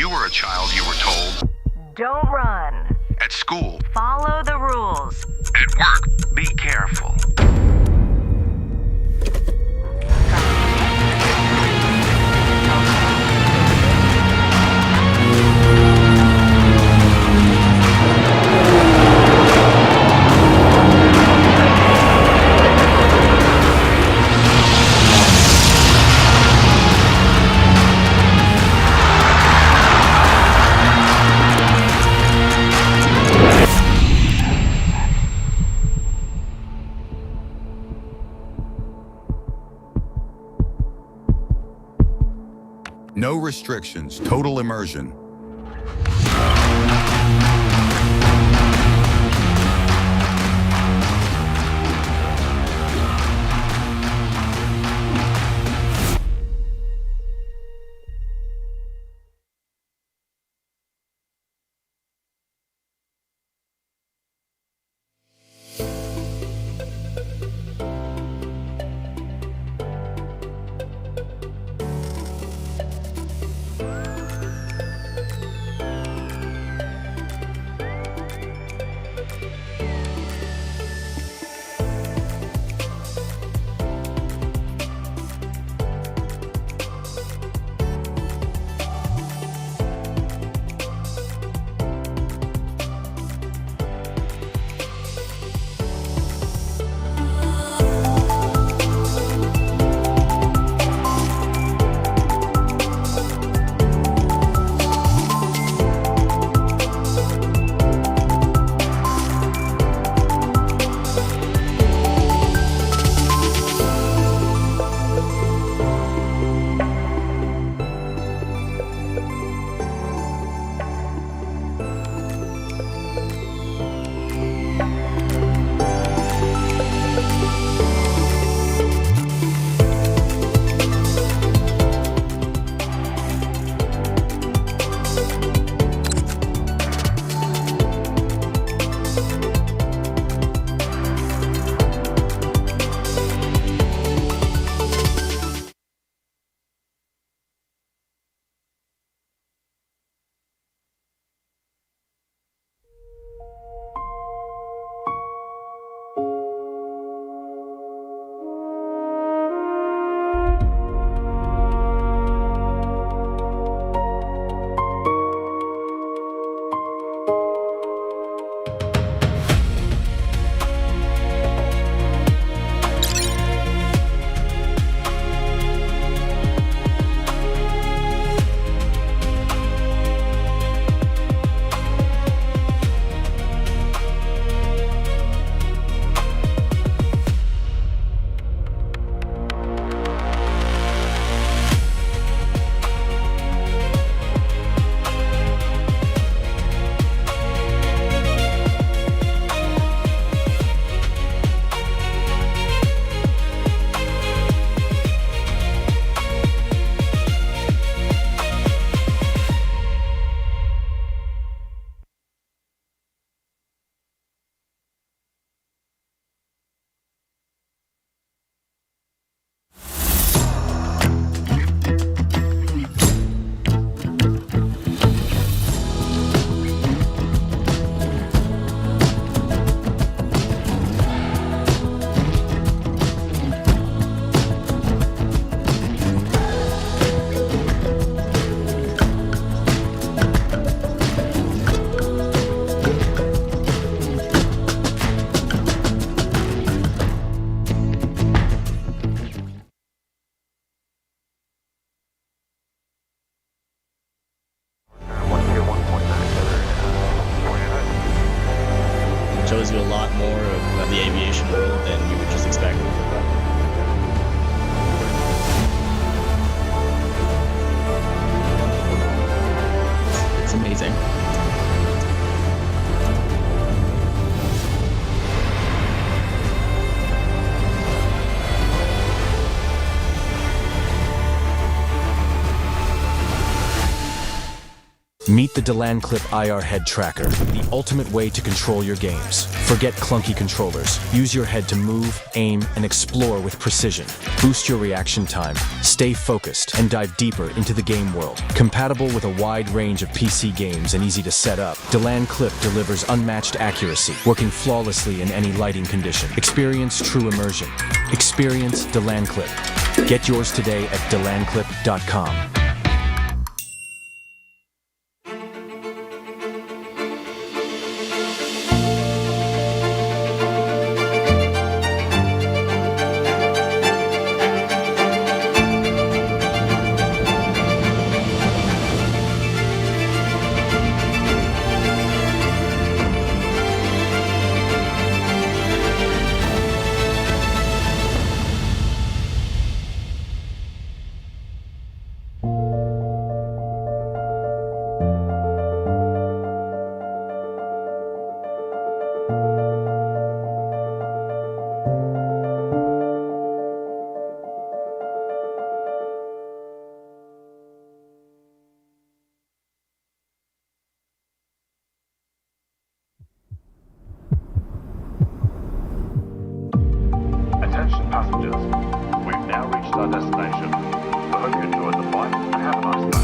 you were a child, you were told, don't run. at school, Follow the rules. at work, be careful. No restrictions, total immersion. Shows you a lot more of the aviation world than you would just expect. It's amazing. Meet the Delan Clip IR Head Tracker, the ultimate way to control your games. Forget clunky controllers. Use your head to move, aim, and explore with precision. Boost your reaction time, stay focused, and dive deeper into the game world. Compatible with a wide range of PC games and easy to set up, Delan Clip delivers unmatched accuracy, working flawlessly in any lighting condition. Experience true immersion. Experience Delan Clip. Get yours today at delanclip.com. Attention passengers, we've now reached our destination. I hope you enjoyed the flight and have a nice day.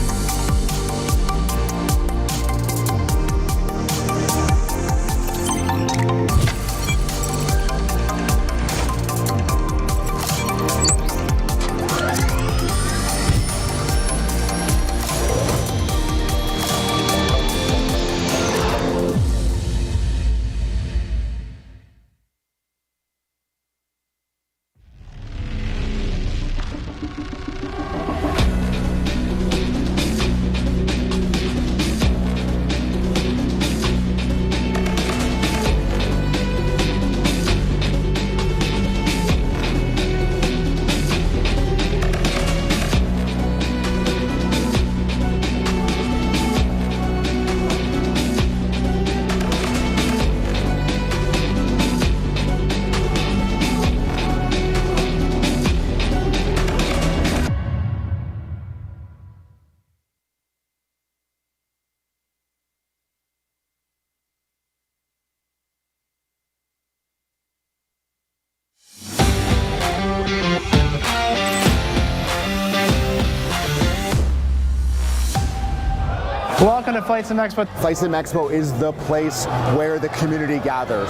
Welcome to Flight Sim Expo. Flight Sim Expo is the place where the community gathers.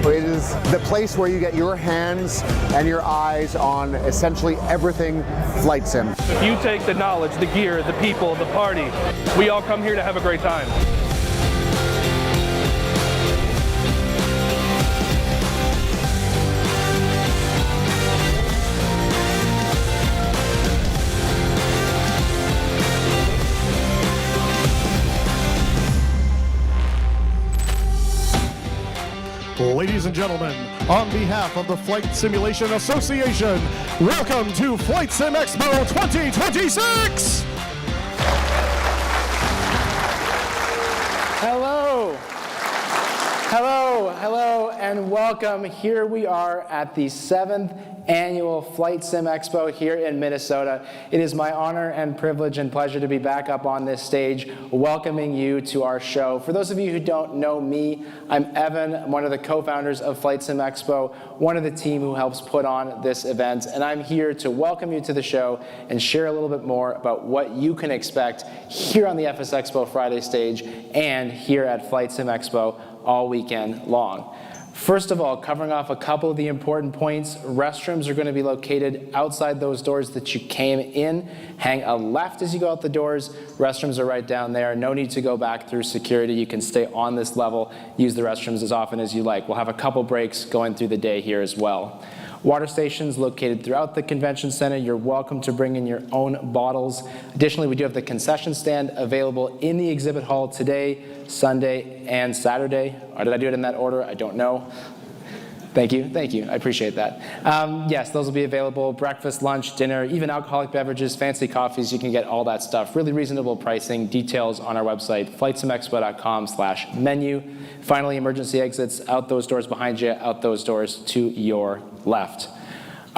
It is the place where you get your hands and your eyes on essentially everything Flight Sim. If you take the knowledge, the gear, the people, the party, we all come here to have a great time. Ladies and gentlemen, on behalf of the Flight Simulation Association, welcome to Flight Sim Expo 2026! Hello. Hello, hello, and welcome. Here we are at the 7th annual Flight Sim Expo here in Minnesota. It is my honor and privilege and pleasure to be back up on this stage welcoming you to our show. For those of you who don't know me, I'm Evan. I'm one of the co-founders of Flight Sim Expo, one of the team who helps put on this event, and I'm here to welcome you to the show and share a little bit more about what you can expect here on the FS Expo Friday stage and here at Flight Sim Expo all weekend long. First of all, covering off a couple of the important points, restrooms are going to be located outside those doors that you came in. Hang a left as you go out the doors. Restrooms are right down there. No need to go back through security. You can stay on this level, use the restrooms as often as you like. We'll have a couple breaks going through the day here as well. Water stations located throughout the convention center. You're welcome to bring in your own bottles. Additionally, we do have the concession stand available in the exhibit hall today, Sunday, and Saturday. Or did I do it in that order? I don't know. Thank you. I appreciate that. Yes, those will be available. Breakfast, lunch, dinner, even alcoholic beverages, fancy coffees. You can get all that stuff. Really reasonable pricing. Details on our website, flightsimexpo.com/menu. Finally, emergency exits out those doors behind you, out those doors to your left.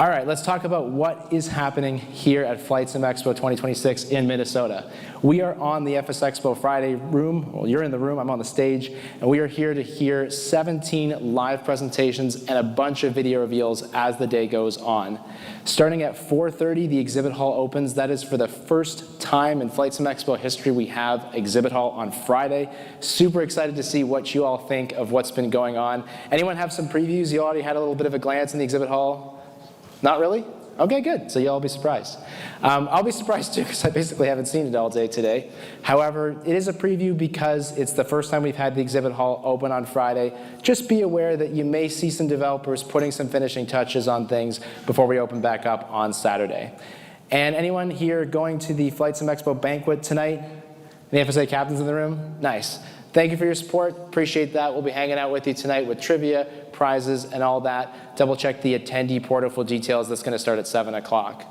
All right, let's talk about what is happening here at Flight Sim Expo 2026 in Minnesota. We are on the FS Expo Friday room. Well, you're in the room, I'm on the stage, and we are here to hear 17 live presentations and a bunch of video reveals as the day goes on. Starting at 4:30, the exhibit hall opens. That is for the first time in Flight Sim Expo history we have exhibit hall on Friday. Super excited to see what you all think of what's been going on. Anyone have some previews? You already had a little bit of a glance in the exhibit hall? Not really? Okay, good. So you'll all be surprised. I'll be surprised too, because I basically haven't seen it all day today. However, it is a preview because it's the first time we've had the exhibit hall open on Friday. Just be aware that you may see some developers putting some finishing touches on things before we open back up on Saturday. And anyone here going to the Flight Sim Expo banquet tonight? Any FSA captains in the room? Nice. Thank you for your support. Appreciate that. We'll be hanging out with you tonight with trivia, prizes, and all that. Double check the attendee portal for details. That's going to start at 7 o'clock.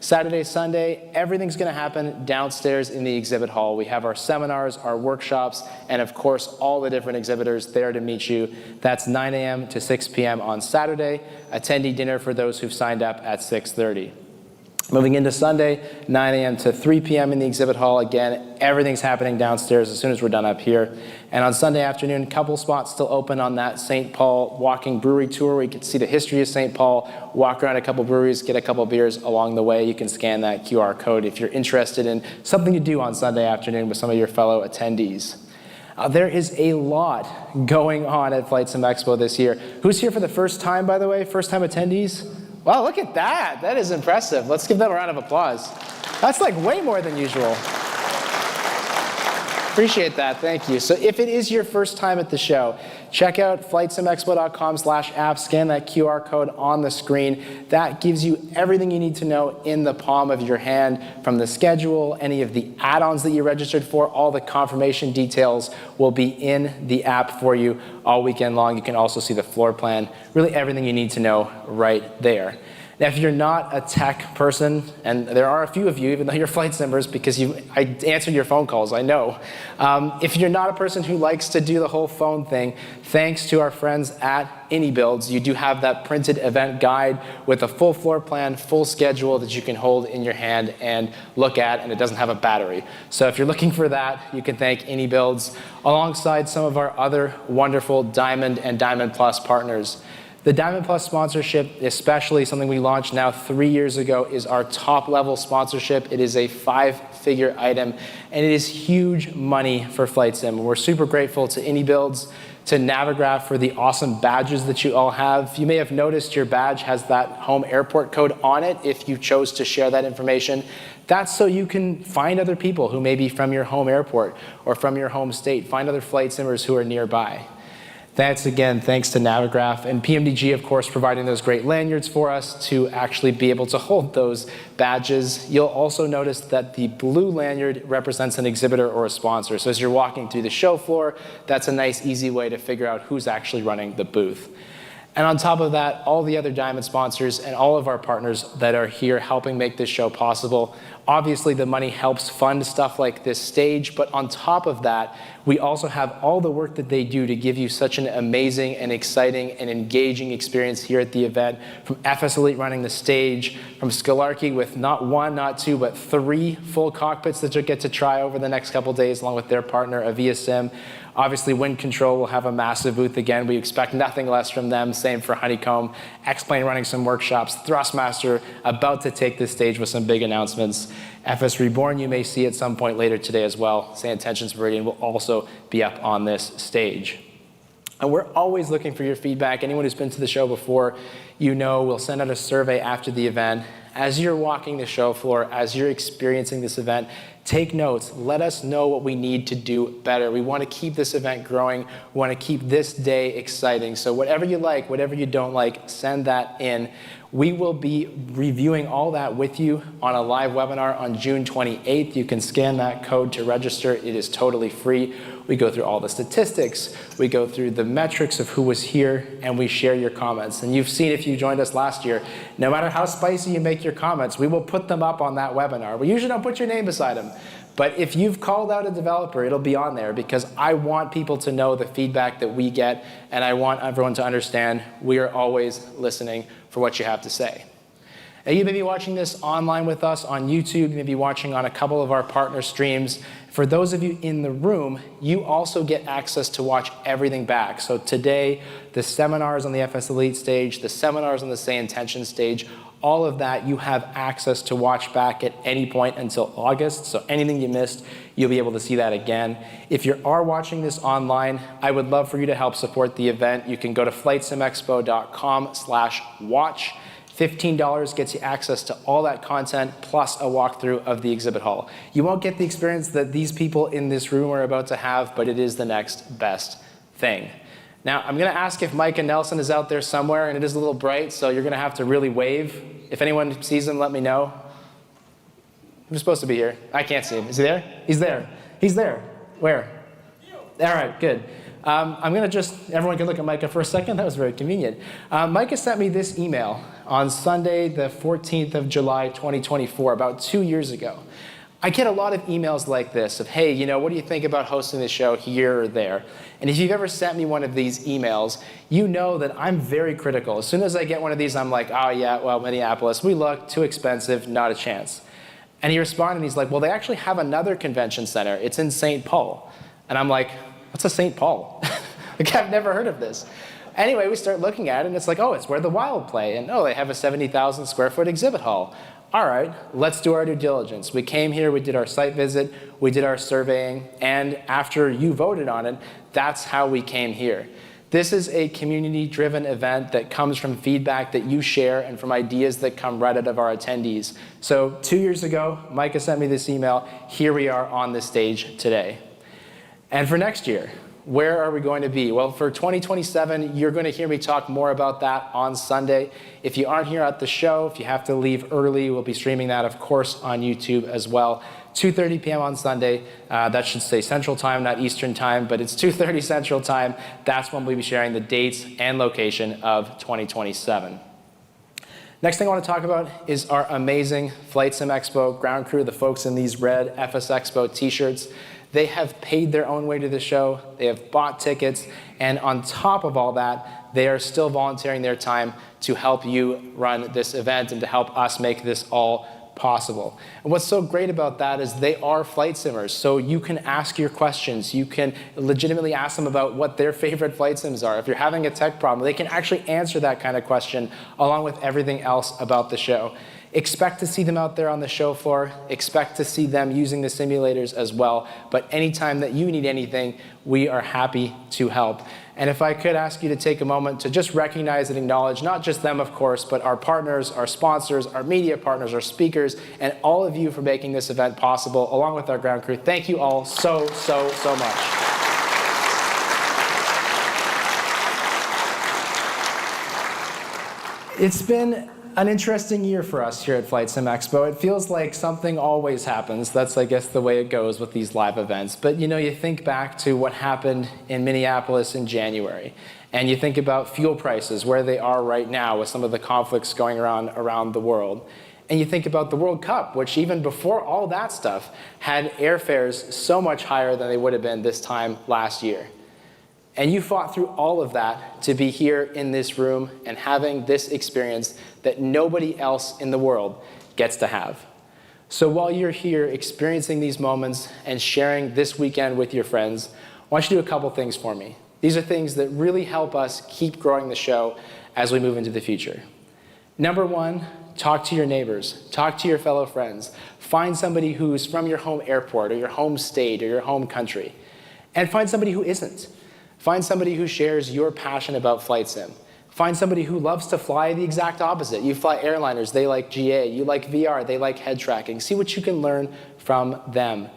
Saturday, Sunday, everything's going to happen downstairs in the exhibit hall. We have our seminars, our workshops, and of course, all the different exhibitors there to meet you. That's 9 a.m. to 6 p.m. on Saturday. Attendee dinner for those who've signed up at 6:30. Moving into Sunday, 9 a.m. to 3 p.m. in the exhibit hall. Again, everything's happening downstairs as soon as we're done up here. And on Sunday afternoon, a couple spots still open on that St. Paul walking brewery tour where you can see the history of St. Paul, walk around a couple breweries, get a couple beers along the way. You can scan that QR code if you're interested in something to do on Sunday afternoon with some of your fellow attendees. There is a lot going on at Flight Sim Expo this year. Who's here for the first time, by the way? First-time attendees? Wow, look at that. That is impressive. Let's give them a round of applause. That's like way more than usual. Appreciate that. Thank you. So if it is your first time at the show, check out flightsimexpo.com/app. Scan that QR code on the screen. That gives you everything you need to know in the palm of your hand, from the schedule, any of the add-ons that you registered for. All the confirmation details will be in the app for you all weekend long. You can also see the floor plan. Really everything you need to know right there. Now, if you're not a tech person, and there are a few of you, even though you're flight simmers, because I answered your phone calls, I know. If you're not a person who likes to do the whole phone thing, thanks to our friends at iniBuilds, you do have that printed event guide with a full floor plan, full schedule that you can hold in your hand and look at, and it doesn't have a battery. So if you're looking for that, you can thank iniBuilds, alongside some of our other wonderful Diamond and Diamond Plus partners. The Diamond Plus sponsorship, especially something we launched now 3 years ago, is our top-level sponsorship. It is a 5-figure item, and it is huge money for Flight Sim. We're super grateful to iniBuilds, to Navigraph for the awesome badges that you all have. You may have noticed your badge has that home airport code on it if you chose to share that information. That's so you can find other people who may be from your home airport or from your home state. Find other flight simmers who are nearby. That's, again, thanks to Navigraph and PMDG, of course, providing those great lanyards for us to actually be able to hold those badges. You'll also notice that the blue lanyard represents an exhibitor or a sponsor. So as you're walking through the show floor, that's a nice, easy way to figure out who's actually running the booth. And on top of that, all the other Diamond sponsors and all of our partners that are here helping make this show possible. Obviously, the money helps fund stuff like this stage, but on top of that, we also have all the work that they do to give you such an amazing and exciting and engaging experience here at the event, from FS Elite running the stage, from Scalarchy with not 1, not 2, but 3 full cockpits that you'll get to try over the next couple days, along with their partner, Aviasim. Obviously, Wind Control will have a massive booth again. We expect nothing less from them. Same for Honeycomb. X-Plane running some workshops. Thrustmaster about to take this stage with some big announcements. FS Reborn you may see at some point later today as well. SayIntentions Meridian will also be up on this stage. And we're always looking for your feedback. Anyone who's been to the show before, you know we'll send out a survey after the event. As you're walking the show floor, as you're experiencing this event, take notes. Let us know what we need to do better. We want to keep this event growing. We want to keep this day exciting. So whatever you like, whatever you don't like, send that in. We will be reviewing all that with you on a live webinar on June 28th. You can scan that code to register. It is totally free. We go through all the statistics. We go through the metrics of who was here, and we share your comments. And you've seen if you joined us last year, no matter how spicy you make your comments, we will put them up on that webinar. We usually don't put your name beside them. But if you've called out a developer, it'll be on there because I want people to know the feedback that we get, and I want everyone to understand we are always listening for what you have to say. Now, you may be watching this online with us on YouTube. You may be watching on a couple of our partner streams. For those of you in the room, you also get access to watch everything back. So today, the seminars on the FS Elite stage, the seminars on the SayIntentions stage, all of that you have access to watch back at any point until August. So anything you missed, you'll be able to see that again. If you are watching this online, I would love for you to help support the event. You can go to flightsimexpo.com/watch. $15 gets you access to all that content plus a walkthrough of the exhibit hall. You won't get the experience that these people in this room are about to have, but it is the next best thing. Now, I'm going to ask if Micah Nelson is out there somewhere, and it is a little bright, so you're going to have to really wave. If anyone sees him, let me know. I'm supposed to be here. I can't see him. Is he there? He's there. He's there. Where? All right, good. I'm going to everyone can look at Micah for a second. That was very convenient. Micah sent me this email on Sunday, the 14th of July, 2024, about 2 years ago. I get a lot of emails like this of, hey, what do you think about hosting the show here or there? And if you've ever sent me one of these emails, you know that I'm very critical. As soon as I get one of these, I'm like, oh yeah, well, Minneapolis, we look too expensive, not a chance. And he responded, and he's like, well, they actually have another convention center. It's in St. Paul. And I'm like, what's a St. Paul? Like, I've never heard of this. Anyway, we start looking at it, and it's like, oh, it's where the Wild play. And oh, they have a 70,000 square foot exhibit hall. All right, let's do our due diligence. We came here, we did our site visit, we did our surveying, and after you voted on it, that's how we came here. This is a community-driven event that comes from feedback that you share and from ideas that come right out of our attendees. So 2 years ago, Micah sent me this email. Here we are on this stage today. And for next year, where are we going to be? Well, for 2027, you're going to hear me talk more about that on Sunday. If you aren't here at the show, if you have to leave early, we'll be streaming that, of course, on YouTube as well. 2:30 p.m. on Sunday. That should say Central Time, not Eastern Time, but it's 2:30 Central Time. That's when we'll be sharing the dates and location of 2027. Next thing I want to talk about is our amazing Flight Sim Expo ground crew, the folks in these red FS Expo t-shirts. They have paid their own way to the show, they have bought tickets, and on top of all that, they are still volunteering their time to help you run this event and to help us make this all possible. And what's so great about that is they are flight simmers, so you can ask your questions. You can legitimately ask them about what their favorite flight sims are. If you're having a tech problem, they can actually answer that kind of question along with everything else about the show. Expect to see them out there on the show floor. Expect to see them using the simulators as well. But anytime that you need anything, we are happy to help. And if I could ask you to take a moment to just recognize and acknowledge not just them, of course, but our partners, our sponsors, our media partners, our speakers, and all of you for making this event possible, along with our ground crew. Thank you all so, so, so much. It's been an interesting year for us here at Flight Sim Expo. It feels like something always happens. That's, I guess, the way it goes with these live events. But you think back to what happened in Minneapolis in January, and you think about fuel prices, where they are right now with some of the conflicts going around the world. And you think about the World Cup, which even before all that stuff had airfares so much higher than they would have been this time last year. And you fought through all of that to be here in this room and having this experience that nobody else in the world gets to have. So while you're here experiencing these moments and sharing this weekend with your friends, I want you to do a couple things for me. These are things that really help us keep growing the show as we move into the future. Number one, talk to your neighbors, talk to your fellow friends. Find somebody who's from your home airport or your home state or your home country, and find somebody who isn't. Find somebody who shares your passion about flight sim. Find somebody who loves to fly the exact opposite. You fly airliners, they like GA. You like VR, they like head tracking. See what you can learn from them.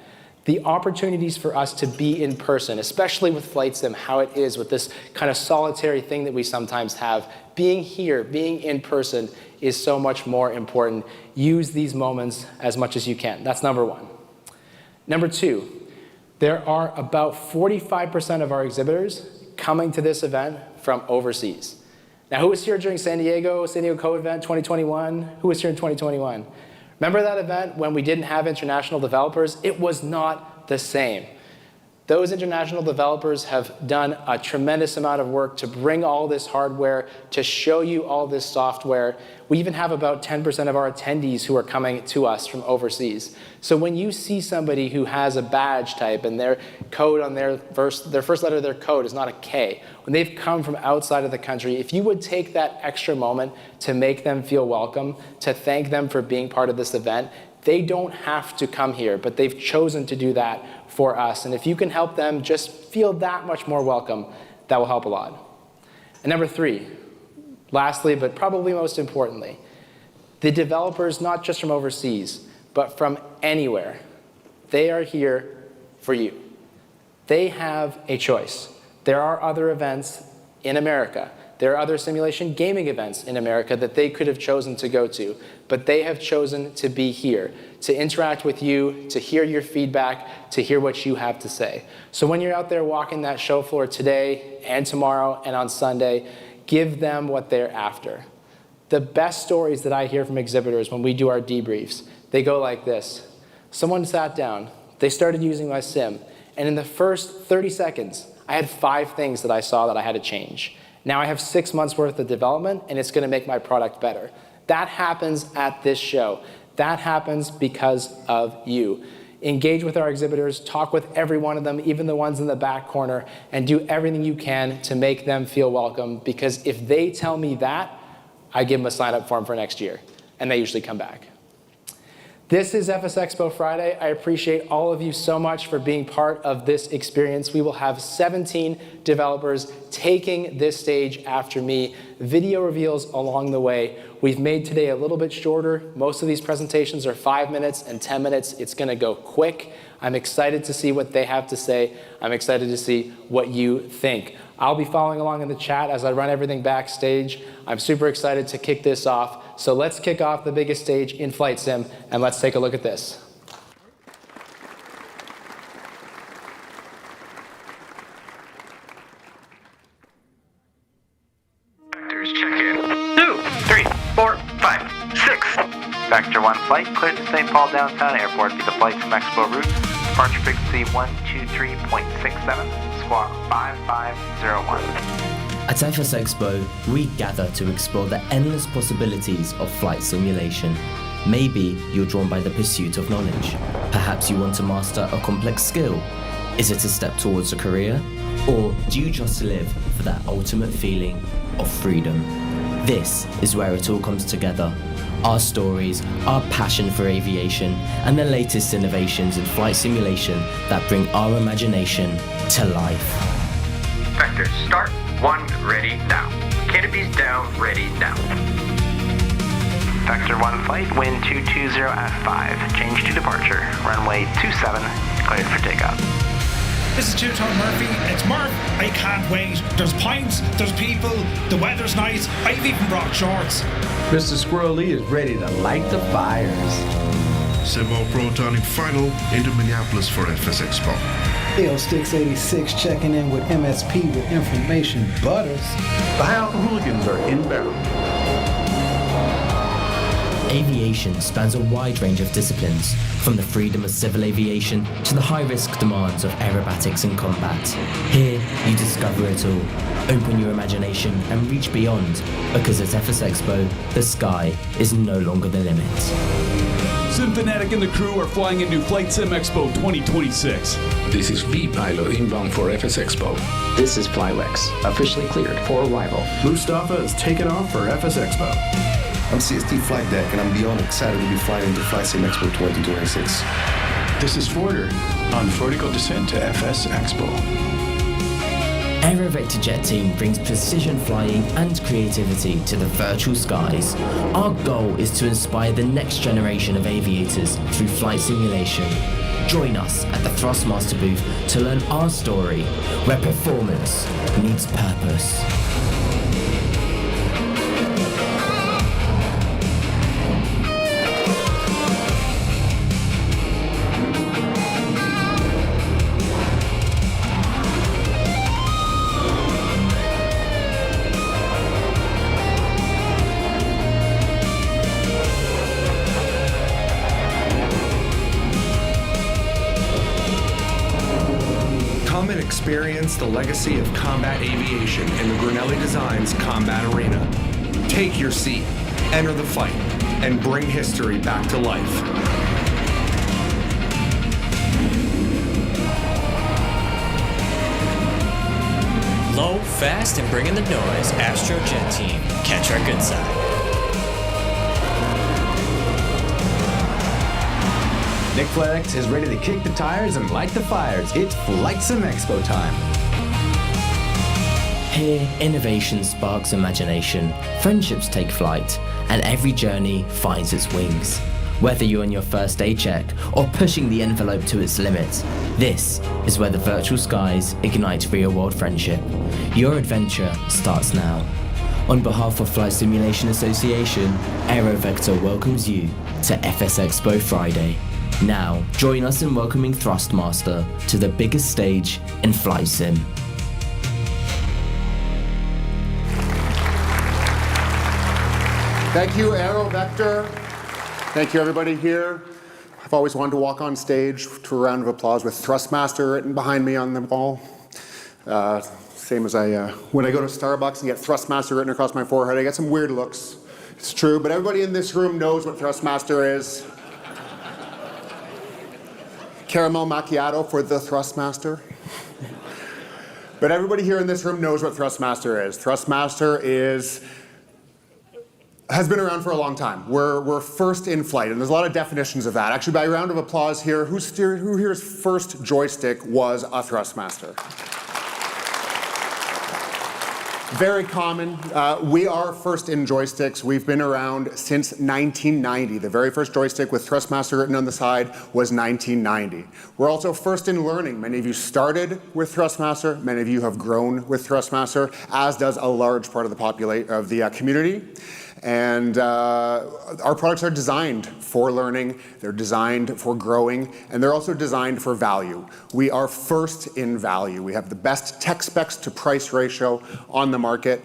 The opportunities for us to be in person, especially with flight sim, how it is with this kind of solitary thing that we sometimes have. Being here, being in person is so much more important. Use these moments as much as you can. That's number one. Number two, There are about 45% of our exhibitors coming to this event from overseas. Now, who was here during San Diego Code event 2021? Who was here in 2021? Remember that event when we didn't have international developers? It was not the same. Those international developers have done a tremendous amount of work to bring all this hardware, to show you all this software. We even have about 10% of our attendees who are coming to us from overseas. So when you see somebody who has a badge type and their code on their first letter of their code is not a K, when they've come from outside of the country, if you would take that extra moment to make them feel welcome, to thank them for being part of this event, they don't have to come here, but they've chosen to do that for us. And if you can help them just feel that much more welcome, that will help a lot. And number 3, lastly, but probably most importantly, the developers, not just from overseas, but from anywhere, they are here for you. They have a choice. There are other events in America. There are other simulation gaming events in America that they could have chosen to go to, but they have chosen to be here, to interact with you, to hear your feedback, to hear what you have to say. So when you're out there walking that show floor today and tomorrow and on Sunday, give them what they're after. The best stories that I hear from exhibitors when we do our debriefs, they go like this. Someone sat down, they started using my sim, and in the first 30 seconds, I had 5 things that I saw that I had to change. Now I have 6 months worth of development, and it's going to make my product better. That happens at this show. That happens because of you. Engage with our exhibitors, talk with every one of them, even the ones in the back corner, and do everything you can to make them feel welcome, because if they tell me that, I give them a sign-up form for next year, and they usually come back. This is FS Expo Friday. I appreciate all of you so much for being part of this experience. We will have 17 developers taking this stage after me. Video reveals along the way. We've made today a little bit shorter. Most of these presentations are 5 minutes and 10 minutes. It's going to go quick. I'm excited to see what they have to say. I'm excited to see what you think. I'll be following along in the chat as I run everything backstage. I'm super excited to kick this off. So let's kick off the biggest stage in Flight Sim, and let's take a look at this. Vectors check in. 2, 3, 4, 5, 6. Vector 1 flight cleared to St. Paul Downtown Airport via the Flight Sim Expo route. Departure frequency 123.67. Squawk 5501. At FS Expo, we gather to explore the endless possibilities of flight simulation. Maybe you're drawn by the pursuit of knowledge. Perhaps you want to master a complex skill. Is it a step towards a career? Or do you just live for that ultimate feeling of freedom? This is where it all comes together. Our stories, our passion for aviation, and the latest innovations in flight simulation that bring our imagination to life. Vectors start. 1 ready now. Canopies down, ready now. Vector 1 flight, wind 220 at 5. Change to departure. Runway 27, cleared for takeoff. This is Two-Tone Murphy. It's Murph. I can't wait. There's pints, there's people, the weather's nice. I've even brought shorts. Mr. Squirrel Lee is ready to light the fires. Simbo Pro turning final into Minneapolis for FS Expo. Sticks 86 checking in with MSP with information butters. The High Alpha Hooligans are inbound. Aviation spans a wide range of disciplines, from the freedom of civil aviation to the high-risk demands of aerobatics and combat. Here, you discover it all. Open your imagination and reach beyond, because at FS Expo, the sky is no longer the limit. SimFanatic and the crew are flying into Flight Sim Expo 2026. This is V-Pilot inbound for FS Expo. This is Flywex, officially cleared for arrival. Mustafa is taking off for FS Expo. I'm CST Flight Deck, and I'm beyond excited to be flying into Flight Sim Expo 2026. This is Forder on vertical descent to FS Expo. Aerovector Jet Team brings precision flying and creativity to the virtual skies. Our goal is to inspire the next generation of aviators through flight simulation. Join us at the Thrustmaster booth to learn our story, where performance meets purpose. experience the legacy of combat aviation in the Grinnelli Designs Combat Arena. Take your seat, enter the fight, and bring history back to life. Low, fast, and bring in the noise. Astro Jet Team. Catch our good side. Nick Flex is ready to kick the tires and light the fires. It's Flight Sim Expo time. Here, innovation sparks imagination, friendships take flight, and every journey finds its wings. Whether you're on your first day check or pushing the envelope to its limits, this is where the virtual skies ignite real-world friendship. Your adventure starts now. On behalf of Flight Simulation Association, AeroVector welcomes you to FS Expo Friday. Now, join us in welcoming Thrustmaster to the biggest stage in flight sim. Thank you, AeroVector. Thank you, everybody here. I've always wanted to walk on stage to a round of applause with Thrustmaster written behind me on the wall. Same as when I go to Starbucks and get Thrustmaster written across my forehead, I get some weird looks. It's true, but everybody in this room knows what Thrustmaster is. Caramel macchiato for the Thrustmaster. But everybody here in this room knows what Thrustmaster is. Thrustmaster has been around for a long time. We're first in flight, and there's a lot of definitions of that. Actually, by a round of applause here, who here's first joystick was a Thrustmaster? Very common. We are first in joysticks. We've been around since 1990. The very first joystick with Thrustmaster written on the side was 1990. We're also first in learning. Many of you started with Thrustmaster. Many of you have grown with Thrustmaster, as does a large part of the community. And our products are designed for learning, they're designed for growing, and they're also designed for value. We are first in value. We have the best tech specs to price ratio on the market.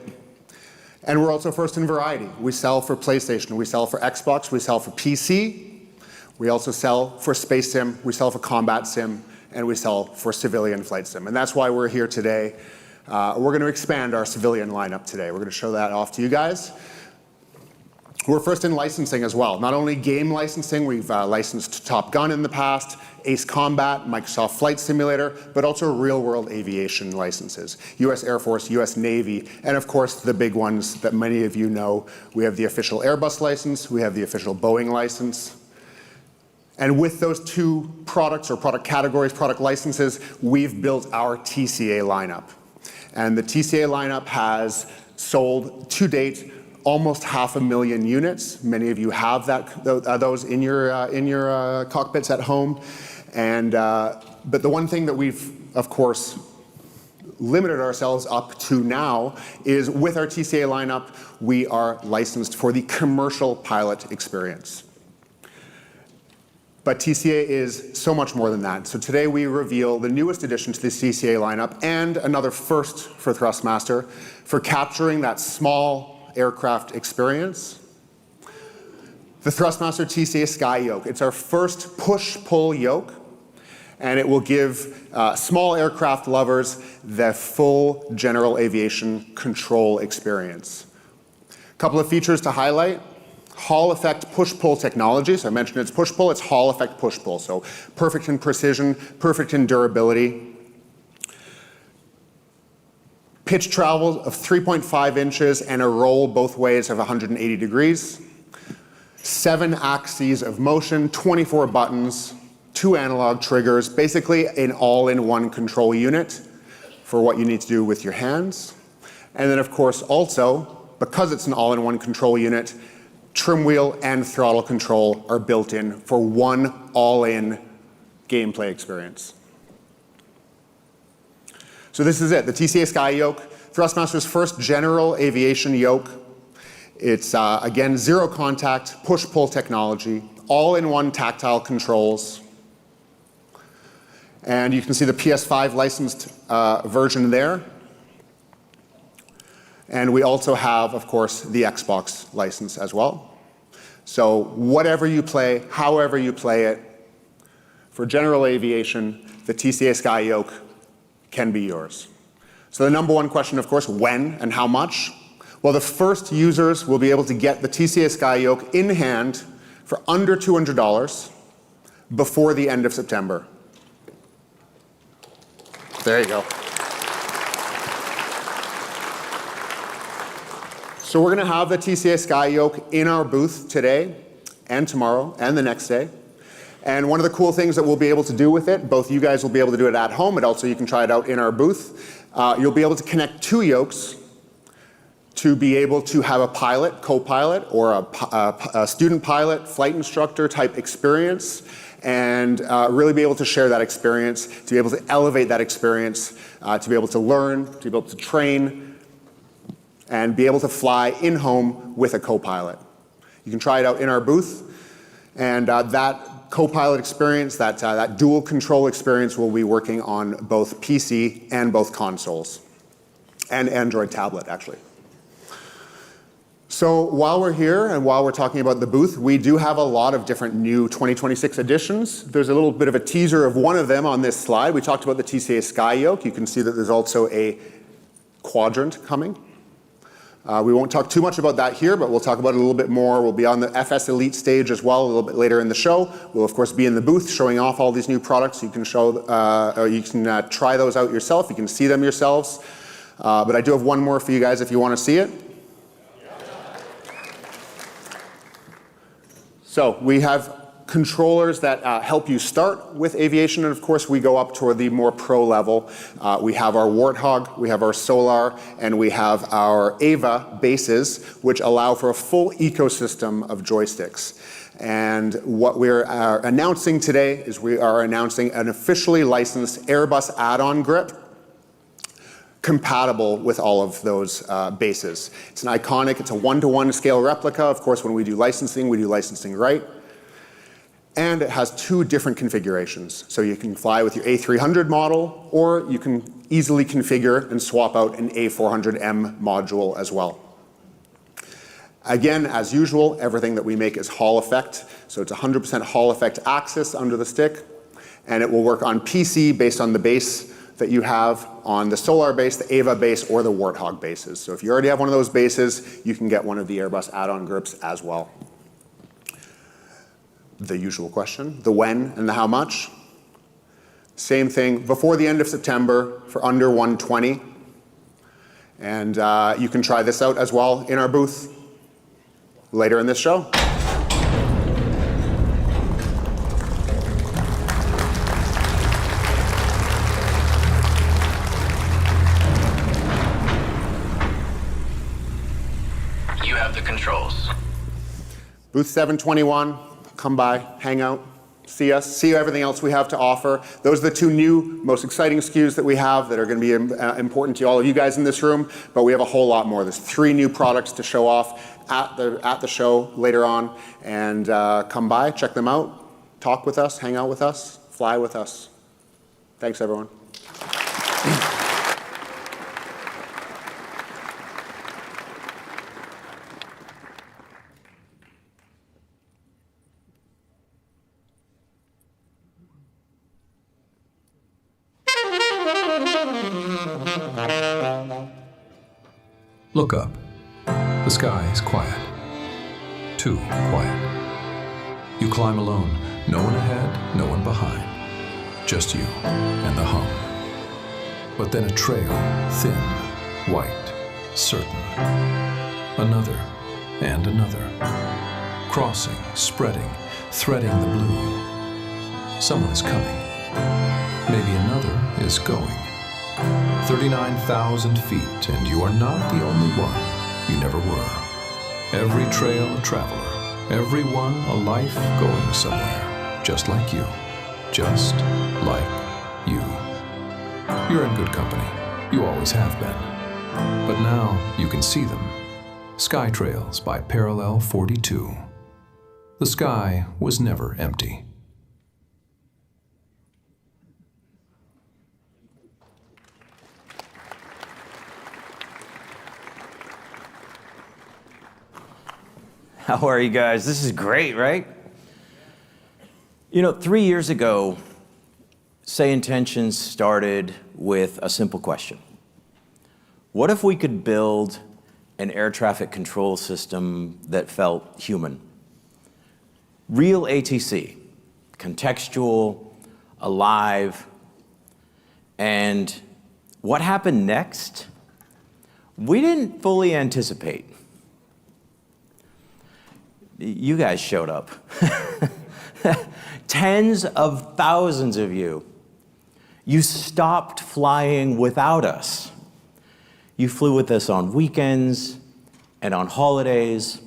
And we're also first in variety. We sell for PlayStation, we sell for Xbox, we sell for PC. We also sell for Space Sim, we sell for Combat Sim, and we sell for Civilian Flight Sim. And that's why we're here today. We're going to expand our civilian lineup today. We're going to show that off to you guys. We're first in licensing as well. Not only game licensing, we've licensed Top Gun in the past, Ace Combat, Microsoft Flight Simulator, but also real-world aviation licenses. US Air Force, US Navy, and of course the big ones that many of you know. We have the official Airbus license, we have the official Boeing license. And with those two products or product categories, product licenses, we've built our TCA lineup. And the TCA lineup has sold to date almost 500,000 units. Many of you have those in your cockpits at home. And but the one thing that we've, of course, limited ourselves up to now is with our TCA lineup, we are licensed for the commercial pilot experience. But TCA is so much more than that. So today we reveal the newest addition to the TCA lineup and another first for Thrustmaster for capturing that small aircraft experience. The Thrustmaster TCA Sky Yoke. It's our first push-pull yoke, and it will give small aircraft lovers the full general aviation control experience. A couple of features to highlight. Hall effect push-pull technology. So I mentioned it's push-pull, it's Hall effect push-pull. So perfect in precision, perfect in durability. Pitch travel of 3.5 inches and a roll both ways of 180 degrees. 7 axes of motion, 24 buttons, 2 analog triggers, basically an all-in-one control unit for what you need to do with your hands. And then of course also, because it's an all-in-one control unit, trim wheel and throttle control are built in for one all-in gameplay experience. So this is it, the TCA Sky Yoke, Thrustmaster's first general aviation yoke. It's, again, zero contact, push-pull technology, all-in-one tactile controls. And you can see the PS5 licensed version there. And we also have, of course, the Xbox license as well. So whatever you play, however you play it, for general aviation, the TCA Sky Yoke can be yours. So the number one question, of course, when and how much? Well, the first users will be able to get the TCA SkyYoke in hand for under $200 before the end of September. There you go. So we're going to have the TCA SkyYoke in our booth today and tomorrow and the next day. And one of the cool things that we'll be able to do with it, both you guys will be able to do it at home, but also you can try it out in our booth. You'll be able to connect two yokes to be able to have a pilot, co-pilot, or a student pilot, flight instructor type experience, and really be able to share that experience, to be able to elevate that experience, to be able to learn, to be able to train, and be able to fly in-home with a co-pilot. You can try it out in our booth, and that co-pilot experience, that dual control experience, will be working on both PC and both consoles, and Android tablet, actually. So while we're here and while we're talking about the booth, we do have a lot of different new 2026 additions. There's a little bit of a teaser of one of them on this slide. We talked about the TCA SkyYoke. You can see that there's also a quadrant coming. We won't talk too much about that here, but we'll talk about it a little bit more. We'll be on the FS Elite stage as well a little bit later in the show. We'll of course be in the booth showing off all these new products. You can or you can try those out yourself. You can see them yourselves. But I do have one more for you guys if you want to see it. So we have controllers that help you start with aviation, and of course we go up toward the more pro level. We have our Warthog, we have our Solar, and we have our Ava bases, which allow for a full ecosystem of joysticks. And what we're announcing today is we are announcing an officially licensed Airbus add-on grip compatible with all of those bases. It's an iconic, it's a one-to-one scale replica. Of course, when we do licensing right. And it has two different configurations. So you can fly with your A300 model, or you can easily configure and swap out an A400M module as well. Again, as usual, everything that we make is Hall effect. So it's 100% Hall effect axis under the stick. And it will work on PC based on the base that you have on the Solar base, the Ava base, or the Warthog bases. So if you already have one of those bases, you can get one of the Airbus add-on grips as well. The usual question, the when and the how much. Same thing, before the end of September for under $120. And you can try this out as well in our booth later in this show. You have the controls. Booth 721. Come by, hang out, see us, see everything else we have to offer. Those are the two new, most exciting SKUs that we have that are going to be important to all of you guys in this room, but we have a whole lot more. There's 3 new products to show off at the show later on, and come by, check them out, talk with us, hang out with us, fly with us. Thanks, everyone. Look up. The sky is quiet. Too quiet. You climb alone. No one ahead, no one behind. Just you and the hum. But then a trail, thin, white, certain. Another and another. Crossing, spreading, threading the blue. Someone is coming. Maybe another is going. 39,000 feet, and you are not the only one. You never were. Every trail a traveler, every one a life going somewhere, just like you, just like you. You're in good company. You always have been. But now you can see them. Sky Trails by Parallel 42. The sky was never empty. How are you guys? This is great, right? You know, 3 years ago, SayIntentions started with a simple question. What if we could build an air traffic control system that felt human? Real ATC, contextual, alive. And what happened next? We didn't fully anticipate. You guys showed up. Tens of thousands of you. You stopped flying without us. You flew with us on weekends and on holidays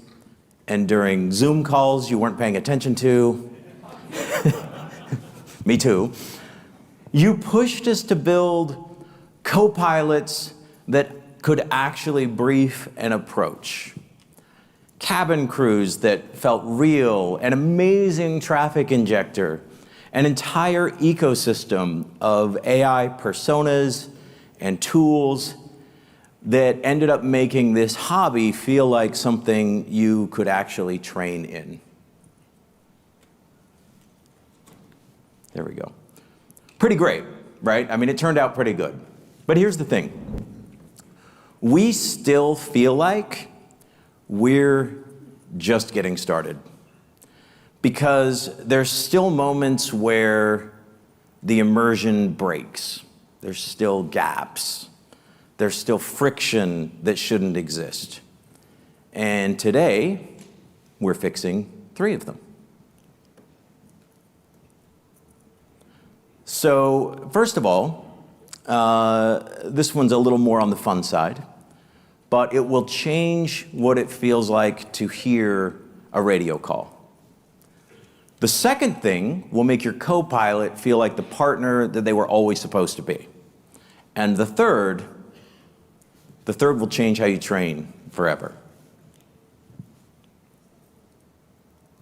and during Zoom calls you weren't paying attention to. Me too. You pushed us to build co-pilots that could actually brief and approach. Cabin crews that felt real, an amazing traffic injector, an entire ecosystem of AI personas and tools that ended up making this hobby feel like something you could actually train in. There we go. Pretty great, right? I mean, it turned out pretty good. But here's the thing. We still feel like we're just getting started. Because there's still moments where the immersion breaks. There's still gaps. There's still friction that shouldn't exist. And today, we're fixing 3 of them. So, first of all, this one's a little more on the fun side, but it will change what it feels like to hear a radio call. The second thing will make your co-pilot feel like the partner that they were always supposed to be. And the third will change how you train forever.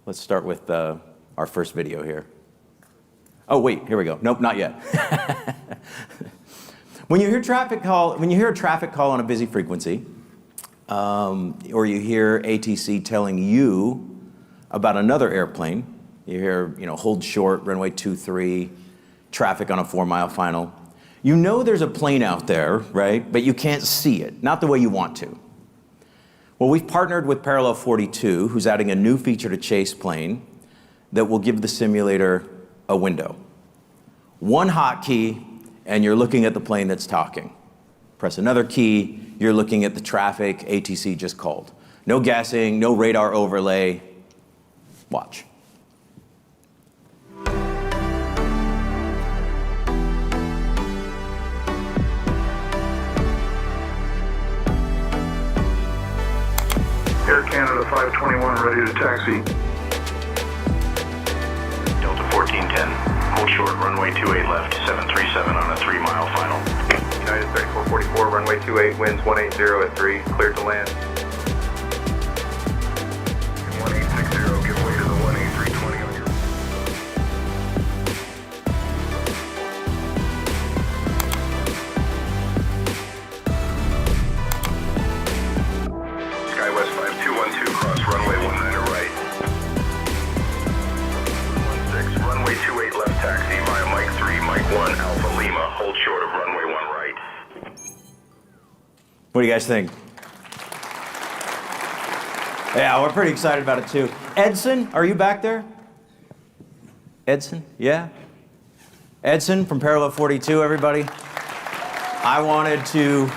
Let's start with our first video here. Oh, wait, here we go. Nope, not yet. When you hear a traffic call on a busy frequency, or you hear ATC telling you about another airplane, you hear, hold short, runway 23, traffic on a 4-mile final. You know there's a plane out there, right? But you can't see it, not the way you want to. Well, we've partnered with Parallel 42, who's adding a new feature to Chase Plane that will give the simulator a window. One hotkey, and you're looking at the plane that's talking. Press another key, you're looking at the traffic ATC just called. No guessing, no radar overlay. Watch. Air Canada 521 ready to taxi. Delta 1410, hold short, runway 28 left, 737 on a 3-mile final. United 3444, runway 28, winds 180 at 3, cleared to land. 1860, give way to the 18320 on your... Skywest 5212, cross runway 19 right. 16, runway 28 left taxi via Mike 3, Mike 1, Alpha Lima, hold short of runway 1 right. What do you guys think? Yeah, we're pretty excited about it too. Edson, are you back there? Edson, yeah? Edson from Parallel 42, everybody. I wanted to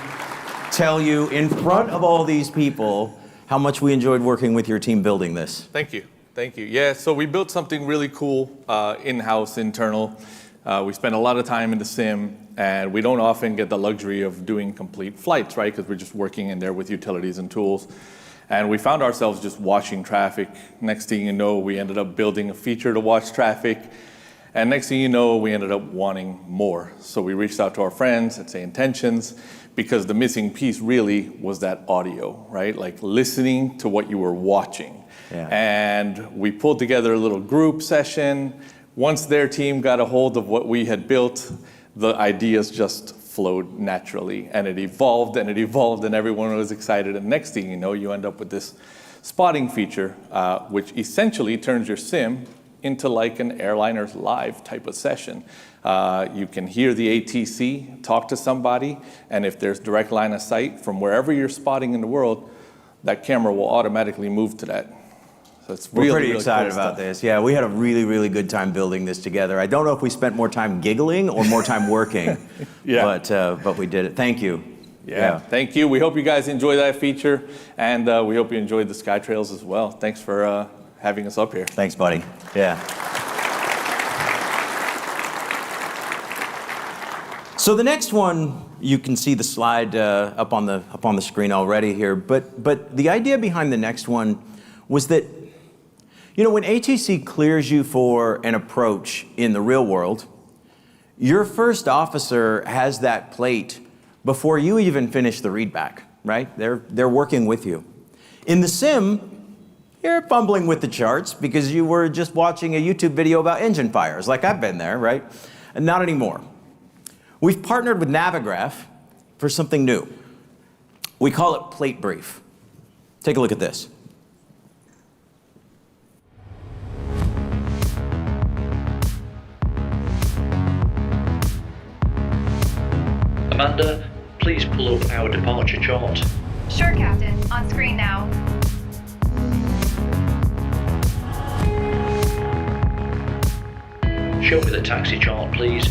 tell you in front of all these people how much we enjoyed working with your team building this. Thank you. Thank you. Yeah, so we built something really cool, in-house, internal. We spend a lot of time in the sim, and we don't often get the luxury of doing complete flights, right? Because we're just working in there with utilities and tools. And we found ourselves just watching traffic. Next thing you know, we ended up building a feature to watch traffic. And next thing you know, we ended up wanting more. So we reached out to our friends at SayIntentions, because the missing piece really was that audio, right? Like listening to what you were watching. Yeah. And we pulled together a little group session. Once their team got a hold of what we had built, the ideas just flowed naturally, and it evolved and it evolved, and everyone was excited. And next thing you know, you end up with this spotting feature, which essentially turns your sim into like an airliner's live type of session. You can hear the ATC talk to somebody, and if there's direct line of sight from wherever you're spotting in the world, that camera will automatically move to that. So it's really, We're pretty really excited cool about stuff. this. Yeah, we had a really, really good time building this together. I don't know if we spent more time giggling or more time working, but we did it. Thank you. Yeah, thank you. We hope you guys enjoy that feature, and we hope you enjoyed the SkyTrails as well. Thanks for having us up here. Thanks, buddy. Yeah. So the next one, you can see the slide up on the screen already here. But the idea behind the next one was that, you know, when ATC clears you for an approach in the real world, your first officer has that plate before you even finish the readback, right? They're working with you. In the sim, you're fumbling with the charts because you were just watching a YouTube video about engine fires, like I've been there, right? And not anymore. We've partnered with Navigraph for something new. We call it Plate Brief. Take a look at this. Amanda, please pull up our departure chart. Sure, Captain. On screen now. Show me the taxi chart, please.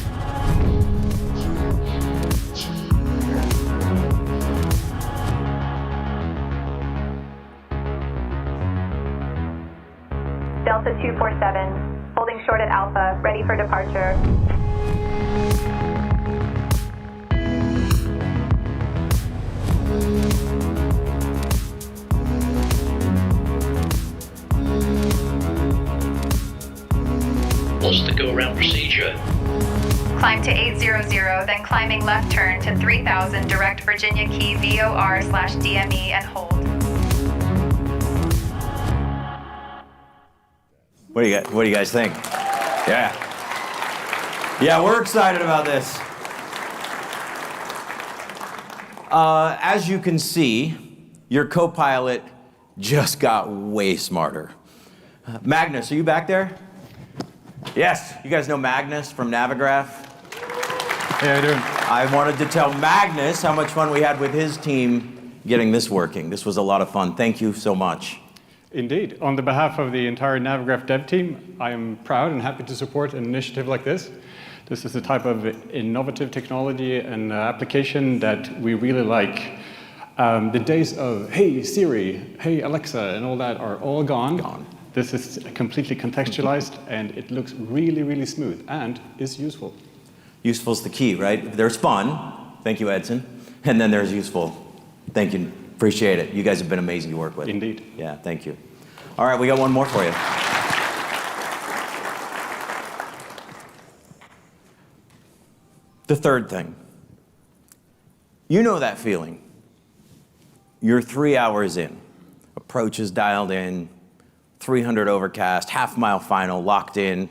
Delta 247, holding short at Alpha, ready for departure. What's the go-around procedure? Climb to 800, then climbing left turn to 3000, direct Virginia Key VOR/DME and hold. What do you guys think? Yeah. Yeah, we're excited about this. As you can see, your co-pilot just got way smarter. Magnus, are you back there? Yes, you guys know Magnus from Navigraph? Yeah, I do. I wanted to tell Magnus how much fun we had with his team getting this working. This was a lot of fun. Thank you so much. Indeed. On the behalf of the entire Navigraph dev team, I am proud and happy to support an initiative like this. This is the type of innovative technology and application that we really like. The days of, hey Siri, hey Alexa, and all that are all gone. This is completely contextualized, and it looks really, really smooth, and is useful. Useful's the key, right? There's fun. Thank you, Edson. And then there's useful. Thank you. Appreciate it. You guys have been amazing to work with. Indeed. Yeah, thank you. All right, we got one more for you. The third thing. You know that feeling. You're 3 hours in. Approach is dialed in. 300 overcast, half-mile final, locked in.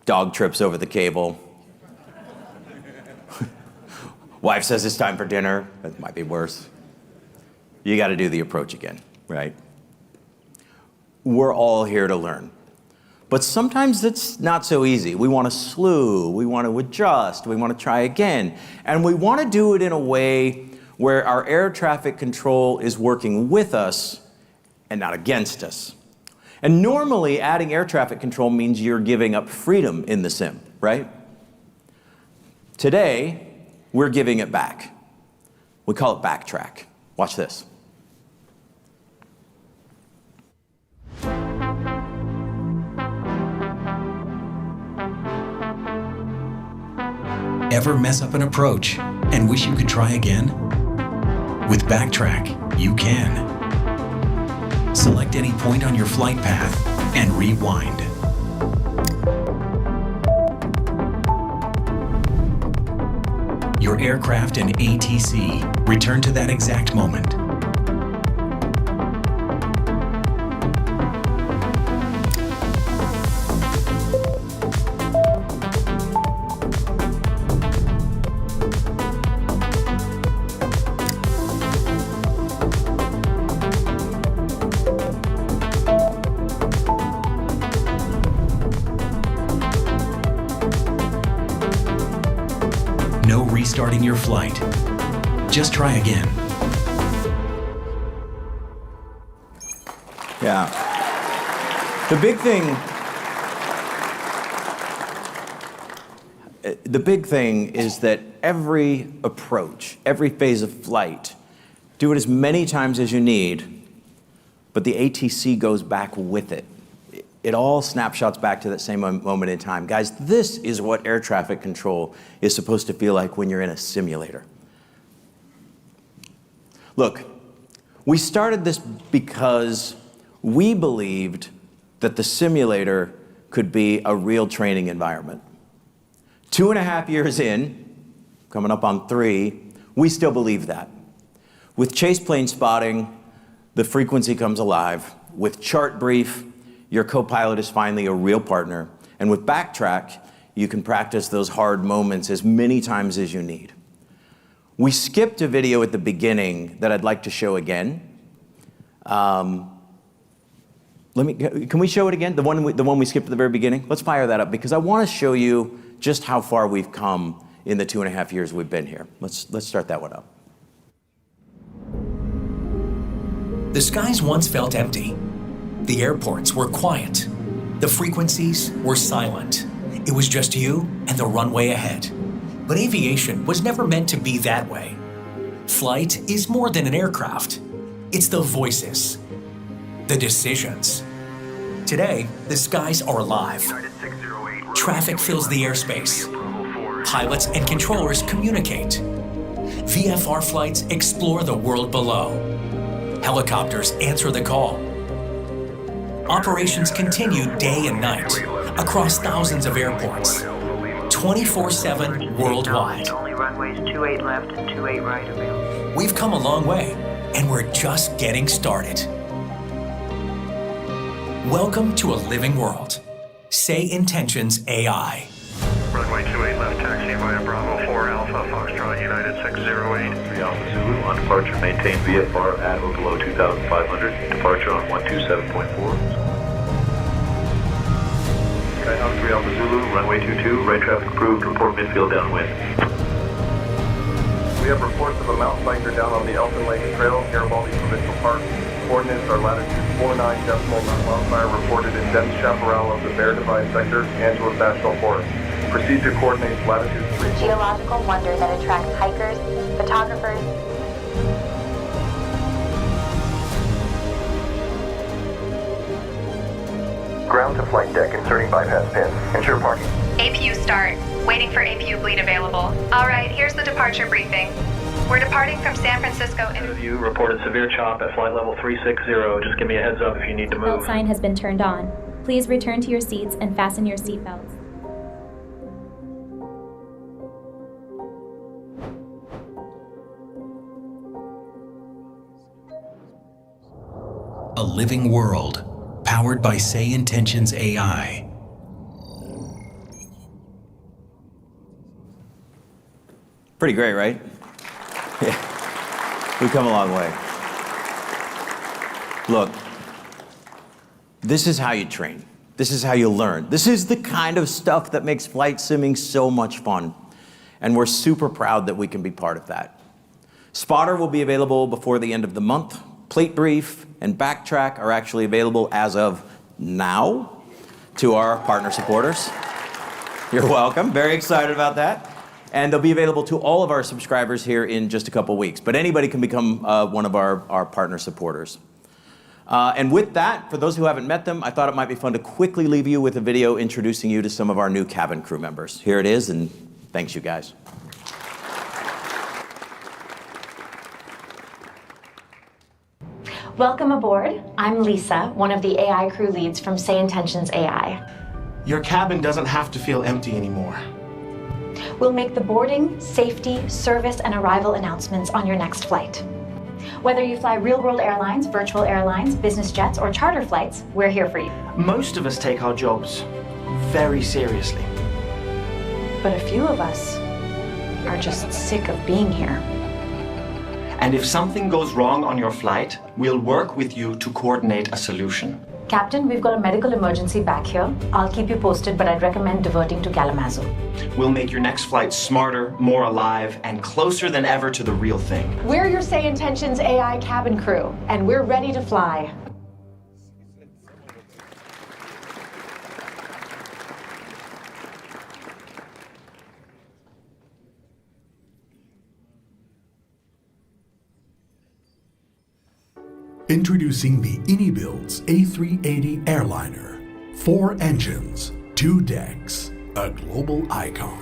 Dog trips over the cable. Wife says it's time for dinner. That might be worse. You got to do the approach again, right? We're all here to learn. But sometimes it's not so easy. We want to slew, we want to adjust, we want to try again. And we want to do it in a way where our air traffic control is working with us and not against us. And normally, adding air traffic control means you're giving up freedom in the sim, right? Today, we're giving it back. We call it backtrack. Watch this. Ever mess up an approach and wish you could try again? With Backtrack, you can. Select any point on your flight path and rewind. Your aircraft and ATC return to that exact moment. starting your flight. Just try again. Yeah. The big thing is that every approach, every phase of flight, do it as many times as you need, but the ATC goes back with it. It all snapshots back to that same moment in time. Guys, this is what air traffic control is supposed to feel like when you're in a simulator. Look, we started this because we believed that the simulator could be a real training environment. 2.5 years in, coming up on 3, we still believe that. With chase plane spotting, the frequency comes alive. With chart brief, your co-pilot is finally a real partner. And with backtrack, you can practice those hard moments as many times as you need. We skipped a video at the beginning that I'd like to show again. Can we show it again? The one we skipped at the very beginning? Let's fire that up because I want to show you just how far we've come in the 2.5 years we've been here. Let's start that one up. The skies once felt empty. The airports were quiet. The frequencies were silent. It was just you and the runway ahead. But aviation was never meant to be that way. Flight is more than an aircraft. It's the voices, the decisions. Today, the skies are alive. Traffic fills the airspace. Pilots and controllers communicate. VFR flights explore the world below. Helicopters answer the call. Operations continue day and night across thousands of airports, 24/7 worldwide. Only runways 28 left and 28 right available. We've come a long way, and we're just getting started. Welcome to a living world. SayIntentions.AI. Runway 28 left, taxi via Bravo 4 Alpha, Foxtrot, United 608. 3 Alpha Zulu, on departure, maintain VFR at or below 2,500. Departure on 127.4. Skyhawk 3 Alpha Zulu, runway 22, right traffic approved, report midfield downwind. We have reports of a mountain biker down on the Elfin Lake Trail, Garibaldi Provincial Park. Coordinates are latitude 49.9 wildfire reported in dense chaparral of the Bear Divide sector, Angeles National Forest. Proceed to coordinates latitude 3. Geological wonder that attracts hikers, photographers. Ground to flight deck, inserting bypass pin. Ensure parking. APU start. Waiting for APU bleed available. All right, here's the departure briefing. We're departing from San Francisco. You reported severe chop at flight level 360. Just give me a heads up if you need to move. Belt sign has been turned on. Please return to your seats and fasten your seatbelts. A living world, powered by SayIntentions.AI. Pretty great, right? Yeah. We've come a long way. Look, this is how you train. This is how you learn. This is the kind of stuff that makes flight simming so much fun. And we're super proud that we can be part of that. Spotter will be available before the end of the month. Plate Brief and Backtrack are actually available as of now to our partner supporters. You're welcome. Very excited about that. And they'll be available to all of our subscribers here in just a couple weeks. But anybody can become one of our partner supporters. And with that, for those who haven't met them, I thought it might be fun to quickly leave you with a video introducing you to some of our new cabin crew members. Here it is, and thanks, you guys. Welcome aboard. I'm Lisa, one of the AI crew leads from SayIntentions.AI. Your cabin doesn't have to feel empty anymore. We'll make the boarding, safety, service, and arrival announcements on your next flight. Whether you fly real-world airlines, virtual airlines, business jets, or charter flights, we're here for you. Most of us take our jobs very seriously. But a few of us are just sick of being here. And if something goes wrong on your flight, we'll work with you to coordinate a solution. Captain, we've got a medical emergency back here. I'll keep you posted, but I'd recommend diverting to Kalamazoo. We'll make your next flight smarter, more alive, and closer than ever to the real thing. We're your SayIntentions.AI cabin crew, and we're ready to fly. Introducing the iniBuilds A380 airliner. 4 engines, 2 decks, a global icon.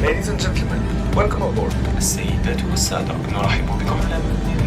Ladies and gentlemen, welcome aboard. السيدات والسادة، نرحب بكم على ميريديان.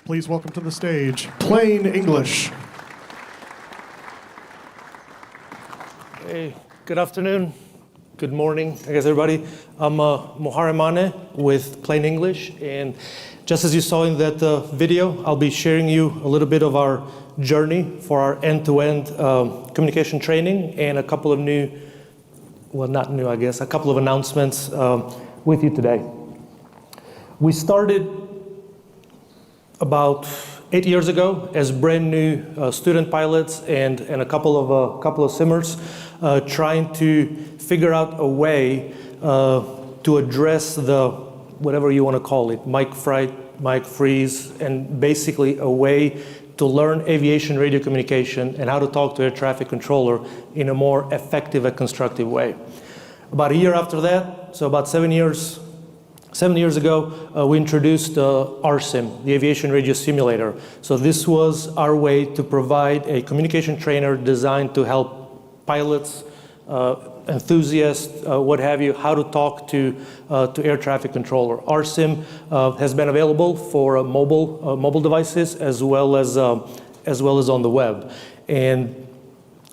Please welcome to the stage, PlaneEnglish. Hey, good afternoon, good morning, I guess everybody. I'm Moharimane with PlaneEnglish, and just as you saw in that video, I'll be sharing you a little bit of our journey for our end-to-end communication training and a couple of new, well, not new, I guess, a couple of announcements with you today. We started about 8 years ago as brand new student pilots and a couple of simmers trying to figure out a way to address the, whatever you want to call it, mic fright, mic freeze, and basically a way to learn aviation radio communication and how to talk to air traffic controller in a more effective and constructive way. About a year after that, so about 7 years ago, we introduced RSIM, the Aviation Radio Simulator. So this was our way to provide a communication trainer designed to help pilots, enthusiasts, what have you, how to talk to air traffic controller. RSIM has been available for mobile devices as well as on the web. And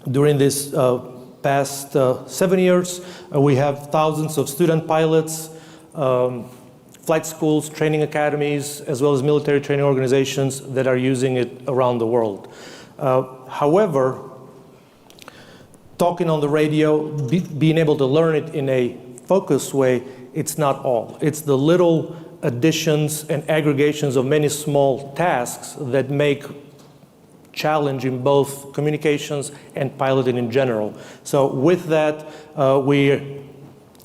during this past 7 years, we have thousands of student pilots, flight schools, training academies, as well as military training organizations that are using it around the world. However, talking on the radio, being able to learn it in a focused way, it's not all. It's the little additions and aggregations of many small tasks that make challenging both communications and piloting in general. So with that, we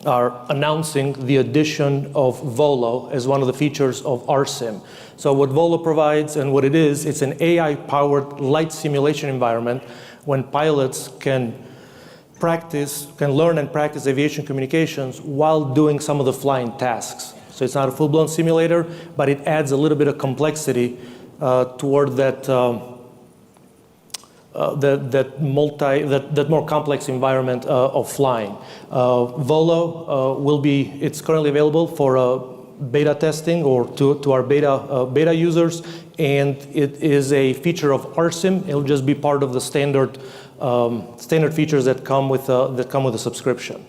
are announcing the addition of VOLO as one of the features of RSIM. So what VOLO provides and what it is, it's an AI-powered light simulation environment when pilots can learn and practice aviation communications while doing some of the flying tasks. So it's not a full-blown simulator, but it adds a little bit of complexity toward that more complex environment of flying. VOLO it's currently available for beta testing or to our beta users, and it is a feature of RSIM. It'll just be part of the standard features that come with a subscription.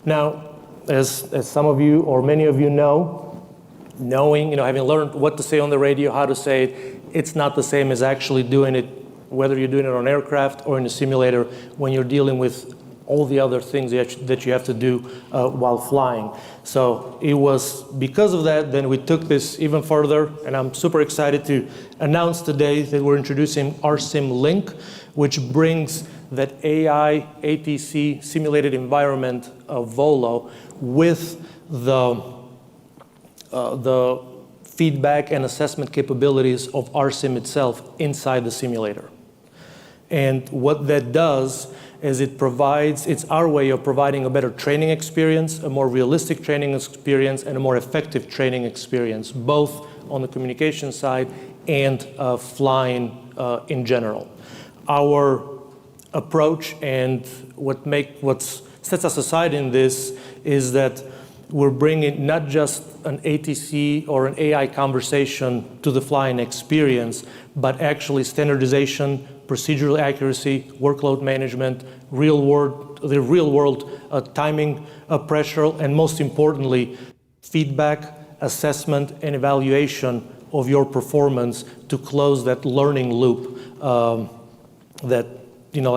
Now, as some of you or many of you know, having learned what to say on the radio, how to say it, it's not the same as actually doing it, whether you're doing it on aircraft or in a simulator, when you're dealing with all the other things that you have to do while flying. So it was because of that, then we took this even further, and I'm super excited to announce today that we're introducing RSIM Link, which brings that AI ATC simulated environment of VOLO with the feedback and assessment capabilities of RSIM itself inside the simulator. And what that does is it's our way of providing a better training experience, a more realistic training experience, and a more effective training experience, both on the communication side and flying in general. Our approach and what sets us aside in this is that we're bringing not just an ATC or an AI conversation to the flying experience, but actually standardization, procedural accuracy, workload management, the real world timing pressure, and most importantly, feedback, assessment, and evaluation of your performance to close that learning loop that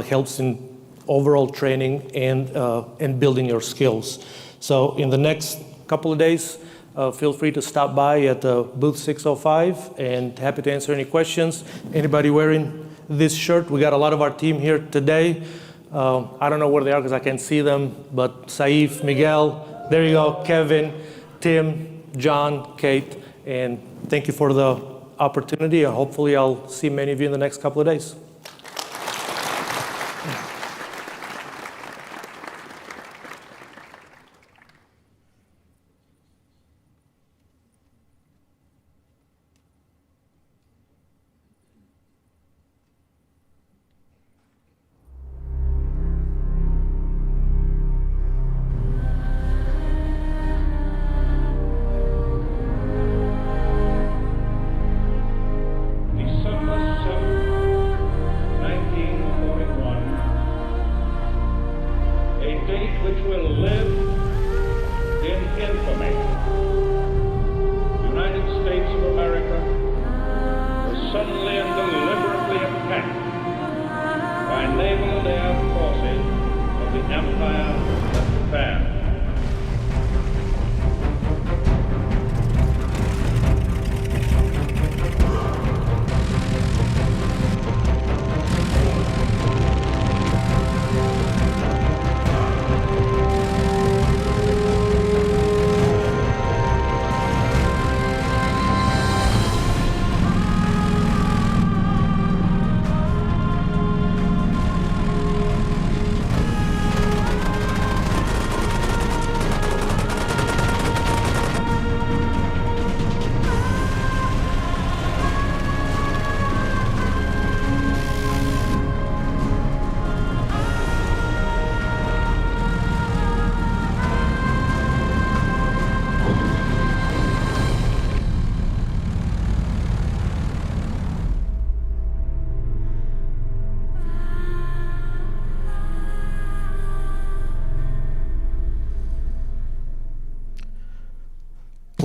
helps in overall training and building your skills. So in the next couple of days, feel free to stop by at booth 605, and happy to answer any questions. Anybody wearing this shirt? We got a lot of our team here today. I don't know where they are because I can't see them, but Saif, Miguel, there you go, Kevin, Tim, John, Kate, and thank you for the opportunity, and hopefully I'll see many of you in the next couple of days.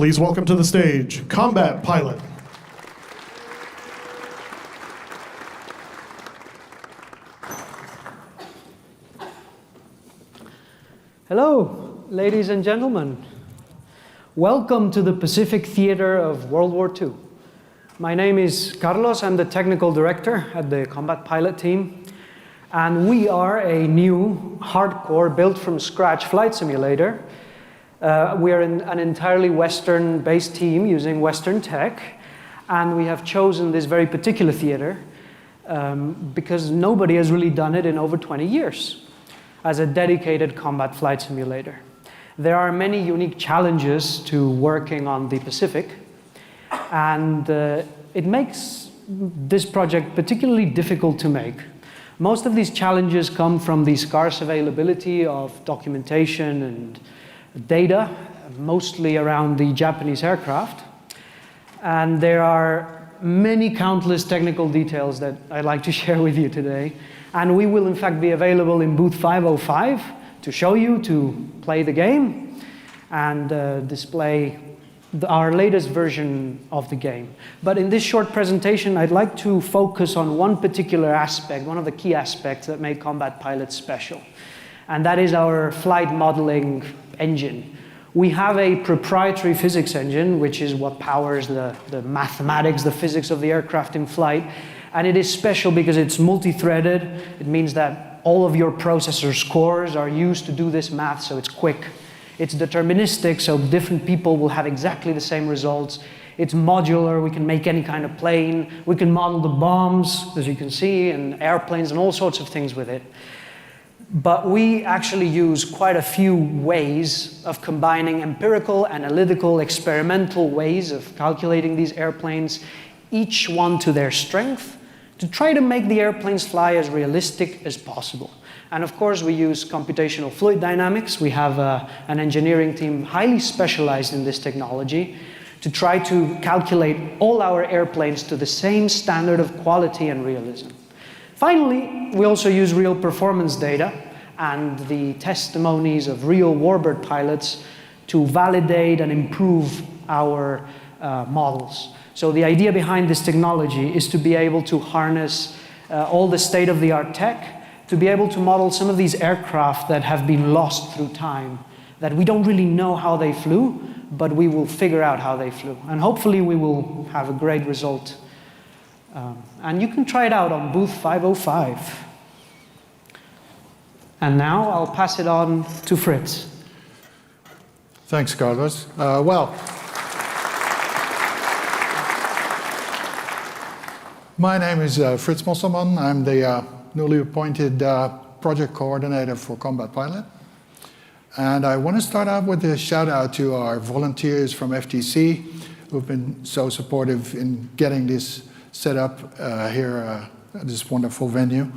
Please welcome to the stage, Combat Pilot. Hello, ladies and gentlemen. Welcome to the Pacific Theater of World War II. My name is Carlos. I'm the technical director at the Combat Pilot team. And we are a new, hardcore, built-from-scratch flight simulator. We are an entirely Western-based team using Western tech. And we have chosen this very particular theater because nobody has really done it in over 20 years as a dedicated combat flight simulator. There are many unique challenges to working on the Pacific, and it makes this project particularly difficult to make. Most of these challenges come from the scarce availability of documentation and data, mostly around the Japanese aircraft. And there are many countless technical details that I'd like to share with you today. And we will, in fact, be available in booth 505 to show you, to play the game, and display our latest version of the game. But in this short presentation, I'd like to focus on one particular aspect, one of the key aspects that make Combat Pilot special. And that is our flight modeling engine. We have a proprietary physics engine, which is what powers the mathematics, the physics of the aircraft in flight. And it is special because it's multi-threaded. It means that all of your processor cores are used to do this math, so it's quick. It's deterministic, so different people will have exactly the same results. It's modular. We can make any kind of plane. We can model the bombs, as you can see, and airplanes and all sorts of things with it. But we actually use quite a few ways of combining empirical, analytical, experimental ways of calculating these airplanes, each one to their strength, to try to make the airplanes fly as realistic as possible. And of course, we use computational fluid dynamics. We have an engineering team highly specialized in this technology to try to calculate all our airplanes to the same standard of quality and realism. Finally, we also use real performance data and the testimonies of real warbird pilots to validate and improve our models. So the idea behind this technology is to be able to harness all the state-of-the-art tech, to be able to model some of these aircraft that have been lost through time, that we don't really know how they flew, but we will figure out how they flew. And hopefully we will have a great result. And you can try it out on booth 505. And now I'll pass it on to Fritz. Thanks, Carlos. My name is Fritz Mosselman. I'm the newly appointed project coordinator for Combat Pilot. And I want to start out with a shout out to our volunteers from FTC who've been so supportive in getting this set up here at this wonderful venue.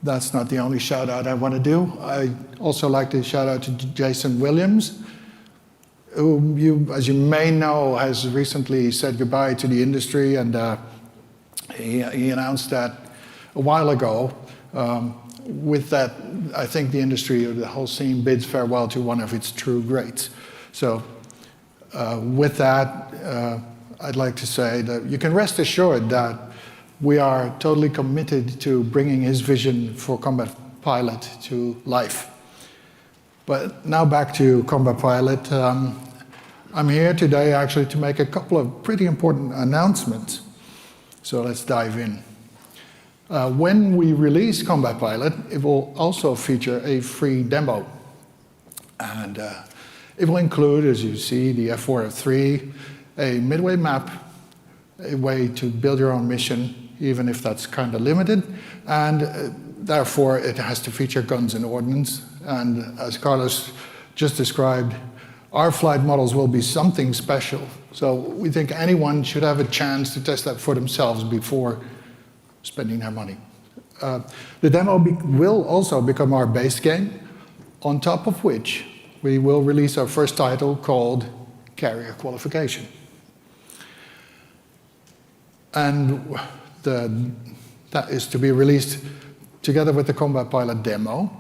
That's not the only shout out I want to do. I also like to shout out to Jason Williams, who, as you may know, has recently said goodbye to the industry, and he announced that a while ago. With that, I think the industry, or the whole scene, bids farewell to one of its true greats. So with that, I'd like to say that you can rest assured that we are totally committed to bringing his vision for Combat Pilot to life. But now back to Combat Pilot. I'm here today actually to make a couple of pretty important announcements. So let's dive in. When we release Combat Pilot, it will also feature a free demo. And it will include, as you see, the F4, F3, a midway map, a way to build your own mission, even if that's kind of limited. And therefore, it has to feature guns and ordnance. And as Carlos just described, our flight models will be something special. So we think anyone should have a chance to test that for themselves before spending their money. The demo will also become our base game, on top of which we will release our first title called Carrier Qualification. And that is to be released together with the Combat Pilot demo.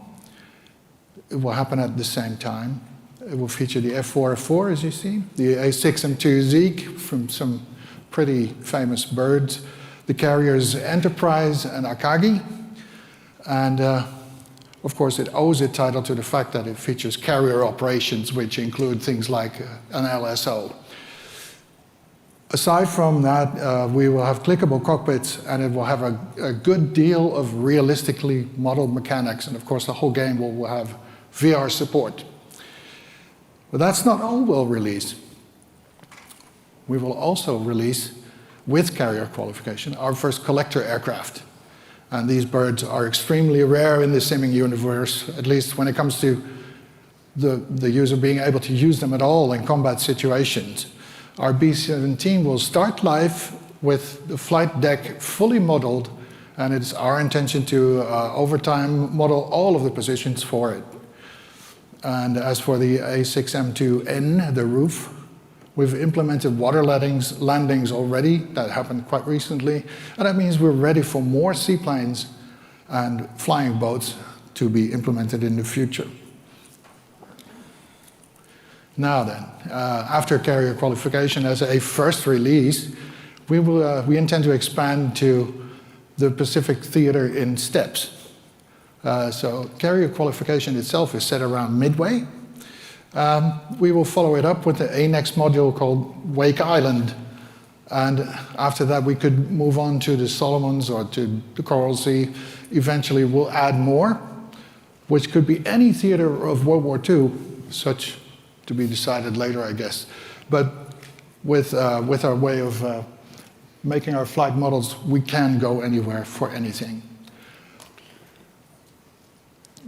It will happen at the same time. It will feature the F4F4, as you see, the A6M2 Zeek from some pretty famous birds, the carriers Enterprise and Akagi, and of course it owes its title to the fact that it features carrier operations, which include things like an LSO. Aside from that, we will have clickable cockpits, and it will have a good deal of realistically modeled mechanics, and of course the whole game will have VR support. But that's not all we'll release. We will also release, with carrier qualification, our first collector aircraft. And these birds are extremely rare in the simming universe, at least when it comes to the user being able to use them at all in combat situations. Our B-17 will start life with the flight deck fully modeled, and it's our intention to, over time, model all of the positions for it. And as for the A6M2N, the roof, we've implemented water landings already. That happened quite recently. And that means we're ready for more seaplanes and flying boats to be implemented in the future. Now then, after carrier qualification as a first release, we intend to expand to the Pacific theater in steps. So carrier qualification itself is set around midway. We will follow it up with a next module called Wake Island. And after that, we could move on to the Solomons or to the Coral Sea. Eventually, we'll add more, which could be any theater of World War II, such to be decided later, I guess. But with our way of making our flight models, we can go anywhere for anything.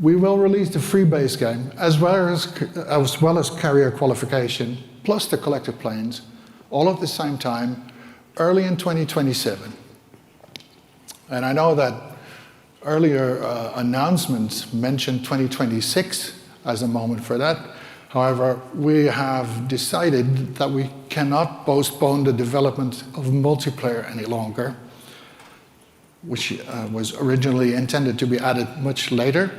We will release the free base game, as well as carrier qualification, plus the collector planes, all at the same time, early in 2027. And I know that earlier announcements mentioned 2026 as a moment for that. However, we have decided that we cannot postpone the development of multiplayer any longer, which was originally intended to be added much later.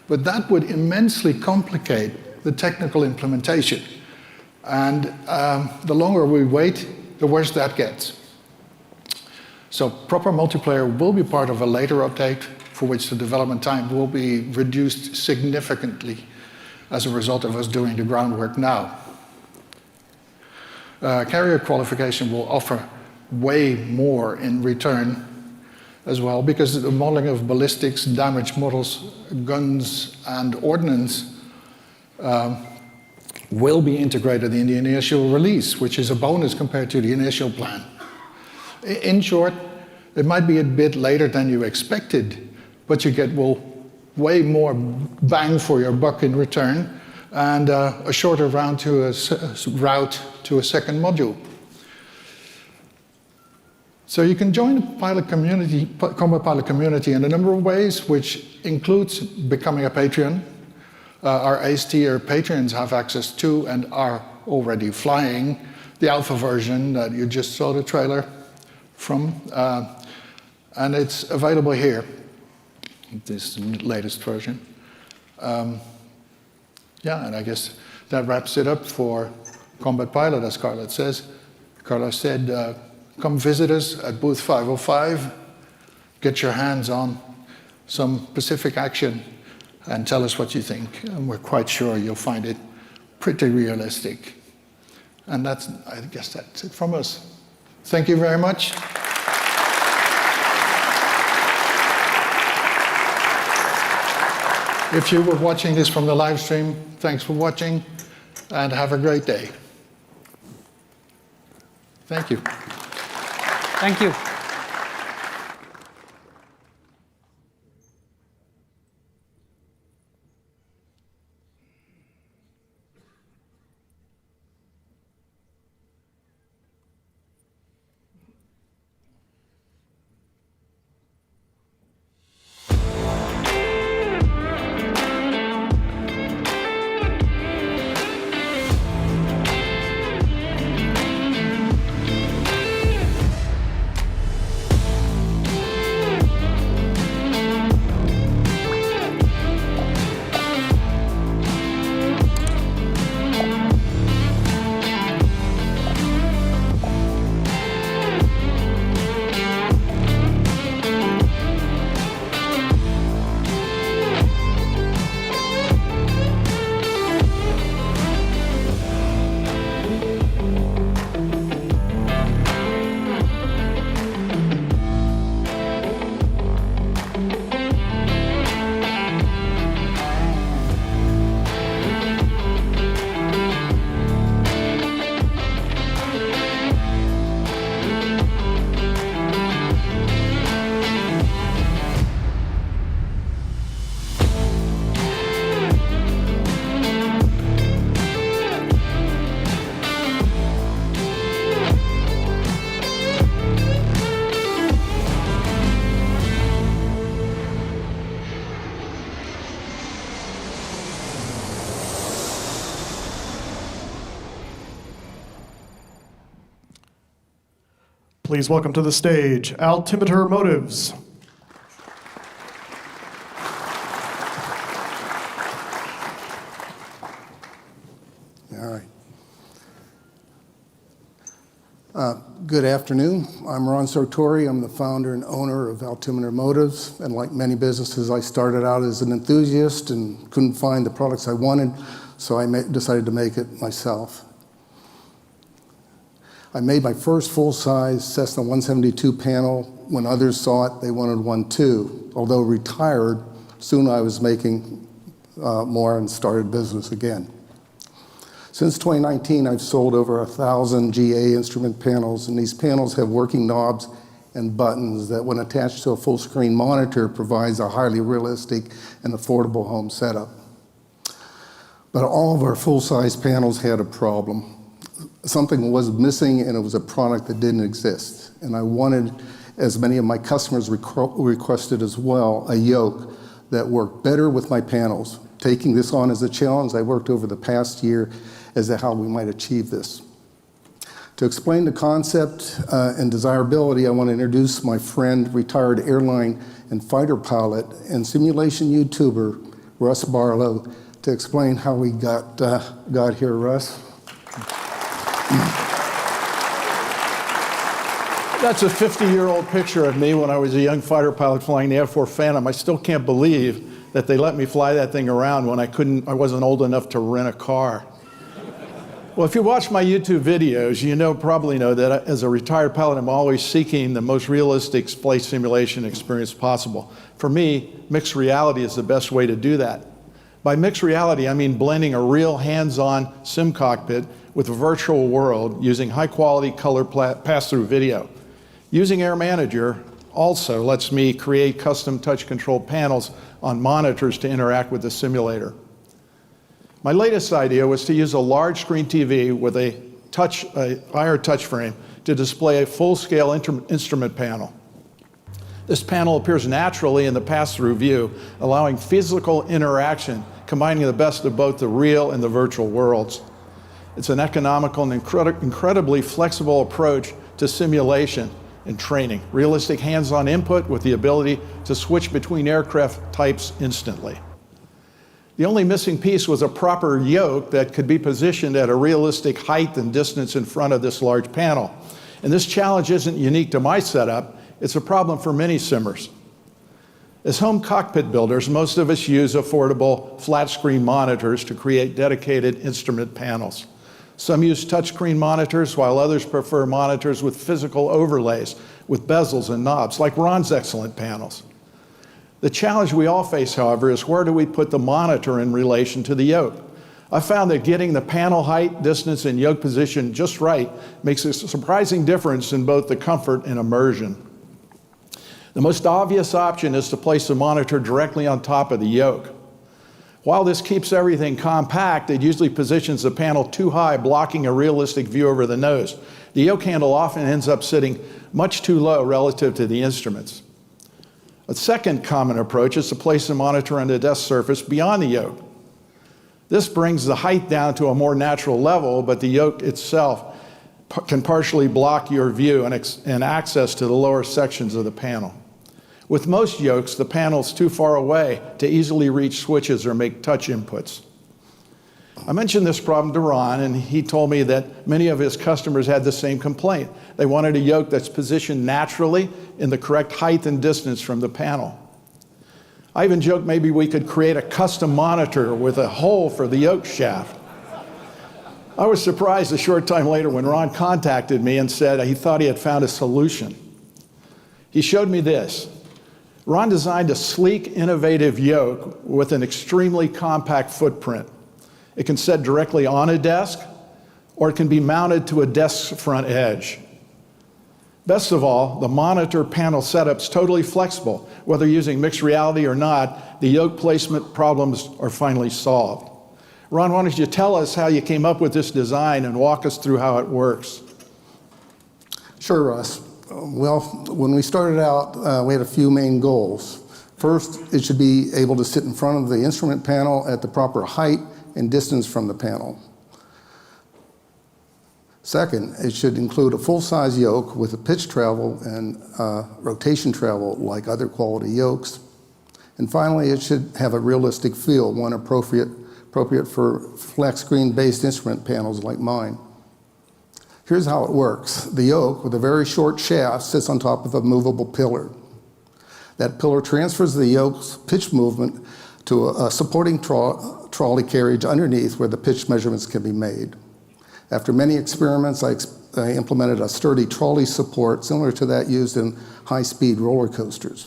But that would immensely complicate the technical implementation. And the longer we wait, the worse that gets. So proper multiplayer will be part of a later update, for which the development time will be reduced significantly as a result of us doing the groundwork now. Carrier qualification will offer way more in return as well, because the modeling of ballistics, damage models, guns, and ordnance will be integrated in the initial release, which is a bonus compared to the initial plan. In short, it might be a bit later than you expected, but you get way more bang for your buck in return, and a shorter route to a second module. So you can join the pilot community, combat pilot community, in a number of ways, which includes becoming a Patreon. Our Ace tier patrons have access to and are already flying the alpha version that you just saw the trailer from, and it's available here, this latest version. Yeah, and I guess that wraps it up for Combat Pilot, as Carlos says. Carlos said, come visit us at booth 505, get your hands on some Pacific action, and tell us what you think. And we're quite sure you'll find it pretty realistic. And I guess that's it from us. Thank you very much. If you were watching this from the live stream, thanks for watching, and have a great day. Thank you. Thank you. Please welcome to the stage Altimeter Motives. All right. Good afternoon. I'm Ron Sartori. I'm the founder and owner of Altimeter Motives. And like many businesses, I started out as an enthusiast and couldn't find the products I wanted, so I decided to make it myself. I made my first full-size Cessna 172 panel. When others saw it, they wanted one too. Although retired, soon I was making more and started business again. Since 2019, I've sold over 1,000 GA instrument panels, and these panels have working knobs and buttons that, when attached to a full-screen monitor, provides a highly realistic and affordable home setup. But all of our full-size panels had a problem. Something was missing, and it was a product that didn't exist. And I wanted, as many of my customers requested as well, a yoke that worked better with my panels. Taking this on as a challenge, I worked over the past year as to how we might achieve this. To explain the concept and desirability, I want to introduce my friend, retired airline and fighter pilot and simulation YouTuber, Russ Barlow, to explain how we got here. Russ? That's a 50-year-old picture of me when I was a young fighter pilot flying the F-4 Phantom. I still can't believe that they let me fly that thing around when I wasn't old enough to rent a car. Well, if you watch my YouTube videos, you probably know that as a retired pilot, I'm always seeking the most realistic flight simulation experience possible. For me, mixed reality is the best way to do that. By mixed reality, I mean blending a real hands-on sim cockpit with a virtual world using high-quality color pass-through video. Using Air Manager also lets me create custom touch-controlled panels on monitors to interact with the simulator. My latest idea was to use a large screen TV with a IR touch frame to display a full-scale instrument panel. This panel appears naturally in the pass-through view, allowing physical interaction, combining the best of both the real and the virtual worlds. It's an economical and incredibly flexible approach to simulation and training. Realistic hands-on input with the ability to switch between aircraft types instantly. The only missing piece was a proper yoke that could be positioned at a realistic height and distance in front of this large panel. And this challenge isn't unique to my setup, it's a problem for many simmers. As home cockpit builders, most of us use affordable flat-screen monitors to create dedicated instrument panels. Some use touchscreen monitors, while others prefer monitors with physical overlays, with bezels and knobs, like Ron's excellent panels. The challenge we all face, however, is where do we put the monitor in relation to the yoke? I found that getting the panel height, distance, and yoke position just right makes a surprising difference in both the comfort and immersion. The most obvious option is to place the monitor directly on top of the yoke. While this keeps everything compact, it usually positions the panel too high, blocking a realistic view over the nose. The yoke handle often ends up sitting much too low relative to the instruments. A second common approach is to place the monitor on the desk surface beyond the yoke. This brings the height down to a more natural level, but the yoke itself can partially block your view and access to the lower sections of the panel. With most yokes, the panel's too far away to easily reach switches or make touch inputs. I mentioned this problem to Ron, and he told me that many of his customers had the same complaint. They wanted a yoke that's positioned naturally in the correct height and distance from the panel. I even joked maybe we could create a custom monitor with a hole for the yoke shaft. I was surprised a short time later when Ron contacted me and said he thought he had found a solution. He showed me this. Ron designed a sleek, innovative yoke with an extremely compact footprint. It can sit directly on a desk, or it can be mounted to a desk's front edge. Best of all, the monitor panel setup's totally flexible. Whether using mixed reality or not, the yoke placement problems are finally solved. Ron, why don't you tell us how you came up with this design and walk us through how it works? Sure, Russ. Well, when we started out, we had a few main goals. First, it should be able to sit in front of the instrument panel at the proper height and distance from the panel. Second, it should include a full-size yoke with a pitch travel and rotation travel like other quality yokes. And finally, it should have a realistic feel, one appropriate for flat screen-based instrument panels like mine. Here's how it works. The yoke, with a very short shaft, sits on top of a movable pillar. That pillar transfers the yoke's pitch movement to a supporting trolley carriage underneath where the pitch measurements can be made. After many experiments, I implemented a sturdy trolley support similar to that used in high-speed roller coasters.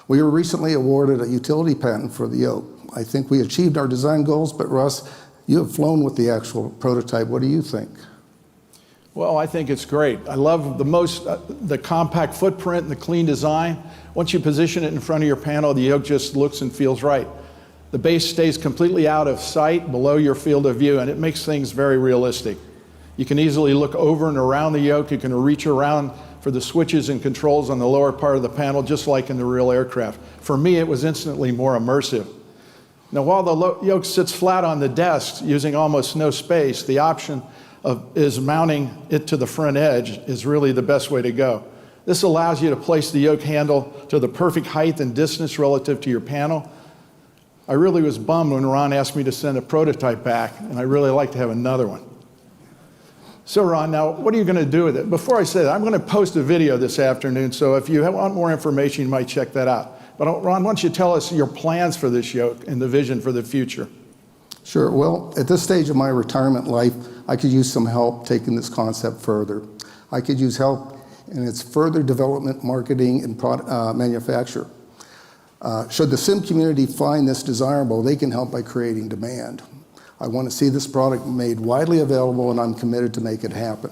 We were recently awarded a utility patent for the yoke. I think we achieved our design goals, but Russ, you have flown with the actual prototype. What do you think? Well, I think it's great. I love the compact footprint and the clean design. Once you position it in front of your panel, the yoke just looks and feels right. The base stays completely out of sight below your field of view, and it makes things very realistic. You can easily look over and around the yoke. You can reach around for the switches and controls on the lower part of the panel, just like in the real aircraft. For me, it was instantly more immersive. Now, while the yoke sits flat on the desk using almost no space, the option is mounting it to the front edge is really the best way to go. This allows you to place the yoke handle to the perfect height and distance relative to your panel. I really was bummed when Ron asked me to send a prototype back, and I really like to have another one. So Ron, now what are you going to do with it? Before I say that, I'm going to post a video this afternoon, so if you want more information, you might check that out. But Ron, why don't you tell us your plans for this yoke and the vision for the future? Sure. Well, at this stage of my retirement life, I could use some help taking this concept further. I could use help in its further development, marketing, and manufacture. Should the sim community find this desirable, they can help by creating demand. I want to see this product made widely available, and I'm committed to make it happen.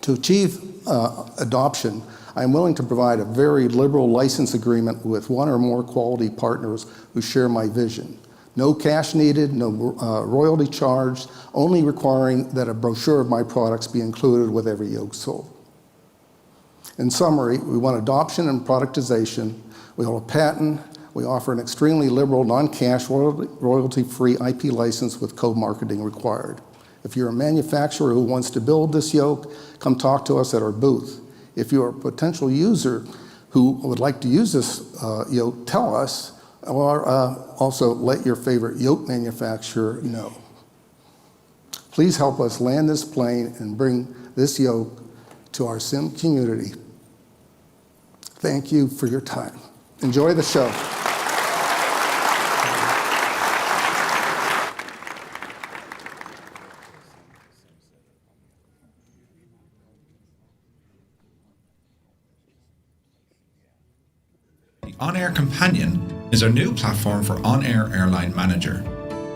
To achieve adoption, I'm willing to provide a very liberal license agreement with one or more quality partners who share my vision. No cash needed, no royalty charged, only requiring that a brochure of my products be included with every yoke sold. In summary, we want adoption and productization. We hold a patent. We offer an extremely liberal, non-cash, royalty-free IP license with co-marketing required. If you're a manufacturer who wants to build this yoke, come talk to us at our booth. If you're a potential user who would like to use this yoke, tell us, or also let your favorite yoke manufacturer know. Please help us land this plane and bring this yoke to our sim community. Thank you for your time. Enjoy the show. The On-Air Companion is our new platform for on-air airline manager.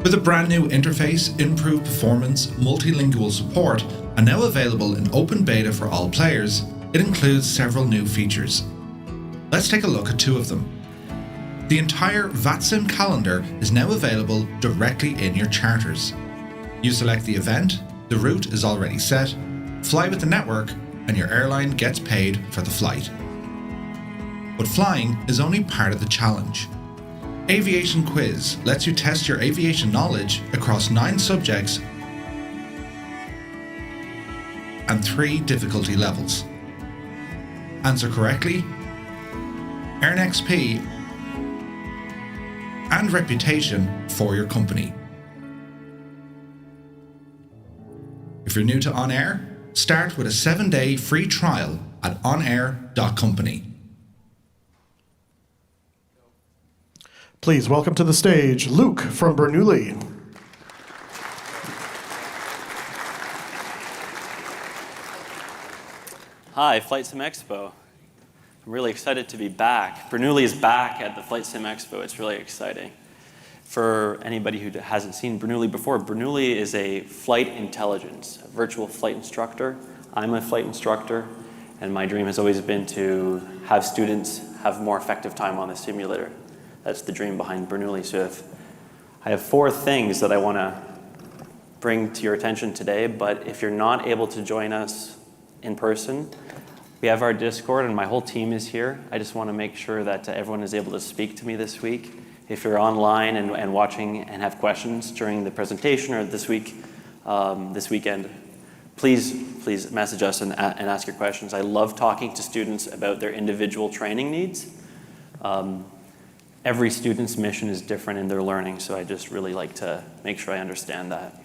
With a brand new interface, improved performance, multilingual support, and now available in open beta for all players, it includes several new features. Let's take a look at two of them. The entire VATSIM calendar is now available directly in your charters. You select the event, the route is already set, fly with the network, and your airline gets paid for the flight. But flying is only part of the challenge. Aviation Quiz lets you test your aviation knowledge across 9 subjects and 3 difficulty levels. Answer correctly, earn XP and reputation for your company. If you're new to On Air, start with a 7-day free trial at onair.company. Please welcome to the stage Luke from Bernoulli. Hi, Flight Sim Expo. I'm really excited to be back. Bernoulli is back at the Flight Sim Expo. It's really exciting. For anybody who hasn't seen Bernoulli before, Bernoulli is a flight intelligence, a virtual flight instructor. I'm a flight instructor, and my dream has always been to have students have more effective time on the simulator. That's the dream behind Bernoulli. So I have 4 things that I want to bring to your attention today, but if you're not able to join us in person, we have our Discord and my whole team is here. I just want to make sure that everyone is able to speak to me this week. If you're online and watching and have questions during the presentation or this week, this weekend, please message us and ask your questions. I love talking to students about their individual training needs. Every student's mission is different in their learning, so I just really like to make sure I understand that.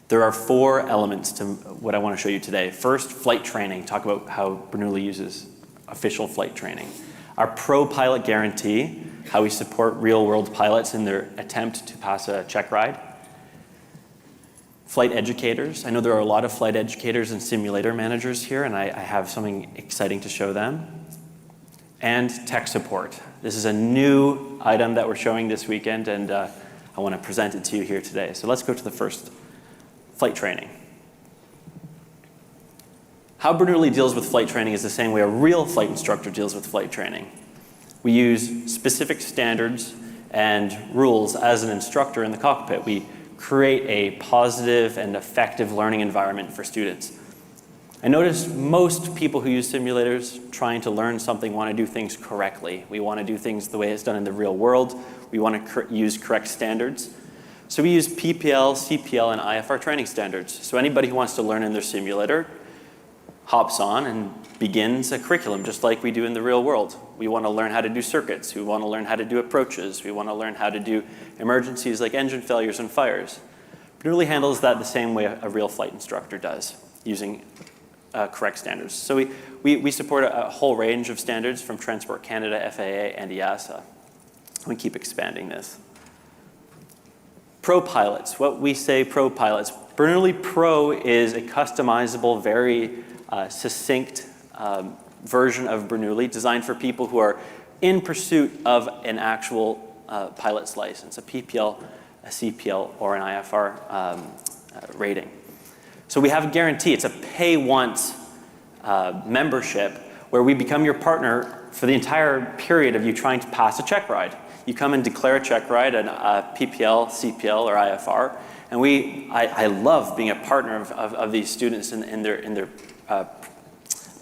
There are 4 elements to what I want to show you today. First, flight training. Talk about how Bernoulli uses official flight training. Our Pro Pilot Guarantee, how we support real-world pilots in their attempt to pass a check ride. Flight educators. I know there are a lot of flight educators and simulator managers here, and I have something exciting to show them. And tech support. This is a new item that we're showing this weekend, and I want to present it to you here today. So let's go to the first, flight training. How Bernoulli deals with flight training is the same way a real flight instructor deals with flight training. We use specific standards and rules as an instructor in the cockpit. We create a positive and effective learning environment for students. I noticed most people who use simulators trying to learn something want to do things correctly. We want to do things the way it's done in the real world. We want to use correct standards. So we use PPL, CPL, and IFR training standards. So anybody who wants to learn in their simulator hops on and begins a curriculum just like we do in the real world. We want to learn how to do circuits. We want to learn how to do approaches. We want to learn how to do emergencies like engine failures and fires. Bernoulli handles that the same way a real flight instructor does, using correct standards. So we support a whole range of standards from Transport Canada, FAA, and EASA. We keep expanding this. Pro pilots, what we say pro pilots. Bernoulli Pro is a customizable, very succinct version of Bernoulli designed for people who are in pursuit of an actual pilot's license, a PPL, a CPL, or an IFR rating. So we have a guarantee. It's a pay once membership where we become your partner for the entire period of you trying to pass a check ride. You come and declare a check ride, a PPL, CPL, or IFR, and I love being a partner of these students in their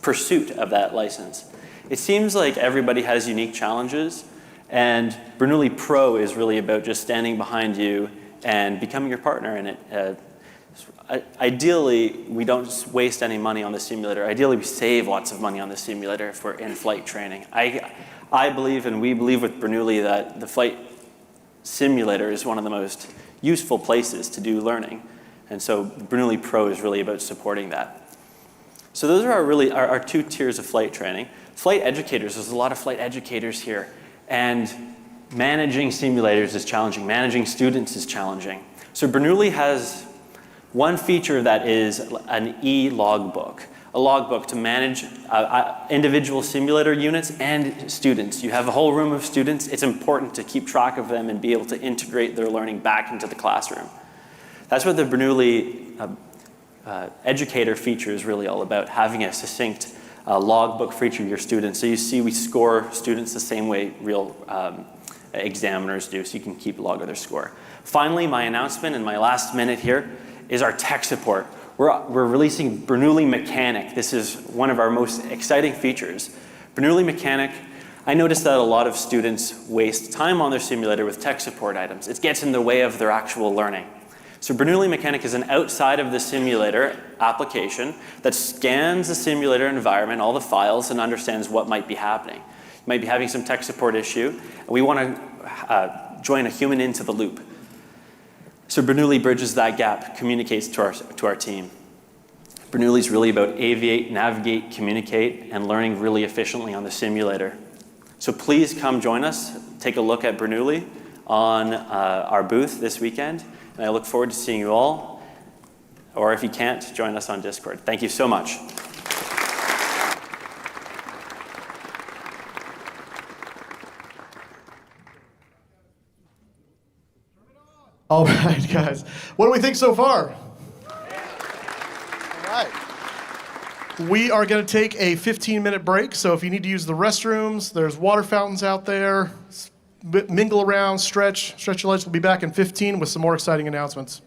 pursuit of that license. It seems like everybody has unique challenges, and Bernoulli Pro is really about just standing behind you and becoming your partner in it. Ideally, we don't waste any money on the simulator. Ideally, we save lots of money on the simulator if we're in flight training. I believe, and we believe with Bernoulli, that the flight simulator is one of the most useful places to do learning. And so Bernoulli Pro is really about supporting that. So those are our 2 tiers of flight training. Flight educators, there's a lot of flight educators here. And managing simulators is challenging. Managing students is challenging. So Bernoulli has one feature that is an e-logbook. A logbook to manage individual simulator units and students. You have a whole room of students. It's important to keep track of them and be able to integrate their learning back into the classroom. That's what the Bernoulli educator feature is really all about, having a succinct logbook for each of your students. So you see we score students the same way real examiners do, so you can keep log of their score. Finally, my announcement in my last minute here is our tech support. We're releasing Bernoulli Mechanic. This is one of our most exciting features. Bernoulli Mechanic, I noticed that a lot of students waste time on their simulator with tech support items. It gets in the way of their actual learning. So Bernoulli Mechanic is an outside of the simulator application that scans the simulator environment, all the files, and understands what might be happening. You might be having some tech support issue, and we want to join a human into the loop. So Bernoulli bridges that gap, communicates to our team. Bernoulli is really about aviate, navigate, communicate, and learning really efficiently on the simulator. So please come join us, take a look at Bernoulli on our booth this weekend, and I look forward to seeing you all, or if you can't, join us on Discord. Thank you so much. All right, guys. What do we think so far? All right. We are going to take a 15-minute break, so if you need to use the restrooms, there's water fountains out there. Mingle around, stretch your legs. We'll be back in 15 with some more exciting announcements.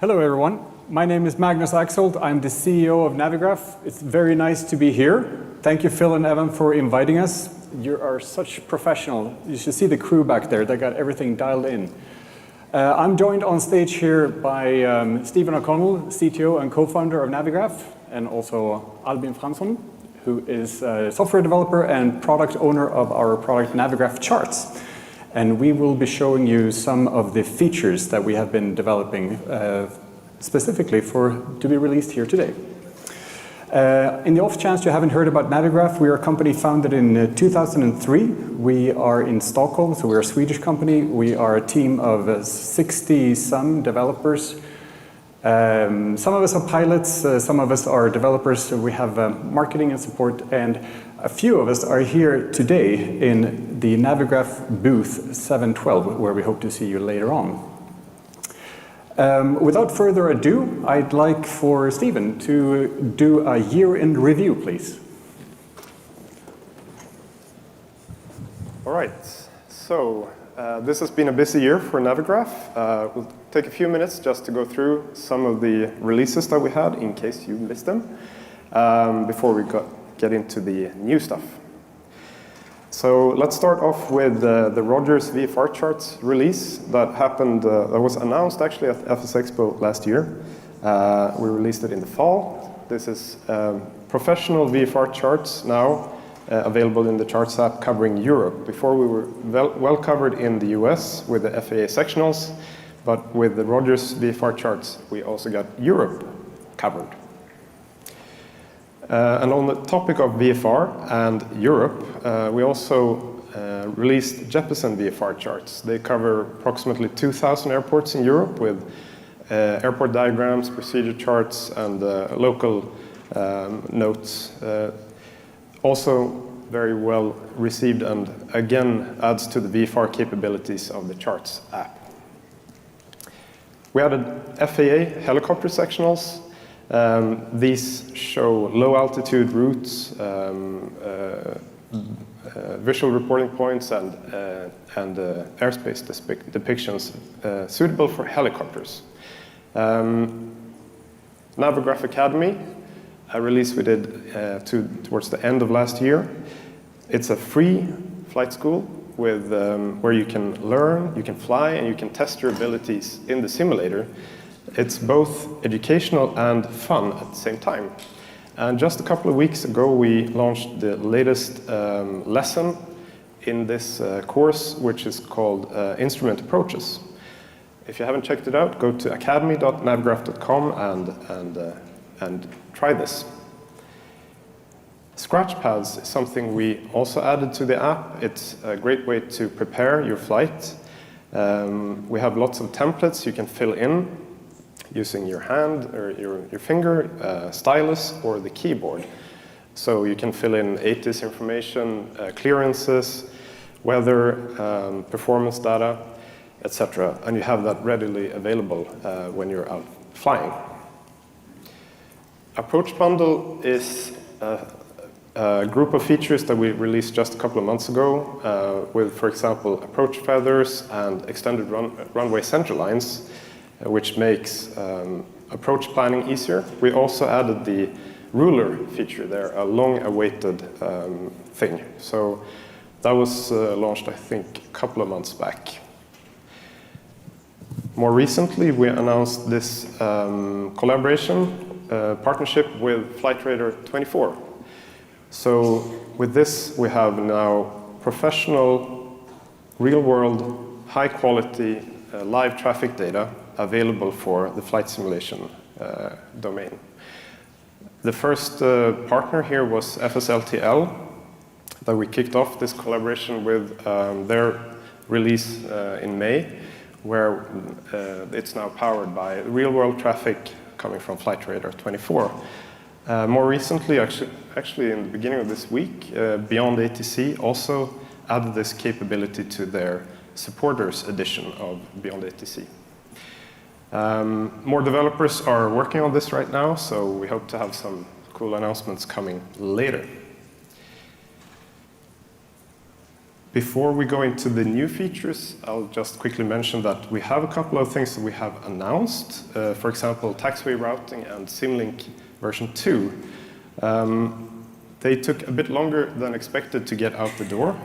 Hello, everyone. My name is Magnus Axholt. I'm the CEO of Navigraph. It's very nice to be here. Thank you, Phil and Evan, for inviting us. You are such professional. You should see the crew back there. They got everything dialed in. I'm joined on stage here by Stephen O'Connell, CTO and co-founder of Navigraph, and also Albin Fransson, who is a software developer and product owner of our product Navigraph Charts. And we will be showing you some of the features that we have been developing specifically to be released here today. In the off chance you haven't heard about Navigraph, we are a company founded in 2003. We are in Stockholm, so we're a Swedish company. We are a team of 60-some developers. Some of us are pilots, some of us are developers, so we have marketing and support, and a few of us are here today in the Navigraph booth 712, where we hope to see you later on. Without further ado, I'd like for Stephen to do a year-end review, please. All right, so this has been a busy year for Navigraph. We'll take a few minutes just to go through some of the releases that we had, in case you missed them, before we get into the new stuff. So let's start off with the Rogers VFR charts release that happened, that was announced actually at FS Expo last year. We released it in the fall. This is professional VFR charts now available in the Charts app covering Europe. Before we were well covered in the US with the FAA sectionals, but with the Rogers VFR charts, we also got Europe covered. And on the topic of VFR and Europe, we also released Jeppesen VFR charts. They cover approximately 2,000 airports in Europe with airport diagrams, procedure charts, and local notes. Also very well received and again adds to the VFR capabilities of the Charts app. We added FAA helicopter sectionals. These show low altitude routes, visual reporting points, and airspace depictions suitable for helicopters. Navigraph Academy, a release we did towards the end of last year. It's a free flight school with where you can learn, you can fly, and you can test your abilities in the simulator. It's both educational and fun at the same time. And just a couple of weeks ago, we launched the latest lesson in this course, which is called Instrument Approaches. If you haven't checked it out, go to academy.navigraph.com and try this. Scratch pads is something we also added to the app. It's a great way to prepare your flight. We have lots of templates you can fill in using your hand or your finger, stylus, or the keyboard. So you can fill in ATIS information, clearances, weather, performance data, etc. And you have that readily available when you're out flying. Approach Bundle is a group of features that we released just a couple of months ago with, for example, approach feathers and extended runway center lines, which makes approach planning easier. We also added the ruler feature there, a long-awaited thing. So that was launched, I think, a couple of months back. More recently, we announced this collaboration partnership with Flight Radar 24. So with this, we have now professional, real-world, high-quality live traffic data available for the flight simulation domain. The first partner here was FSLTL, that we kicked off this collaboration with their release in May, where it's now powered by real-world traffic coming from Flight Radar 24. More recently, actually in the beginning of this week, Beyond ATC also added this capability to their supporters edition of Beyond ATC. More developers are working on this right now, so we hope to have some cool announcements coming later. Before we go into the new features, I'll just quickly mention that we have a couple of things that we have announced. For example, taxiway routing and Symlink version 2. They took a bit longer than expected to get out the door.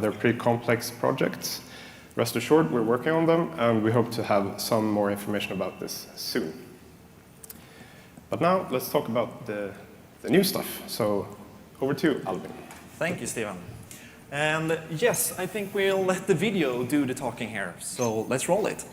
They're pretty complex projects. Rest assured, we're working on them, and we hope to have some more information about this soon. But now, let's talk about the new stuff. So, over to you, Albin. Thank you, Stephen. And yes, I think we'll let the video do the talking here. So let's roll it.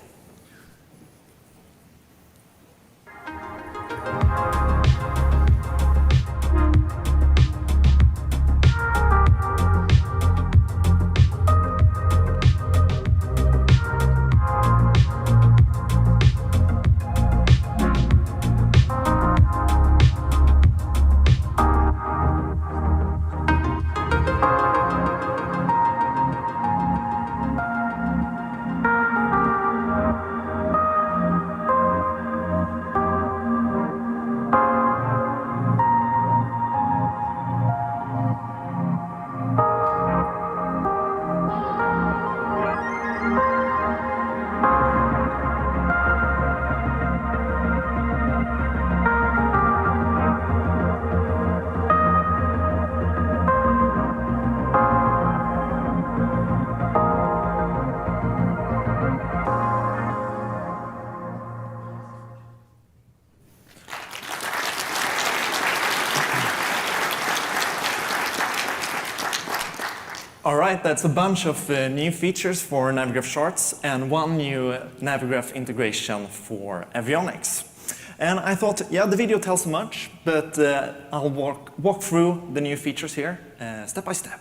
All right, that's a bunch of new features for Navigraph charts and one new Navigraph integration for avionics. And I thought, yeah, the video tells much, but I'll walk through the new features here step by step.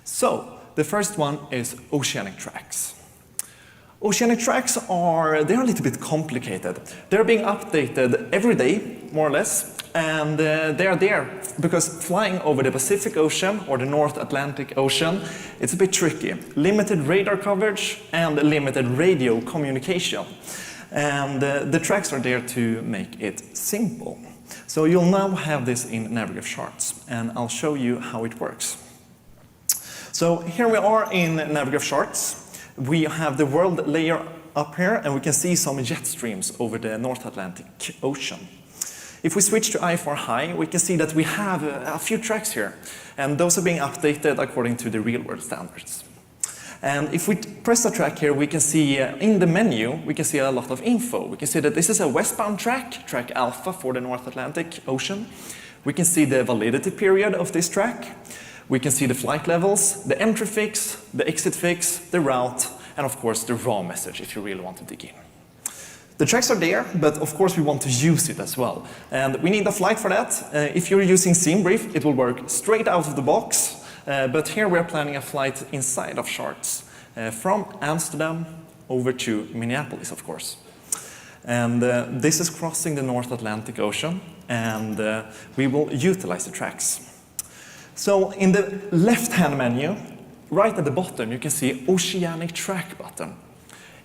So, the first one is oceanic tracks. Oceanic tracks they're a little bit complicated. They're being updated every day, more or less, and they are there because flying over the Pacific Ocean or the North Atlantic Ocean, it's a bit tricky. Limited radar coverage and limited radio communication. And the tracks are there to make it simple. So you'll now have this in Navigraph charts, and I'll show you how it works. So here we are in Navigraph charts. We have the world layer up here, and we can see some jet streams over the North Atlantic Ocean. If we switch to IFR high, we can see that we have a few tracks here, and those are being updated according to the real-world standards. And if we press the track here, we can see in the menu, we can see a lot of info. We can see that this is a westbound track, track alpha for the North Atlantic Ocean. We can see the validity period of this track. We can see the flight levels, the entry fix, the exit fix, the route, and of course the raw message if you really want to dig in. The tracks are there, but of course we want to use it as well. And we need a flight for that. If you're using SimBrief, it will work straight out of the box. But here we're planning a flight inside of charts from Amsterdam over to Minneapolis, of course. And this is crossing the North Atlantic Ocean, and we will utilize the tracks. So in the left-hand menu, right at the bottom, you can see Oceanic Track button.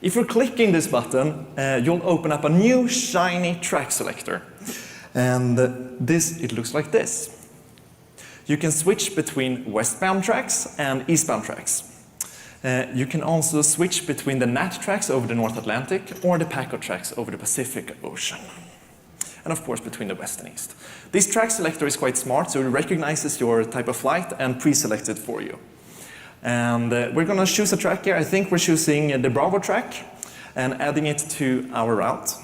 If you're clicking this button, you'll open up a new shiny track selector. And it looks like this. You can switch between westbound tracks and eastbound tracks. You can also switch between the NAT tracks over the North Atlantic or the PACO tracks over the Pacific Ocean. And of course between the west and east. This track selector is quite smart, so it recognizes your type of flight and pre-selects it for you. And we're going to choose a track here. I think we're choosing the Bravo track and adding it to our route.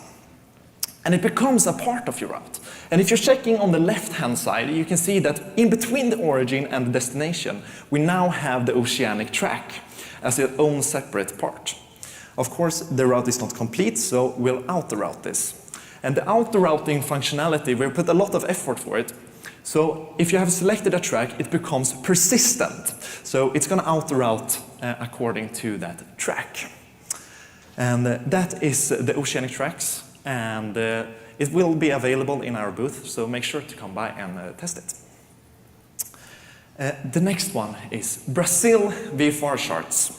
And it becomes a part of your route. And if you're checking on the left-hand side, you can see that in between the origin and the destination, we now have the oceanic track as its own separate part. Of course, the route is not complete, so we'll auto-route this. And the auto-routing functionality, we put a lot of effort for it. So if you have selected a track, it becomes persistent. So it's going to auto-route according to that track. And that is the oceanic tracks. And it will be available in our booth, so make sure to come by and test it. The next one is Brazil VFR charts.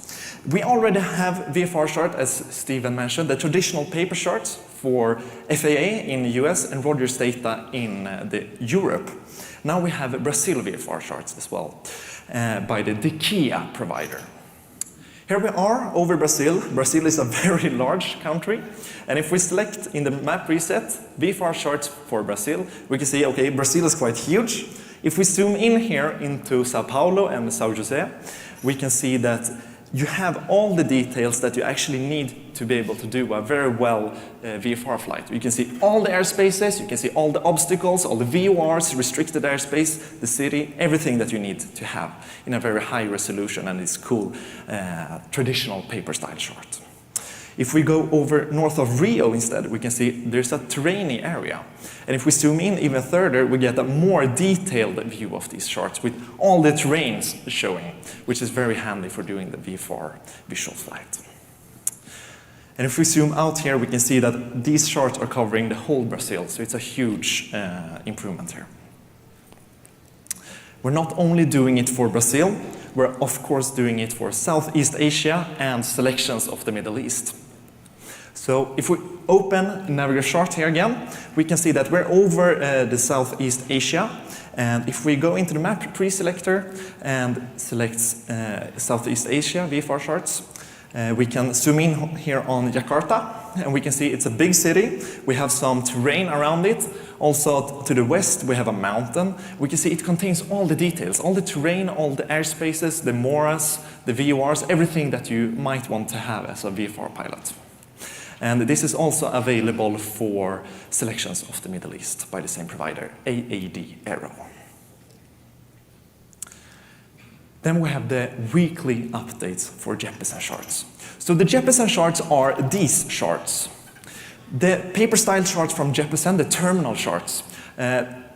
We already have VFR chart, as Stephen mentioned, the traditional paper charts for FAA in the US and Rogers data in Europe. Now we have Brazil VFR charts as well by the DKIA provider. Here we are over Brazil. Brazil is a very large country. And if we select in the map preset, VFR charts for Brazil, we can see, okay, Brazil is quite huge. If we zoom in here into Sao Paulo and Sao Jose, we can see that you have all the details that you actually need to be able to do a very well VFR flight. You can see all the airspaces, you can see all the obstacles, all the VORs, restricted airspace, the city, everything that you need to have in a very high resolution and this cool traditional paper style chart. If we go over north of Rio instead, we can see there's a terrainy area. And if we zoom in even further, we get a more detailed view of these charts with all the terrains showing, which is very handy for doing the VFR visual flight. And if we zoom out here, we can see that these charts are covering the whole Brazil, so it's a huge improvement here. We're not only doing it for Brazil, we're of course doing it for Southeast Asia and selections of the Middle East. So if we open Navigraph chart here again, we can see that we're over the Southeast Asia. And if we go into the map pre-selector and select Southeast Asia VFR charts, we can zoom in here on Jakarta, and we can see it's a big city. We have some terrain around it. Also to the west, we have a mountain. We can see it contains all the details, all the terrain, all the airspaces, the MORAs, the VORs, everything that you might want to have as a VFR pilot. And this is also available for selections of the Middle East by the same provider, AAD Aero. Then we have the weekly updates for Jeppesen charts. So the Jeppesen charts are these charts. The paper style charts from Jeppesen, the terminal charts,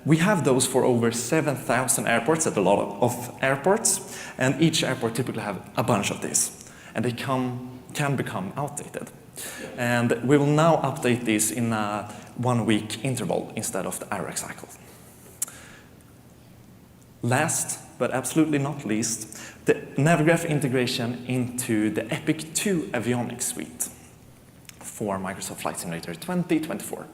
we have those for over 7,000 airports at a lot of airports, and each airport typically have a bunch of these, and they can become outdated. And we will now update these in a 1-week interval instead of the IRAC cycle. Last, but absolutely not least, the Navigraph integration into the Epic 2 avionics suite for Microsoft Flight Simulator 2024.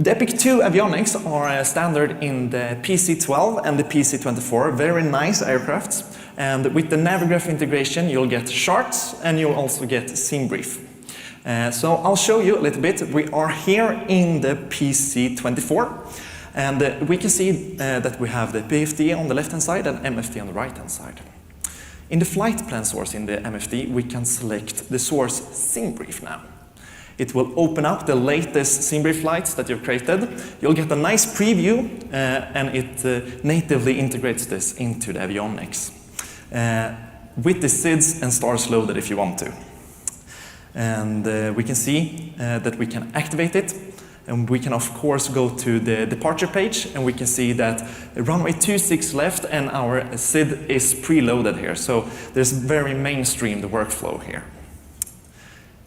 The Epic 2 avionics are standard in the PC-12 and the PC-24, very nice aircrafts. And with the Navigraph integration, you'll get charts and you'll also get sim brief. So I'll show you a little bit. We are here in the PC-24. And we can see that we have the PFD on the left-hand side and MFD on the right-hand side. In the flight plan source in the MFD, we can select the source SimBrief now. It will open up the latest SimBrief flights that you've created. You'll get a nice preview, and it natively integrates this into the avionics with the SIDs and stars loaded if you want to. And we can see that we can activate it. And we can, of course, go to the departure page, and we can see that runway 26 left, and our SID is preloaded here. So there's very mainstream the workflow here.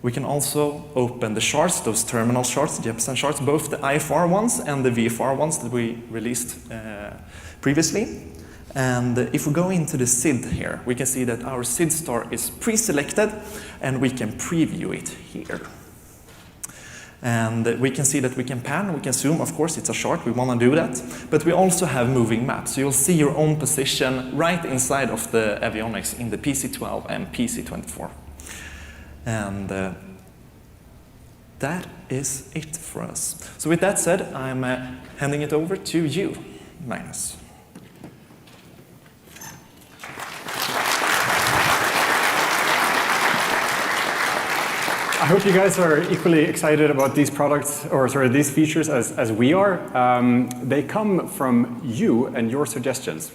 We can also open the charts, those terminal charts, the Jeppesen charts, both the IFR ones and the VFR ones that we released previously. And if we go into the SID here, we can see that our SID star is pre-selected, and we can preview it here. And we can see that we can pan, we can zoom, of course, it's a chart, we want to do that. But we also have moving maps, so you'll see your own position right inside of the avionics in the PC-12 and PC-24. And that is it for us. So with that said, I'm handing it over to you, Magnus. I hope you guys are equally excited about these products, or sorry, these features as we are. They come from you and your suggestions.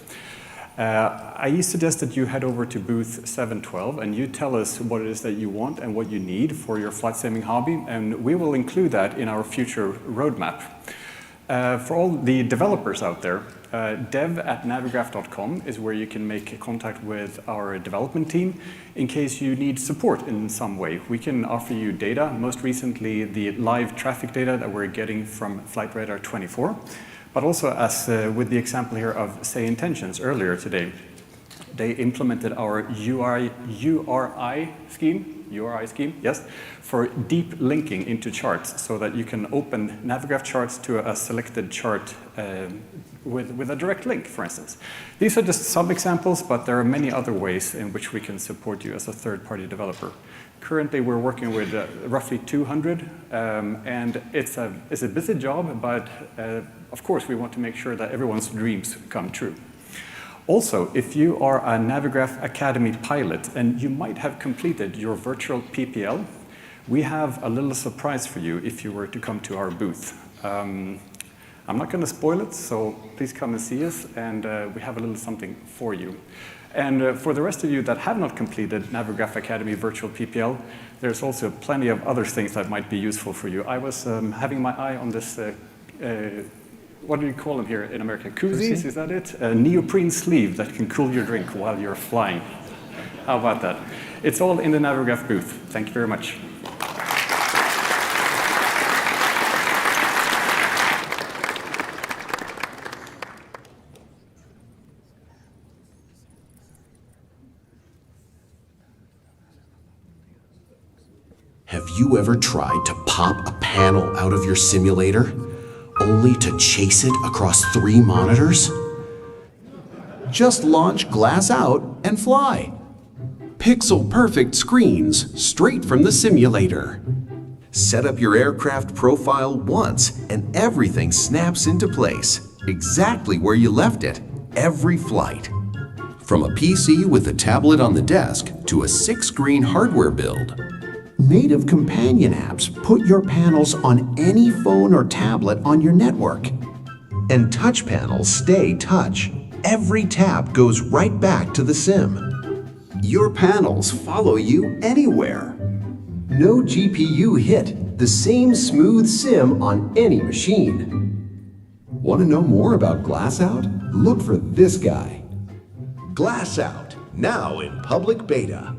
I suggest that you head over to booth 712 and you tell us what it is that you want and what you need for your flight simming hobby, and we will include that in our future roadmap. For all the developers out there, dev@navigraph.com is where you can make contact with our development team in case you need support in some way. We can offer you data, most recently the live traffic data that we're getting from Flight Radar 24, but also as with the example here of SayIntentions earlier today. They implemented our URI scheme, yes, for deep linking into charts so that you can open Navigraph charts to a selected chart with a direct link, for instance. These are just some examples, but there are many other ways in which we can support you as a third-party developer. Currently, we're working with roughly 200, and it's a busy job, but of course, we want to make sure that everyone's dreams come true. Also, if you are a Navigraph Academy pilot and you might have completed your virtual PPL, we have a little surprise for you if you were to come to our booth. I'm not going to spoil it, so please come and see us, and we have a little something for you. And for the rest of you that have not completed Navigraph Academy Virtual PPL, there's also plenty of other things that might be useful for you. I was having my eye on this, what do you call them here in America? Koozies, is that it? A neoprene sleeve that can cool your drink while you're flying. How about that? It's all in the Navigraph booth. Thank you very much. Have you ever tried to pop a panel out of your simulator, only to chase it across 3 monitors? Just launch Glass Out and fly. Pixel-perfect screens straight from the simulator. Set up your aircraft profile once and everything snaps into place, exactly where you left it, every flight. From a PC with a tablet on the desk to a 6-screen hardware build, native companion apps put your panels on any phone or tablet on your network. And touch panels stay touch. Every tap goes right back to the sim. Your panels follow you anywhere. No GPU hit, the same smooth sim on any machine. Want to know more about Glass Out? Look for this guy. Glass Out, now in public beta.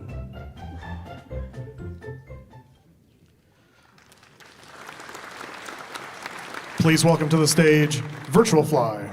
Please welcome to the stage, Virtual Fly.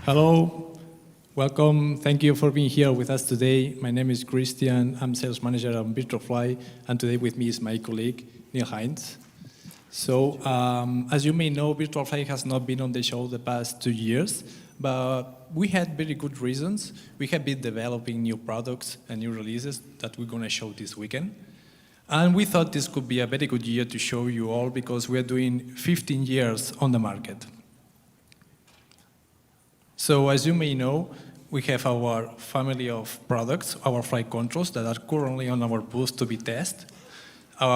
Hello, welcome. Thank you for being here with us today. My name is Christian. I'm sales manager on VirtualFly, and today with me is my colleague, Neil Hines. So, as you may know, VirtualFly has not been on the show the past 2 years, but we had very good reasons. We have been developing new products and new releases that we're going to show this weekend. And we thought this could be a very good year to show you all because we're doing 15 years on the market. So as you may know, we have our family of products, our flight controls that are currently on our booth to be tested.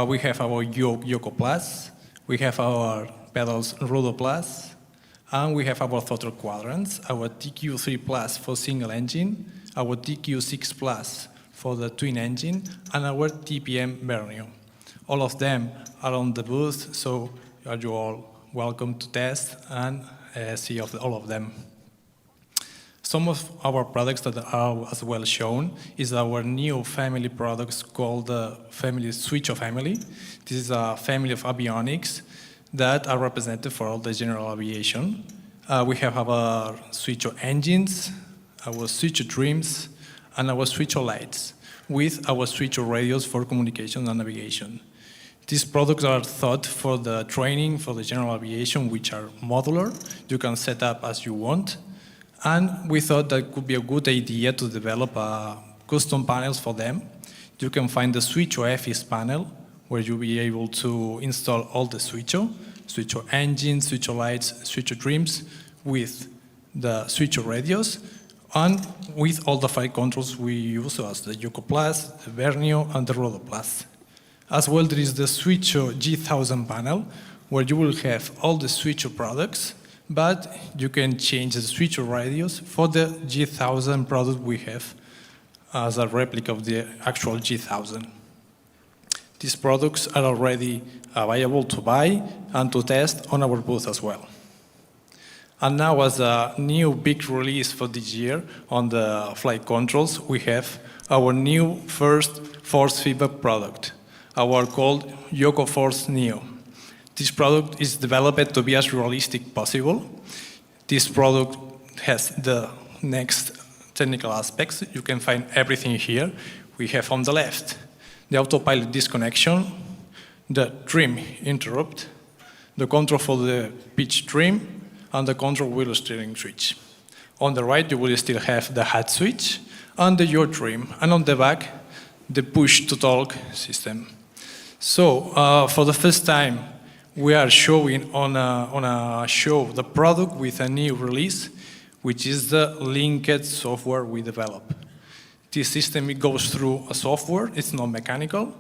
We have our Yoko Plus, we have our pedals Rudo Plus, and we have our throttle quadrants, our TQ3 Plus for single engine, our TQ6 Plus for the twin engine, and our TPM Bernouilli. All of them are on the booth, so you're all welcome to test and see all of them. Some of our products that are as well shown is our new family products called the family Switcho family. This is a family of avionics that are represented for all the general aviation. We have our Switcho engines, our Switcho trims, and our Switcho lights, with our Switcho radios for communication and navigation. These products are thought for the training for the general aviation, which are modular. You can set up as you want. And we thought that could be a good idea to develop custom panels for them. You can find the Switcho FS panel, where you'll be able to install all the Switcho engines, Switcho lights, Switcho trims, with the Switcho radios, and with all the flight controls we use, as the Yoko Plus, the Bernouilli, and the Rudo Plus. As well, there is the Switcho G1000 panel, where you will have all the switcher products, but you can change the switcher radius for the G1000 product we have as a replica of the actual G1000. These products are already available to buy and to test on our booth as well. And now, as a new big release for this year on the flight controls, we have our new first force feedback product, our called Yoko Force Neo. This product is developed to be as realistic possible. This product has the next technical aspects. You can find everything here. We have on the left the autopilot disconnection, the trim interrupt, the control for the pitch trim, and the control wheel steering switch. On the right, you will still have the hat switch and the yaw trim, and on the back, the push-to-talk system. So, for the first time, we are showing on a show the product with a new release, which is the linked software we develop. This system, it goes through a software, it's not mechanical,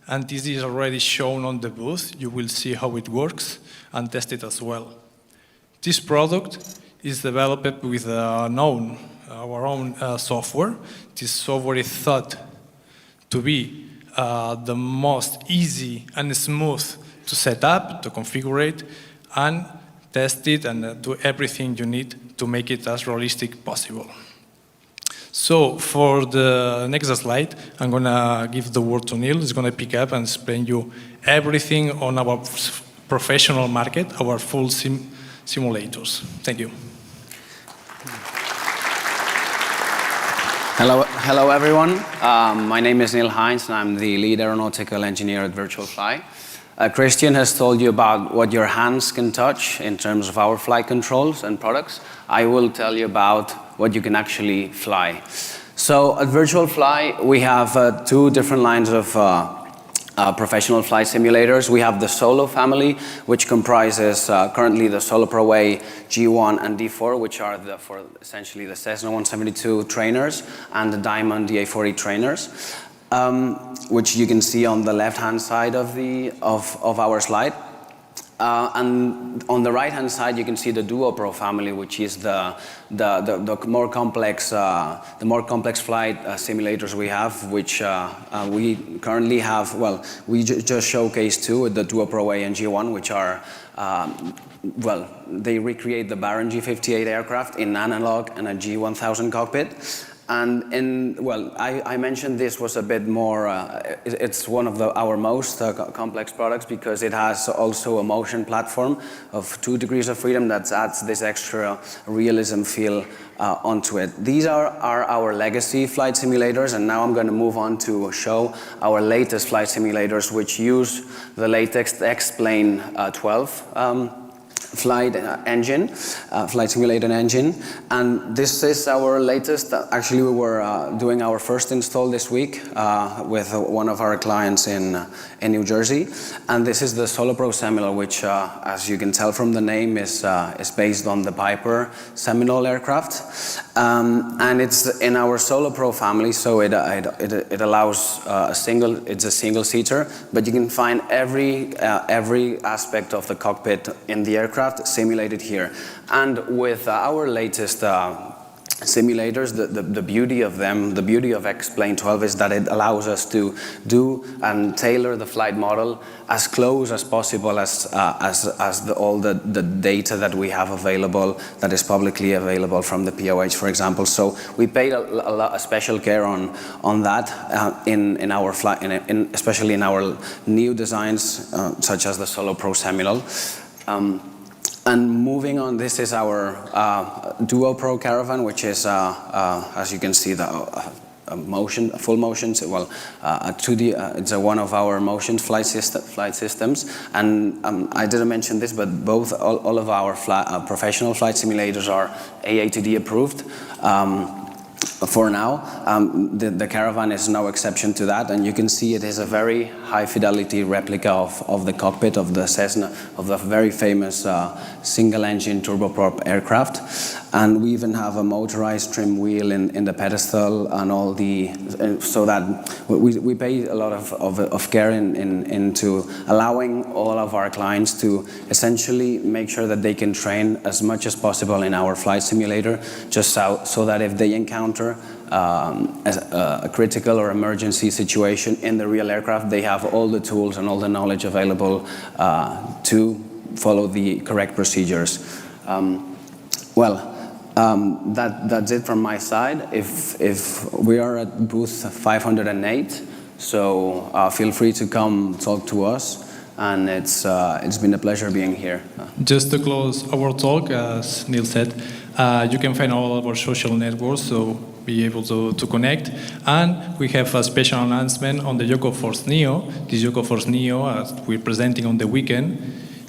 and this is already shown on the booth. You will see how it works and test it as well. This product is developed with our own software. This software is thought to be the most easy and smooth to set up, to configure it, and test it, and do everything you need to make it as realistic possible. So for the next slide, I'm going to give the word to Neil. He's going to pick up and explain you everything on our professional market, our full simulators. Thank you. Hello everyone. My name is Neil Heinz, and I'm the lead aeronautical engineer at VirtualFly. Christian has told you about what your hands can touch in terms of our flight controls and products. I will tell you about what you can actually fly. So at VirtualFly, we have two different lines of professional flight simulators. We have the Solo family, which comprises currently the Solo Pro A, G1, and D4, which are for essentially the Cessna 172 trainers and the Diamond DA40 trainers, which you can see on the left-hand side of our slide. And on the right-hand side, you can see the Duo Pro family, which is the more complex flight simulators we have, which we currently have. Well, we just showcased two, the Duo Pro A and G1, which are they recreate the Baron G58 aircraft in analog and a G1000 cockpit. And I mentioned this was a bit more, it's one of our most complex products because it has also a motion platform of 2 degrees of freedom that adds this extra realism feel onto it. These are our legacy flight simulators, and now I'm going to move on to show our latest flight simulators, which use the latest X-Plane 12 flight simulator engine, and this is our latest. Actually, we were doing our first install this week with one of our clients in New Jersey, and this is the Solo Pro Seminole, which, as you can tell from the name, is based on the Piper Seminole aircraft, and it's in our Solo Pro family, so it allows it's a single seater, but you can find every aspect of the cockpit in the aircraft simulated here. And with our latest simulators, the beauty of them, the beauty of X-Plane 12 is that it allows us to do and tailor the flight model as close as possible as all the data that we have available, that is publicly available from the POH, for example. So we paid a special care on that in our flight, especially in our new designs, such as the Solo Pro Seminole. And moving on, this is our Duo Pro Caravan, which is, as you can see, the full motion. Well, 2D. It's one of our motion flight systems. And I didn't mention this, but all of our professional flight simulators are AA2D approved. for now. The Caravan is no exception to that, and you can see it is a very high fidelity replica of the cockpit of the Cessna, of the very famous single engine turboprop aircraft. And we even have a motorized trim wheel in the pedestal, and all so that we pay a lot of care into allowing all of our clients to essentially make sure that they can train as much as possible in our flight simulator, just so that if they encounter a critical or emergency situation in the real aircraft, they have all the tools and all the knowledge available to follow the correct procedures. That's it from my side. If we are at booth 508, so feel free to come talk to us, and it's been a pleasure being here. Just to close our talk, as Neil said, you can find all of our social networks, so be able to connect. And we have a special announcement on the Yoko Force Neo. This Yoko Force Neo, as we're presenting on the weekend,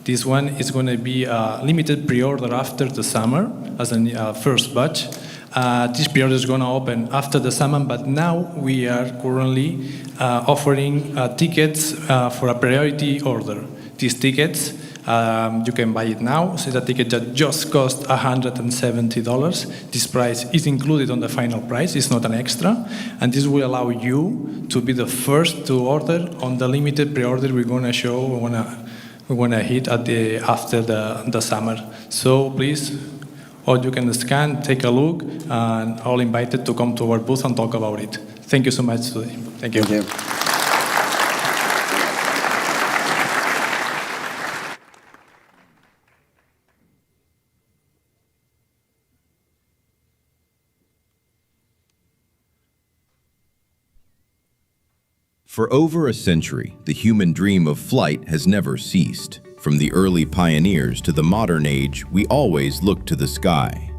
this one is going to be a limited pre-order after the summer as a first batch. This pre-order is going to open after the summer, but now we are currently offering tickets for a priority order. These tickets, you can buy it now. So it's a ticket that just cost $170. This price is included on the final price. It's not an extra. And this will allow you to be the first to order on the limited pre-order we're going to show. We're going to hit after the summer. So please, or you can scan, take a look, and all invited to come to our booth and talk about it. Thank you so much today. Thank you. Thank you. For over a century, the human dream of flight has never ceased. From the early pioneers to the modern age, we always look to the sky.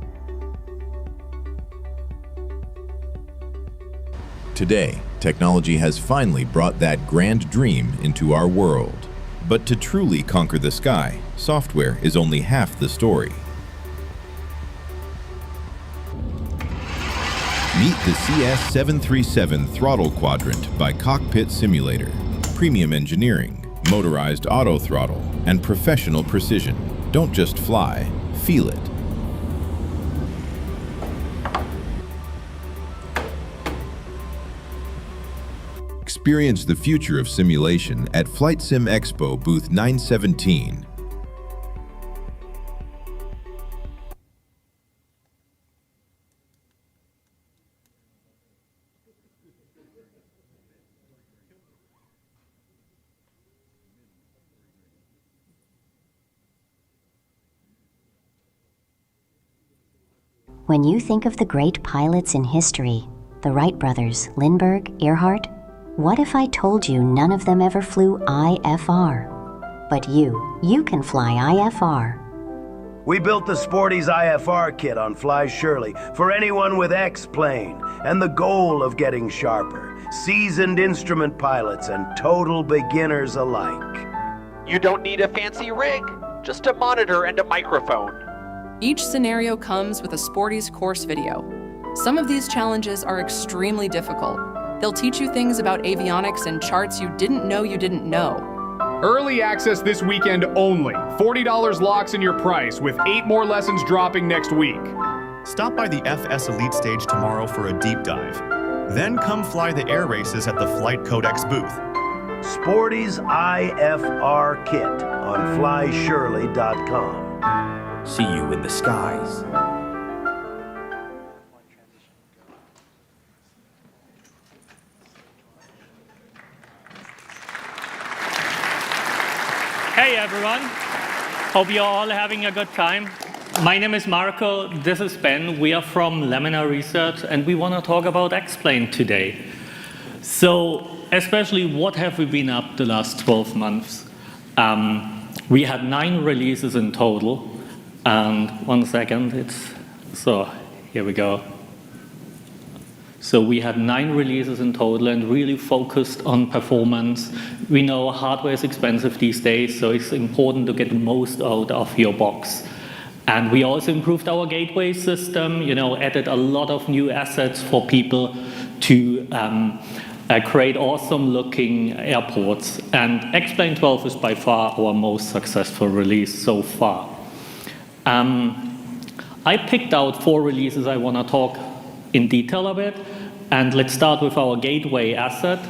Today, technology has finally brought that grand dream into our world. But to truly conquer the sky, software is only half the story.Meet the CS737 Throttle Quadrant by Cockpit Simulator. Premium engineering, motorized auto throttle, and professional precision. Don't just fly, feel it. Experience the future of simulation at Flight Sim Expo booth 917.When you think of the great pilots in history, the Wright brothers, Lindbergh, Earhart, what if I told you none of them ever flew IFR? But you can fly IFR. We built the Sporty's IFR kit on Fly Shirley for anyone with X-Plane and the goal of getting sharper, seasoned instrument pilots and total beginners alike. You don't need a fancy rig, just a monitor and a microphone. Each scenario comes with a Sporty's course video. Some of these challenges are extremely difficult. They'll teach you things about avionics and charts you didn't know you didn't know. Early access this weekend only. $40 locks in your price, with 8 more lessons dropping next week. Stop by the FS Elite stage tomorrow for a deep dive. Then come fly the air races at the Flight Codex booth. Sporty's IFR kit on flyshirley.com. See you in the skies. Hey everyone, hope you're all having a good time. My name is Marco, this is Ben, we are from Laminar Research and we want to talk about X-Plane today. So, especially what have we been up the last 12 months? We had 9 releases in total. And 1 second, so here we go. So we had 9 releases in total and really focused on performance. We know hardware is expensive these days, so it's important to get the most out of your box. And we also improved our gateway system, added a lot of new assets for people to create awesome looking airports. And X-Plane 12 is by far our most successful release so far. I picked out 4 releases I want to talk in detail a bit. And let's start with our gateway asset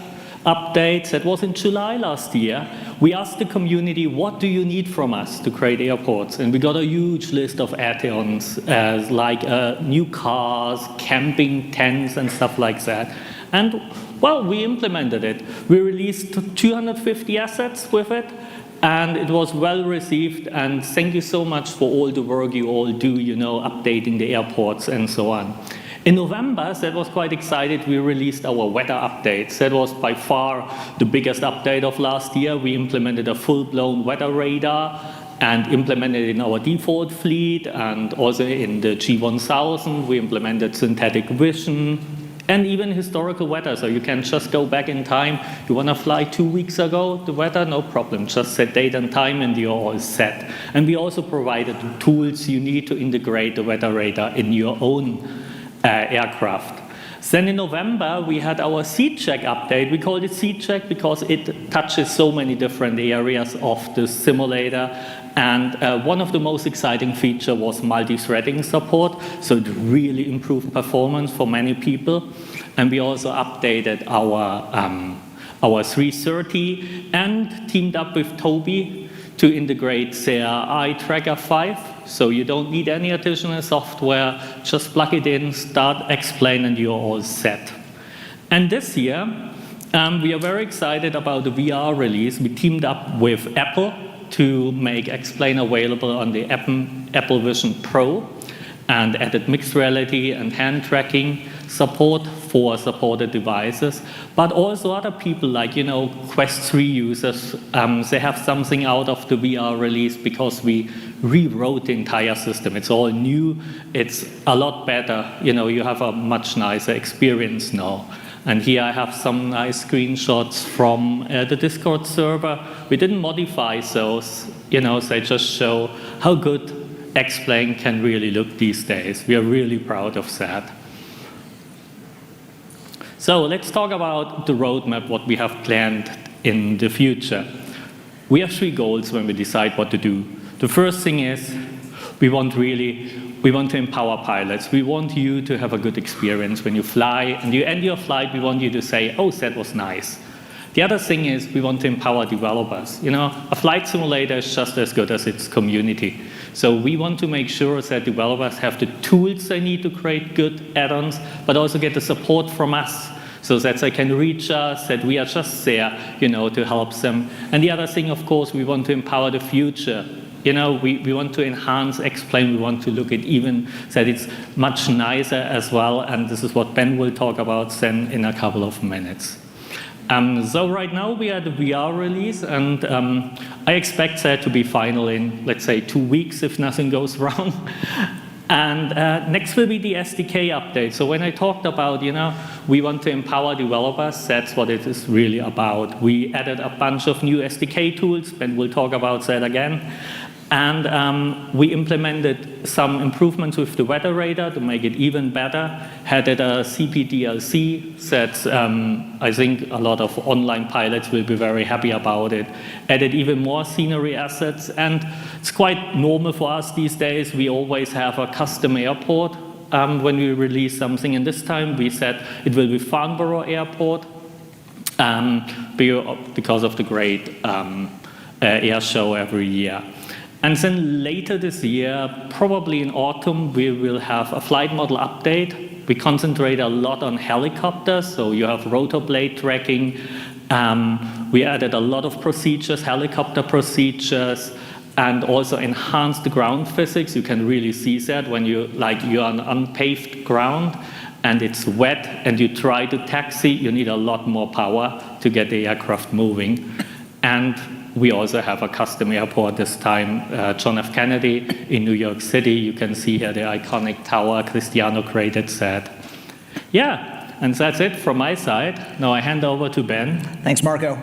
update. That was in July last year. We asked the community, what do you need from us to create airports? And we got a huge list of add-ons, like new cars, camping tents, and stuff like that. And, well, we implemented it. We released 250 assets with it, and it was well received. And thank you so much for all the work you all do, updating the airports and so on. In November, that was quite excited, we released our weather updates. That was by far the biggest update of last year. We implemented a full-blown weather radar and implemented it in our default fleet, and also in the G1000, we implemented synthetic vision and even historical weather. So you can just go back in time. You want to fly 2 weeks ago, the weather, no problem. Just set date and time and you're all set. And we also provided the tools you need to integrate the weather radar in your own aircraft. Then in November, we had our seat check update. We called it seat check because it touches so many different areas of the simulator. And one of the most exciting features was multi-threading support. So it really improved performance for many people. And we also updated our 330 and teamed up with Toby to integrate their eye tracker 5. So you don't need any additional software, just plug it in, start X-Plane, and you're all set. And this year, we are very excited about the VR release. We teamed up with Apple to make X-Plane available on the Apple Vision Pro and added mixed reality and hand tracking support for supported devices. But also other people like, Quest 3 users, they have something out of the VR release because we rewrote the entire system. It's all new. It's a lot better. You have a much nicer experience now. And here I have some nice screenshots from the Discord server. We didn't modify those, they just show how good X-Plane can really look these days. We are really proud of that. So let's talk about the roadmap, what we have planned in the future. We have 3 goals when we decide what to do. The first thing is we want to empower pilots. We want you to have a good experience when you fly, and you end your flight, we want you to say, oh, that was nice. The other thing is we want to empower developers. A flight simulator is just as good as its community. So we want to make sure that developers have the tools they need to create good add-ons, but also get the support from us so that they can reach us, that we are just there, to help them. And the other thing, of course, we want to empower the future. We want to enhance X-Plane. We want to look at even that it's much nicer as well. And this is what Ben will talk about then in a couple of minutes. So right now we are at the VR release, and I expect that to be final in, let's say, 2 weeks if nothing goes wrong. And next will be the SDK update. So when I talked about, we want to empower developers, that's what it is really about. We added a bunch of new SDK tools, Ben will talk about that again. And we implemented some improvements with the weather radar to make it even better. Added a CP DLC that I think a lot of online pilots will be very happy about it. Added even more scenery assets. And it's quite normal for us these days. We always have a custom airport when we release something. And this time we said it will be Farnborough Airport because of the great air show every year. And then later this year, probably in autumn, we will have a flight model update. We concentrate a lot on helicopters, so you have rotor blade tracking. We added a lot of procedures, helicopter procedures, and also enhanced the ground physics. You can really see that when you're on unpaved ground and it's wet and you try to taxi, you need a lot more power to get the aircraft moving. And we also have a custom airport this time, John F. Kennedy in New York City. You can see here the iconic tower Cristiano created that. Yeah, and that's it from my side. Now I hand over to Ben. Thanks, Marco.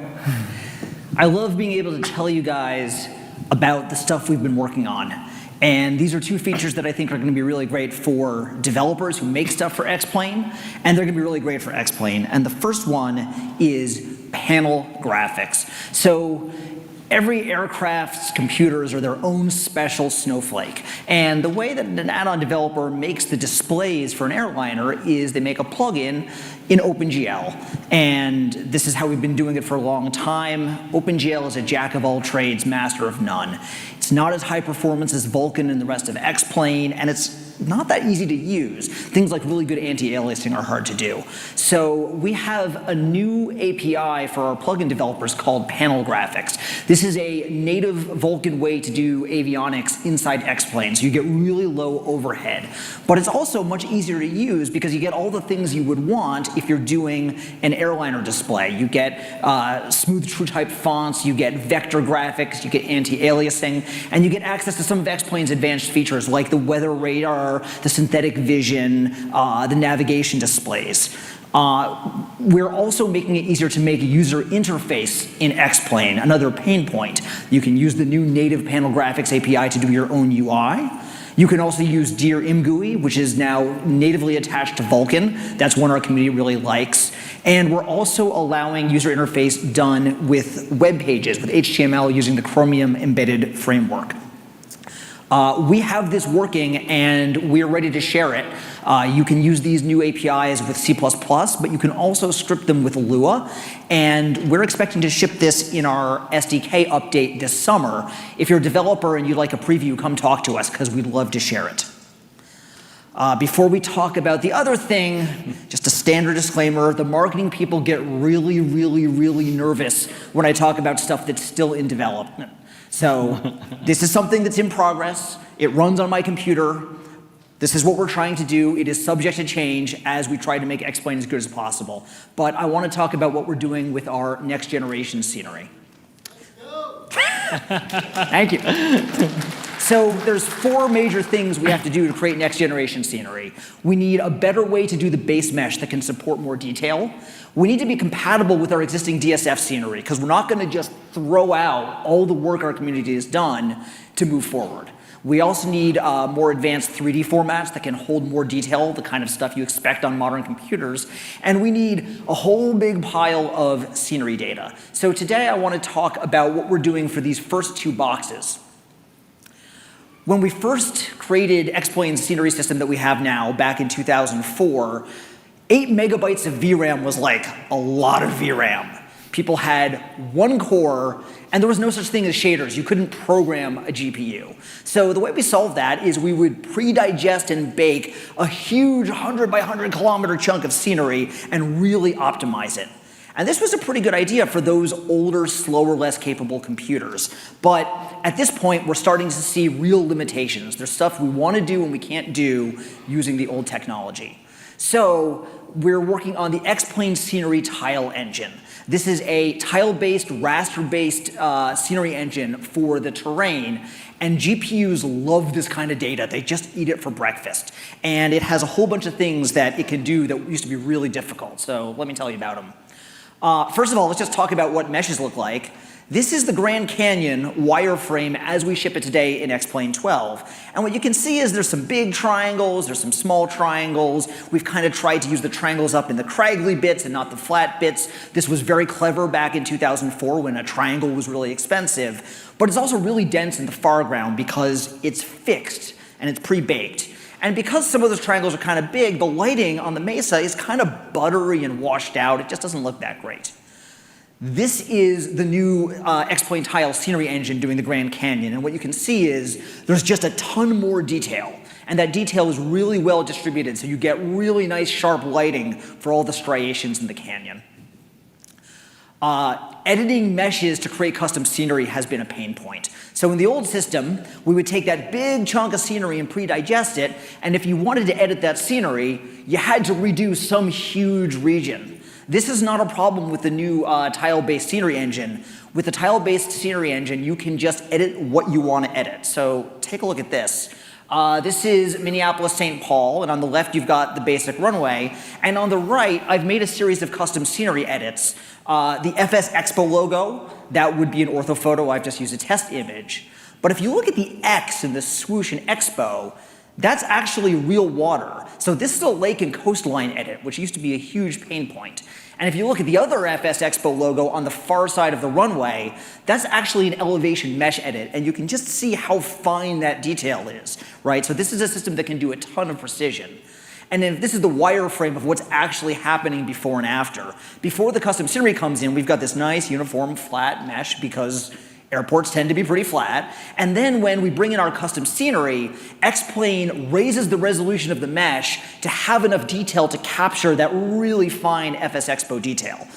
I love being able to tell you guys about the stuff we've been working on. And these are two features that I think are going to be really great for developers who make stuff for X-Plane, and they're going to be really great for X-Plane. And the first one is panel graphics. So every aircraft's computers are their own special snowflake. And the way that an add-on developer makes the displays for an airliner is they make a plugin in OpenGL. And this is how we've been doing it for a long time. OpenGL is a jack of all trades, master of none. It's not as high performance as Vulkan and the rest of X-Plane, and it's not that easy to use. Things like really good anti-aliasing are hard to do. So we have a new API for our plugin developers called Panel Graphics. This is a native Vulkan way to do avionics inside X-Plane, so you get really low overhead. But it's also much easier to use because you get all the things you would want if you're doing an airliner display. You get smooth TrueType fonts, you get vector graphics, you get anti-aliasing, and you get access to some of X-Plane's advanced features like the weather radar, the synthetic vision, the navigation displays. We're also making it easier to make a user interface in X-Plane, another pain point. You can use the new native panel graphics API to do your own UI. You can also use Dear ImGUI, which is now natively attached to Vulkan. That's one our community really likes. And we're also allowing user interface done with web pages, with HTML using the Chromium embedded framework. We have this working and we're ready to share it. You can use these new APIs with C++, but you can also script them with Lua. And we're expecting to ship this in our SDK update this summer. If you're a developer and you'd like a preview, come talk to us because we'd love to share it. Before we talk about the other thing, just a standard disclaimer, the marketing people get really, really, really nervous when I talk about stuff that's still in development. So this is something that's in progress. It runs on my computer. This is what we're trying to do. It is subject to change as we try to make X-Plane as good as possible. But I want to talk about what we're doing with our next generation scenery. Thank you. So there's 4 major things we have to do to create next generation scenery. We need a better way to do the base mesh that can support more detail. We need to be compatible with our existing DSF scenery because we're not going to just throw out all the work our community has done to move forward. We also need more advanced 3D formats that can hold more detail, the kind of stuff you expect on modern computers. And we need a whole big pile of scenery data. So today I want to talk about what we're doing for these first 2 boxes. When we first created X-Plane's scenery system that we have now back in 2004, 8 megabytes of VRAM was like a lot of VRAM. People had 1 core, and there was no such thing as shaders. You couldn't program a GPU. So the way we solved that is we would pre-digest and bake a huge 100 by 100 kilometer chunk of scenery and really optimize it. And this was a pretty good idea for those older, slower, less capable computers. But at this point, we're starting to see real limitations. There's stuff we want to do and we can't do using the old technology. So we're working on the X-Plane Scenery Tile Engine. This is a tile-based, raster-based scenery engine for the terrain. And GPUs love this kind of data. They just eat it for breakfast. And it has a whole bunch of things that it can do that used to be really difficult. So let me tell you about them. First of all, let's just talk about what meshes look like. This is the Grand Canyon wireframe as we ship it today in X-Plane 12. And what you can see is there's some big triangles, there's some small triangles. We've kind of tried to use the triangles up in the craggly bits and not the flat bits. This was very clever back in 2004 when a triangle was really expensive. But it's also really dense in the foreground because it's fixed and it's pre-baked. And because some of those triangles are kind of big, the lighting on the mesa is kind of buttery and washed out. It just doesn't look that great. This is the new X-Plane Tile Scenery Engine doing the Grand Canyon. And what you can see is there's just a ton more detail. And that detail is really well distributed, so you get really nice sharp lighting for all the striations in the canyon. Editing meshes to create custom scenery has been a pain point. So in the old system, we would take that big chunk of scenery and pre-digest it, and if you wanted to edit that scenery, you had to redo some huge region. This is not a problem with the new tile-based scenery engine. With the tile-based scenery engine, you can just edit what you want to edit. So take a look at this. This is Minneapolis-St. Paul, and on the left you've got the basic runway, and on the right I've made a series of custom scenery edits. The FS Expo logo, that would be an orthophoto, I've just used a test image. But if you look at the X in the swoosh in Expo, that's actually real water. So this is a lake and coastline edit, which used to be a huge pain point. And if you look at the other FS Expo logo on the far side of the runway, that's actually an elevation mesh edit, and you can just see how fine that detail is, right? So this is a system that can do a ton of precision. And then this is the wireframe of what's actually happening before and after. Before the custom scenery comes in, we've got this nice uniform flat mesh because airports tend to be pretty flat. And then when we bring in our custom scenery, X-Plane raises the resolution of the mesh to have enough detail to capture that really fine FS Expo detail.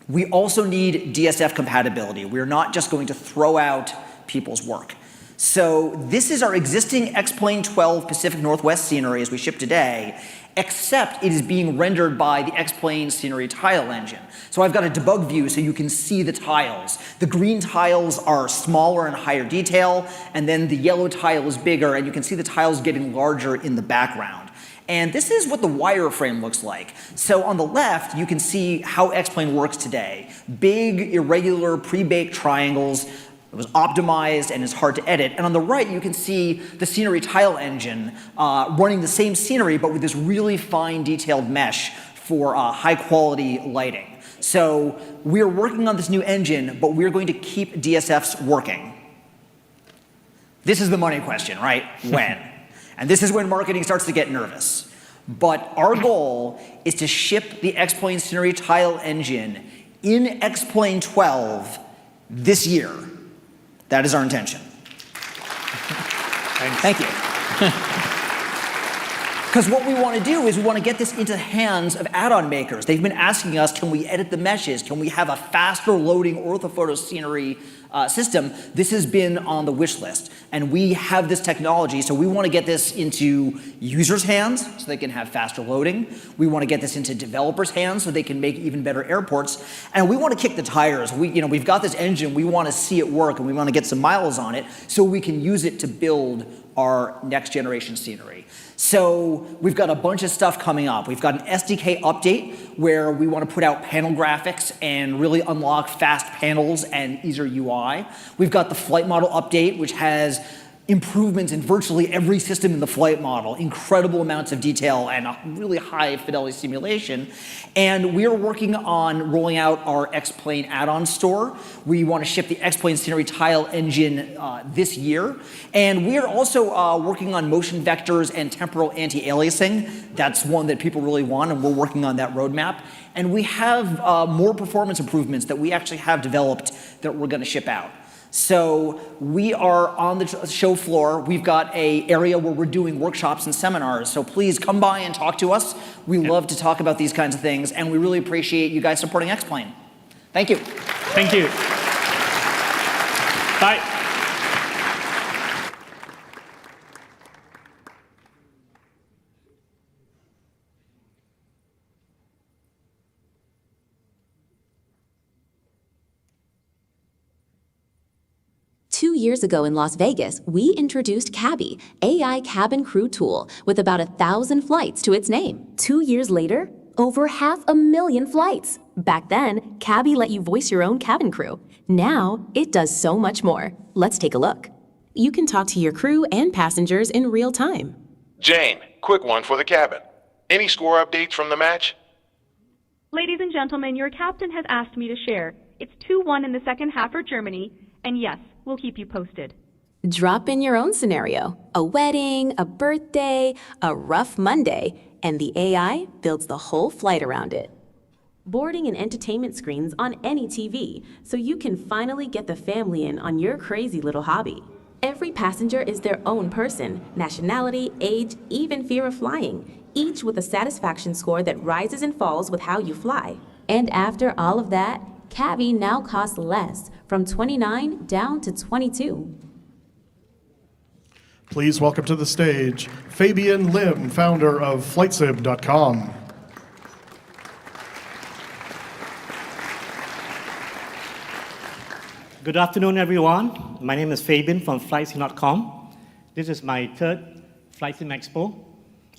We also need DSF compatibility. We're not just going to throw out people's work. So this is our existing X-Plane 12 Pacific Northwest scenery as we ship today, except it is being rendered by the X-Plane scenery tile engine. So I've got a debug view so you can see the tiles. The green tiles are smaller and higher detail, and then the yellow tile is bigger, and you can see the tiles getting larger in the background. And this is what the wireframe looks like. So on the left, you can see how X-Plane works today. Big, irregular, pre-baked triangles. It was optimized and is hard to edit. And on the right, you can see the scenery tile engine running the same scenery, but with this really fine detailed mesh for high quality lighting. So we're working on this new engine, but we're going to keep DSFs working. This is the money question, right? When? And this is when marketing starts to get nervous. But our goal is to ship the X-Plane scenery tile engine in X-Plane 12 this year. That is our intention. Thank you. Because what we want to do is we want to get this into the hands of add-on makers. They've been asking us, can we edit the meshes? Can we have a faster loading orthophoto scenery system? This has been on the wish list. And we have this technology, so we want to get this into users' hands so they can have faster loading. We want to get this into developers' hands so they can make even better airports. And we want to kick the tires. We've got this engine, we want to see it work, and we want to get some miles on it so we can use it to build our next generation scenery. So we've got a bunch of stuff coming up. We've got an SDK update where we want to put out panel graphics and really unlock fast panels and easier UI. We've got the flight model update, which has improvements in virtually every system in the flight model, incredible amounts of detail and a really high fidelity simulation. And we are working on rolling out our X-Plane add-on store. We want to ship the X-Plane scenery tile engine this year. And we are also working on motion vectors and temporal anti-aliasing. That's one that people really want, and we're working on that roadmap. And we have more performance improvements that we actually have developed that we're going to ship out. So we are on the show floor. We've got an area where we're doing workshops and seminars. So please come by and talk to us. We love to talk about these kinds of things, and we really appreciate you guys supporting X-Plane. Thank you. Thank you. Bye. 2 years ago in Las Vegas, we introduced Cabby, AI cabin crew tool, with about 1,000 flights to its name. 2 years later, over 500,000 flights. Back then, Cabby let you voice your own cabin crew. Now, it does so much more. Let's take a look. You can talk to your crew and passengers in real time. Jane, quick one for the cabin. Any score updates from the match? Ladies and gentlemen, your captain has asked me to share. It's 2-1 in the second half for Germany, and yes, we'll keep you posted. Drop in your own scenario, a wedding, a birthday, a rough Monday, and the AI builds the whole flight around it. Boarding and entertainment screens on any TV, so you can finally get the family in on your crazy little hobby. Every passenger is their own person, nationality, age, even fear of flying, each with a satisfaction score that rises and falls with how you fly. And after all of that, Cabby now costs less, from $29 down to $22. Please welcome to the stage Fabian Lim, founder of FlightSim.com. Good afternoon, everyone. My name is Fabian from FlightSim.com. This is my third FlightSim Expo,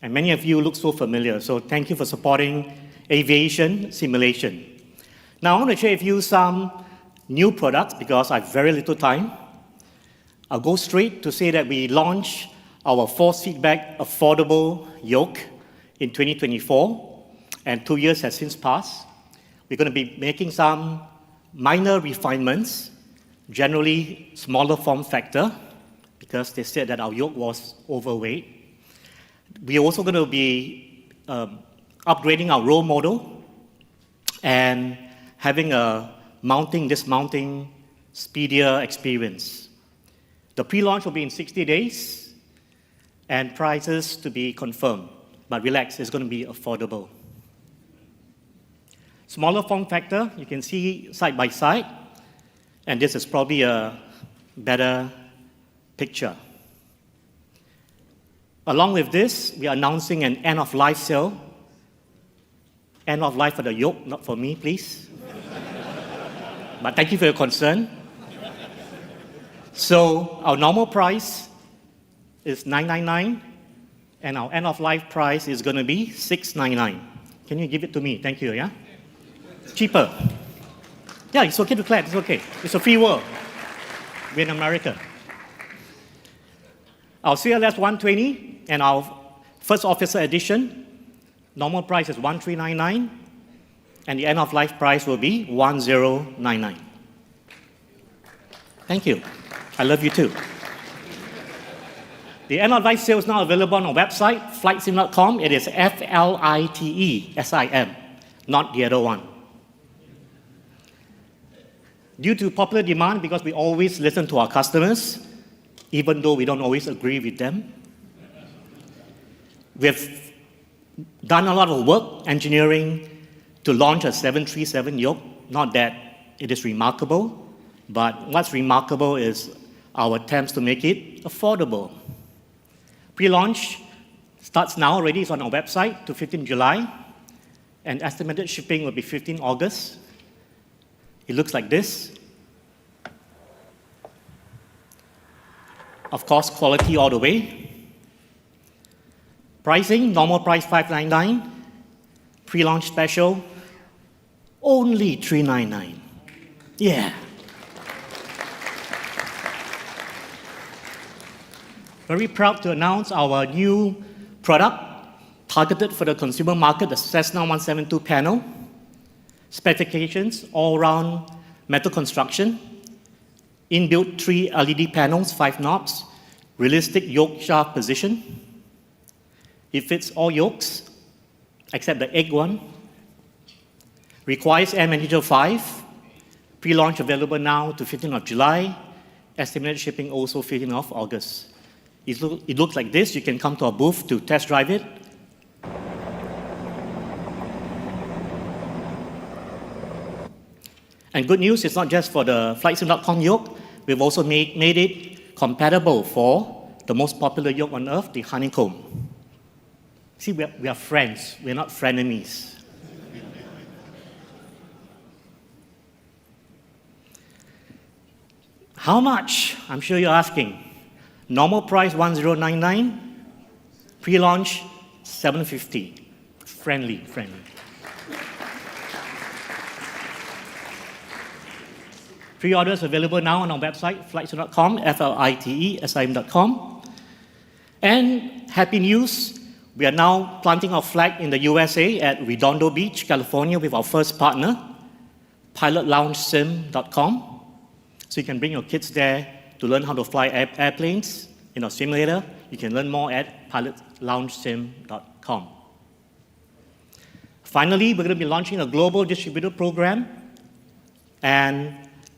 and many of you look so familiar, so thank you for supporting aviation simulation. Now, I want to share with you some new products because I have very little time. I'll go straight to say that we launched our force feedback affordable yoke in 2024, and 2 years has since passed. We're going to be making some minor refinements, generally smaller form factor, because they said that our yoke was overweight. We're also going to be upgrading our roll model and having a mounting, dismounting, speedier experience. The pre-launch will be in 60 days, and prices to be confirmed. But relax, it's going to be affordable. Smaller form factor, you can see side by side, and this is probably a better picture. Along with this, we are announcing an end-of-life sale. End of life for the yoke, not for me, please. But thank you for your concern. So our normal price is $999, and our end-of-life price is going to be $699. Can you give it to me? Thank you, yeah? Cheaper. Yeah, it's okay to clap, it's okay. It's a free world. We're in America. Our CLS 120 and our first officer edition, normal price is $1,399, and the end-of-life price will be $1,099. Thank you. I love you too. The end-of-life sale is now available on our website, flightsim.com. It is FLITESIM, not the other one. Due to popular demand, because we always listen to our customers, even though we don't always agree with them, we have done a lot of work, engineering, to launch a 737 yoke. Not that it is remarkable, but what's remarkable is our attempts to make it affordable. Pre-launch starts now already. It's on our website to 15 July, and estimated shipping will be 15 August. It looks like this. Of course, quality all the way. Pricing, normal price $599. Pre-launch special, only $399. Yeah. Very proud to announce our new product targeted for the consumer market, the Cessna 172 panel. Specifications, all-round metal construction, inbuilt 3 LED panels, 5 knobs, realistic yoke shaft position. It fits all yokes, except the egg one. Requires Air Manager 5. Pre-launch available now to 15th of July. Estimated shipping also 15th of August. It looks like this. You can come to our booth to test drive it. And good news, it's not just for the flightsim.com yoke. We've also made it compatible for the most popular yoke on earth, the honeycomb. See, we are friends. We're not frenemies. How much? I'm sure you're asking. Normal price $1,099. Pre-launch $750. Friendly. Pre-orders available now on our website, flightsim.com, FLITESIM.com. And happy news, we are now planting our flag in the USA at Redondo Beach, California, with our first partner, pilotloungesim.com. So you can bring your kids there to learn how to fly airplanes in our simulator. You can learn more at pilotloungesim.com. Finally, we're going to be launching a global distributor program, and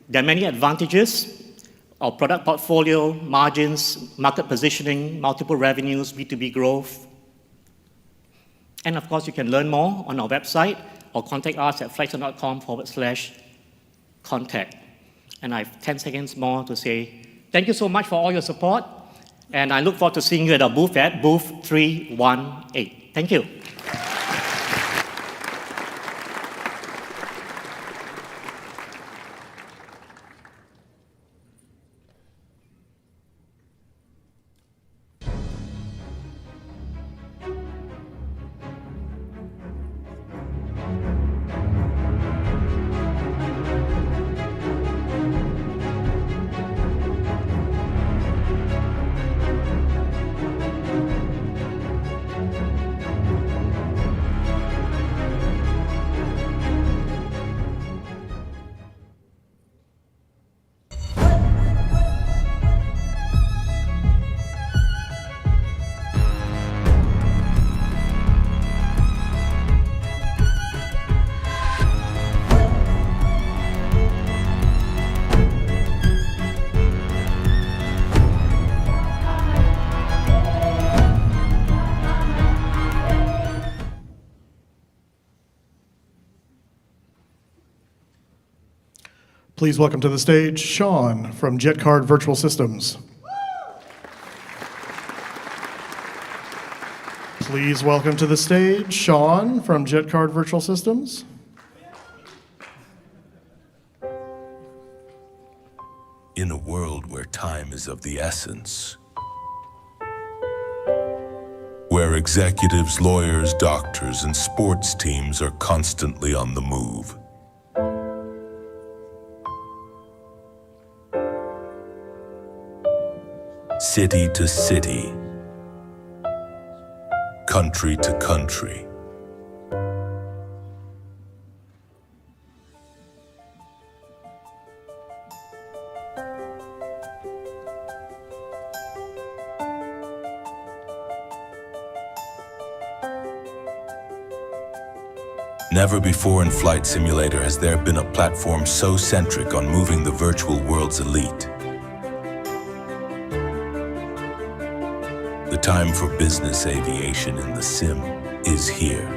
there are many advantages. Our product portfolio, margins, market positioning, multiple revenues, B2B growth. And of course, you can learn more on our website or contact us at flightsim.com/contact. And I have 10 seconds more to say thank you so much for all your support, and I look forward to seeing you at our booth at booth 318. Thank you. Please welcome to the stage Sean from JetCard Virtual Systems. Please welcome to the stage Sean from JetCard Virtual Systems. In a world where time is of the essence, where executives, lawyers, doctors, and sports teams are constantly on the move, city to city, country to country, never before in Flight Simulator has there been a platform so centric on moving the virtual world's elite. The time for business aviation in the sim is here.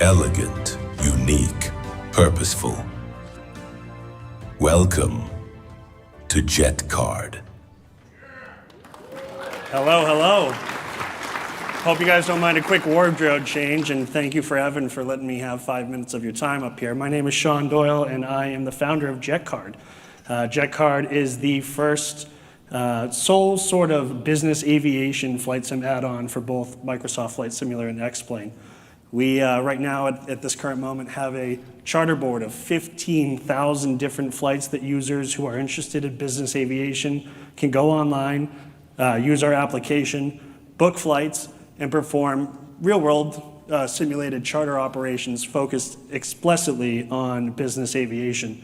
Elegant, unique, purposeful. Welcome to JetCard. Hello, hello. Hope you guys don't mind a quick wardrobe change, and thank you for letting me have 5 minutes of your time up here. My name is Sean Doyle, and I am the founder of JetCard. JetCard is the first sole sort of business aviation flight sim add-on for both Microsoft Flight Simulator and X-Plane. We, right now, at this current moment, have a charter board of 15,000 different flights that users who are interested in business aviation can go online, use our application, book flights, and perform real-world simulated charter operations focused explicitly on business aviation.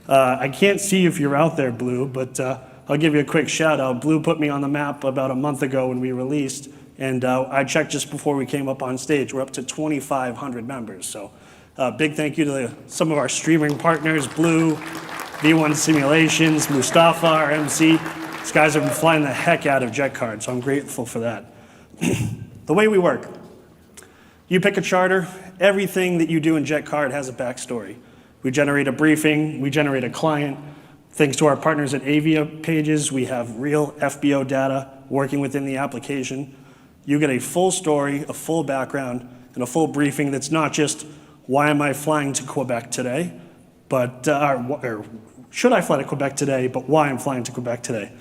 I can't see if you're out there, Blue, but I'll give you a quick shout-out. Blue put me on the map about a month ago when we released, and I checked just before we came up on stage. We're up to 2,500 members. So big thank you to some of our streaming partners, Blue, V1 Simulations, Mustafa, our MC. These guys have been flying the heck out of JetCard, so I'm grateful for that. The way we work. You pick a charter. Everything that you do in JetCard has a backstory. We generate a briefing. We generate a client. Thanks to our partners at Avia Pages, we have real FBO data working within the application. You get a full story, a full background, and a full briefing that's not just, why am I flying to Quebec today, but, or should I fly to Quebec today, but why I'm flying to Quebec today.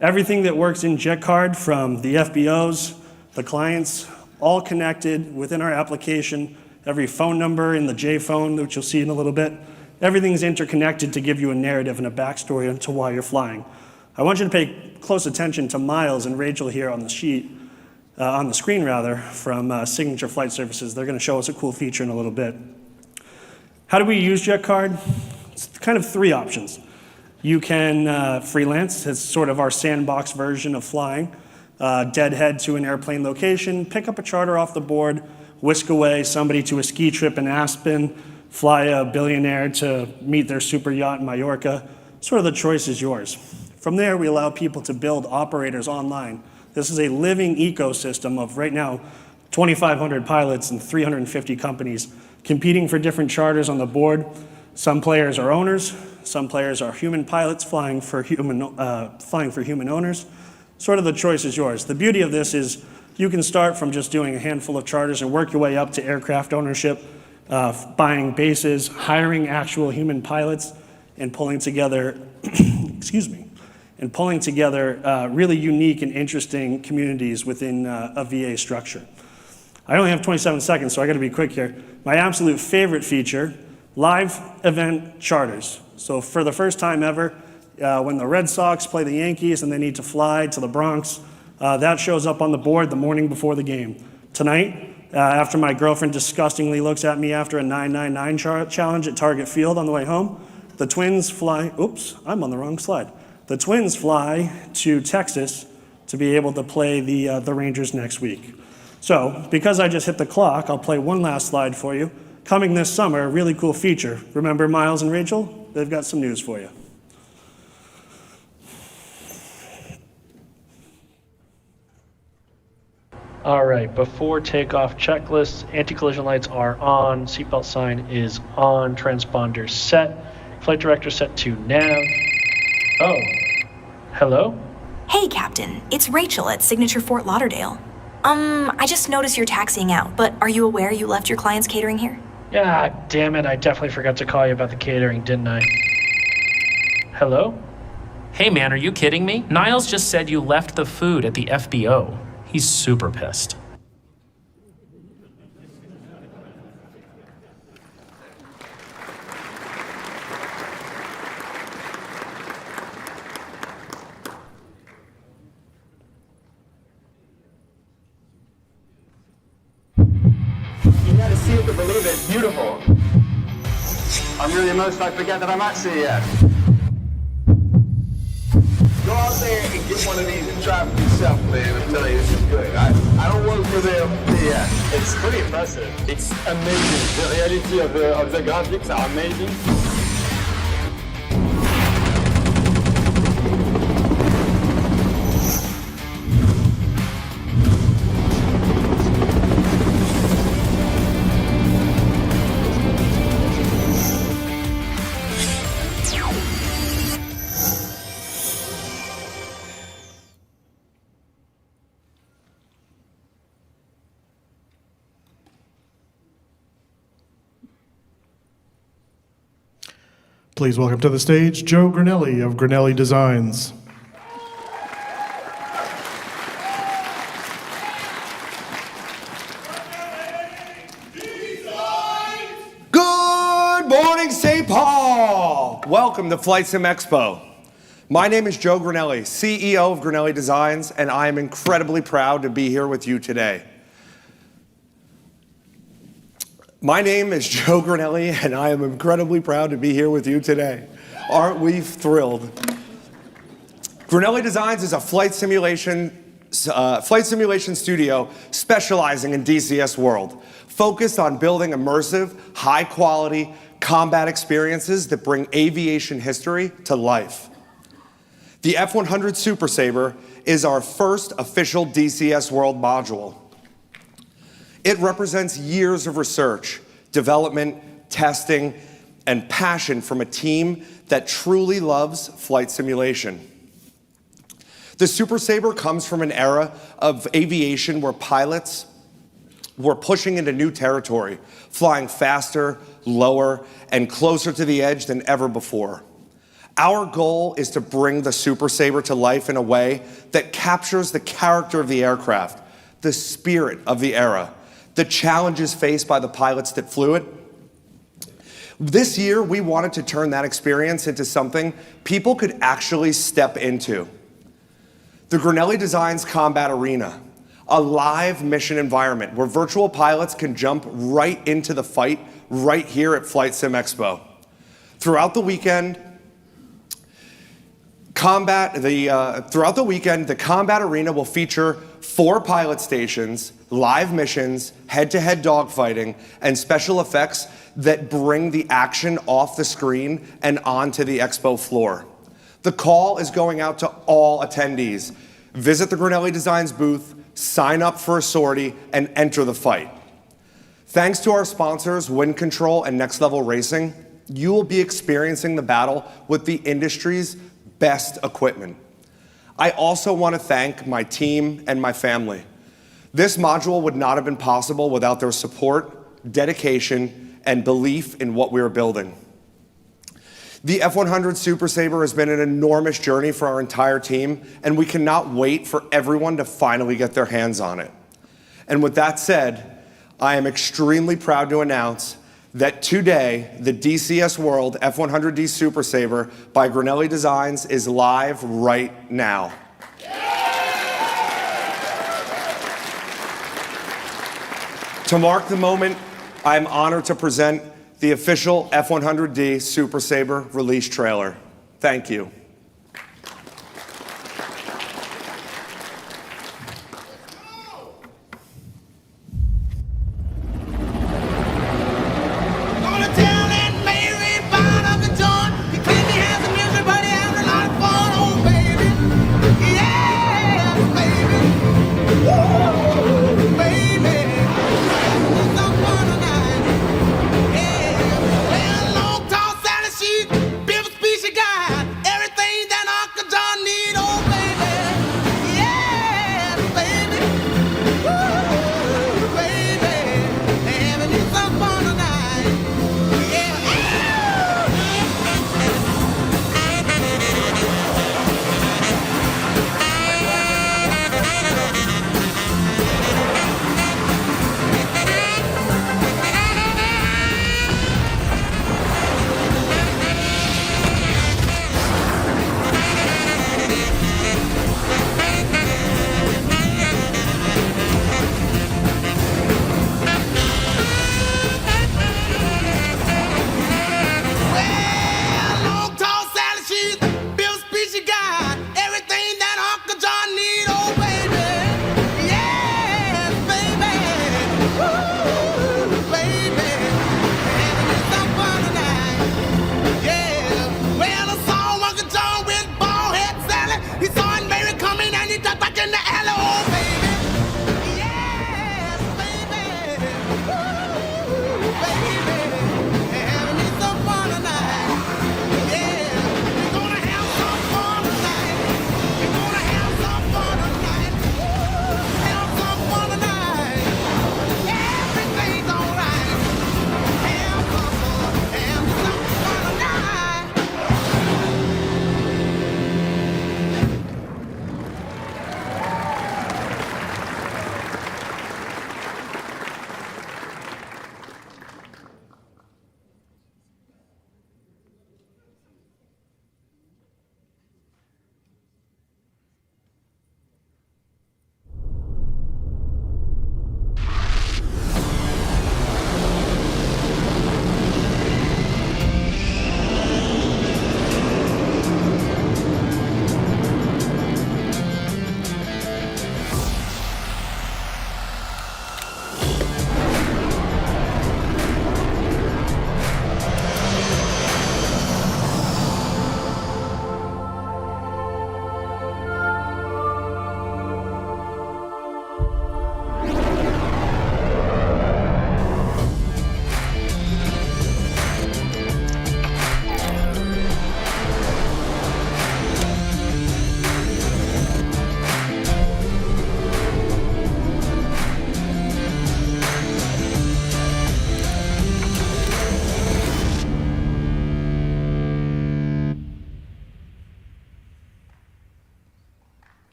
Everything that works in JetCard, from the FBOs, the clients, all connected within our application, every phone number in the JPhone, which you'll see in a little bit, everything's interconnected to give you a narrative and a backstory into why you're flying. I want you to pay close attention to Miles and Rachel here on the sheet, on the screen rather, from Signature Flight Services. They're going to show us a cool feature in a little bit. How do we use JetCard? It's kind of three options. You can freelance. It's sort of our sandbox version of flying. Deadhead to an airplane location, pick up a charter off the board, whisk away somebody to a ski trip in Aspen, fly a billionaire to meet their super yacht in Mallorca. Sort of the choice is yours. From there, we allow people to build operators online. This is a living ecosystem of, right now, 2,500 pilots and 350 companies competing for different charters on the board. Some players are owners. Some players are human pilots flying for human owners. Sort of the choice is yours. The beauty of this is you can start from just doing a handful of charters and work your way up to aircraft ownership, buying bases, hiring actual human pilots, and pulling together, excuse me, and pulling together really unique and interesting communities within a VA structure. I only have 27 seconds, so I gotta be quick here. My absolute favorite feature, live event charters. So for the first time ever, when the Red Sox play the Yankees and they need to fly to the Bronx, that shows up on the board the morning before the game. Tonight, after my girlfriend disgustingly looks at me after a 999 challenge at Target Field on the way home. The twins fly, oops, I'm on the wrong slide. The twins fly to Texas to be able to play the Rangers next week. So, because I just hit the clock, I'll play one last slide for you. Coming this summer, a really cool feature. Remember Miles and Rachel? They've got some news for you. All right, before takeoff checklist, anti-collision lights are on, seatbelt sign is on, transponder set, flight director set to nav. Oh, hello? Hey, Captain. It's Rachel at Signature Fort Lauderdale. I just noticed you're taxiing out, but are you aware you left your client's catering here? Yeah, damn it, I definitely forgot to call you about the catering, didn't I? Hello? Hey man, are you kidding me? Niles just said you left the food at the FBO. He's super pissed. You gotta see it to believe it. Beautiful. I'm really emotional. I forget that I'm at CES. Go out there and get one of these and try it for yourself, man. I'm telling you, this is good. I don't work for them. Yeah, it's pretty impressive. It's amazing. The reality of the graphics are amazing. Please welcome to the stage Joe Grinnelli of Grinnelli Designs. Good morning, St. Paul! Welcome to Flight Sim Expo. My name is Joe Grinnelli, CEO of Grinnelli Designs, and I am incredibly proud to be here with you today. My name is Joe Grinnelli, and I am incredibly proud to be here with you today. Aren't we thrilled? Grinnelli Designs is a flight simulation studio specializing in DCS world, focused on building immersive, high-quality combat experiences that bring aviation history to life. The F-100 Super Sabre is our first official DCS world module. It represents years of research, development, testing, and passion from a team that truly loves flight simulation. The Super Sabre comes from an era of aviation where pilots were pushing into new territory, flying faster, lower, and closer to the edge than ever before. Our goal is to bring the Super Sabre to life in a way that captures the character of the aircraft, the spirit of the era, the challenges faced by the pilots that flew it. This year, we wanted to turn that experience into something people could actually step into. The Grinnelli Designs Combat Arena, a live mission environment where virtual pilots can jump right into the fight right here at Flight Sim Expo. Throughout the weekend, the Combat Arena will feature 4 pilot stations, live missions, head-to-head dogfighting, and special effects that bring the action off the screen and onto the expo floor. The call is going out to all attendees. Visit the Grinnelli Designs booth, sign up for a sortie, and enter the fight. Thanks to our sponsors, Wind Control and Next Level Racing, you will be experiencing the battle with the industry's best equipment. I also want to thank my team and my family. This module would not have been possible without their support, dedication, and belief in what we are building. The F-100 Super Sabre has been an enormous journey for our entire team, and we cannot wait for everyone to finally get their hands on it. And with that said, I am extremely proud to announce that today, the DCS World F-100D Super Sabre by Grinnelli Designs is live right now. To mark the moment, I am honored to present the official F-100D Super Sabre release trailer. Thank you.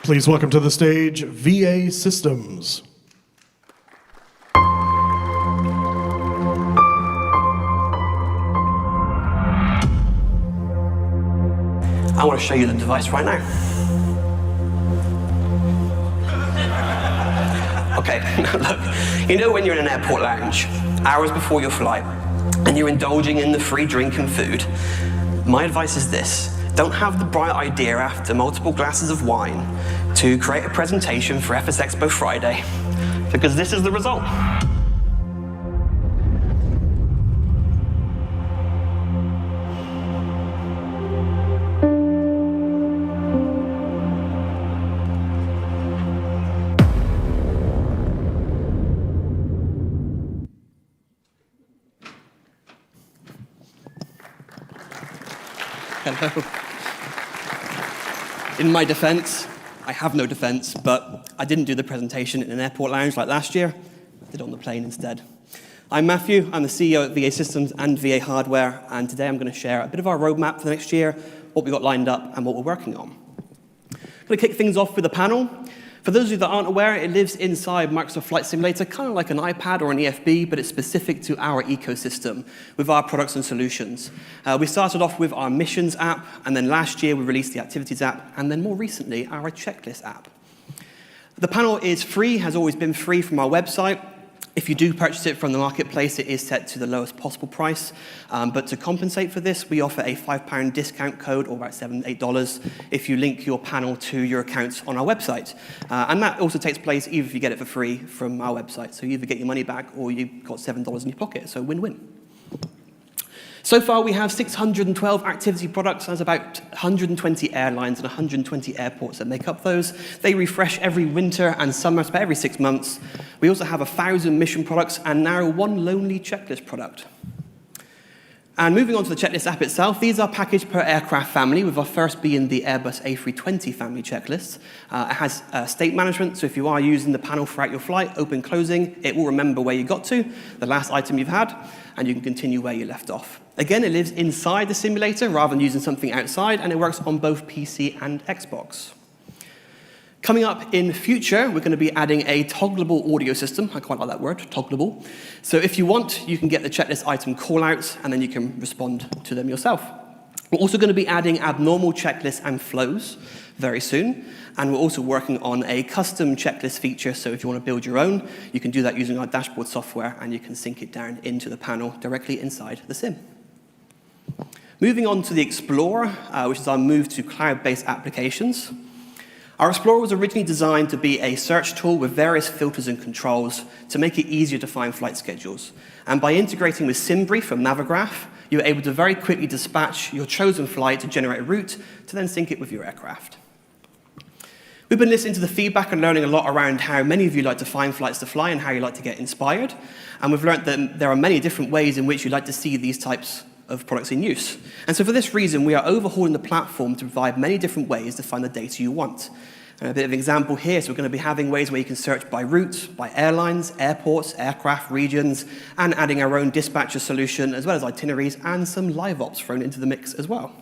Please welcome to the stage VA Systems. I want to show you the device right now. Okay, look, you know when you're in an airport lounge, hours before your flight, and you're indulging in the free drink and food? My advice is this: don't have the bright idea after multiple glasses of wine to create a presentation for FS Expo Friday, because this is the result. Hello. In my defense, I have no defense, but I didn't do the presentation in an airport lounge like last year. I did it on the plane instead. I'm Matthew. I'm the CEO at VA Systems and VA Hardware, and today I'm going to share a bit of our roadmap for the next year, what we've got lined up, and what we're working on. I'm going to kick things off with a panel. For those of you that aren't aware, it lives inside Microsoft Flight Simulator, kind of like an iPad or an EFB, but it's specific to our ecosystem with our products and solutions. We started off with our Missions app, and then last year we released the Activities app, and then more recently, our Checklist app. The panel is free, has always been free from our website. If you do purchase it from the marketplace, it is set to the lowest possible price. But to compensate for this, we offer a £5 discount code, or about $7, $8, if you link your panel to your accounts on our website. And that also takes place even if you get it for free from our website. So you either get your money back or you've got $7 in your pocket, so win-win. So far, we have 612 activity products. There's about 120 airlines and 120 airports that make up those. They refresh every winter and summer, so about every 6 months. We also have 1,000 mission products and now one lonely checklist product. And moving on to the checklist app itself, these are packaged per aircraft family, with our first being the Airbus A320 family checklist. It has state management, so if you are using the panel throughout your flight, open, closing, it will remember where you got to, the last item you've had, and you can continue where you left off. Again, it lives inside the simulator rather than using something outside, and it works on both PC and Xbox. Coming up in future, we're going to be adding a toggleable audio system. I quite like that word, toggleable. So if you want, you can get the checklist item callouts, and then you can respond to them yourself. We're also going to be adding abnormal checklists and flows very soon, and we're also working on a custom checklist feature, so if you want to build your own, you can do that using our dashboard software, and you can sync it down into the panel directly inside the sim. Moving on to the Explorer, which is our move to cloud-based applications. Our Explorer was originally designed to be a search tool with various filters and controls to make it easier to find flight schedules. And by integrating with SimBrief from Navigraph, you're able to very quickly dispatch your chosen flight to generate a route to then sync it with your aircraft. We've been listening to the feedback and learning a lot around how many of you like to find flights to fly and how you like to get inspired. And we've learned that there are many different ways in which you'd like to see these types of products in use. And so for this reason, we are overhauling the platform to provide many different ways to find the data you want. And a bit of an example here, so we're going to be having ways where you can search by route, by airlines, airports, aircraft, regions, and adding our own dispatcher solution, as well as itineraries and some live ops thrown into the mix as well.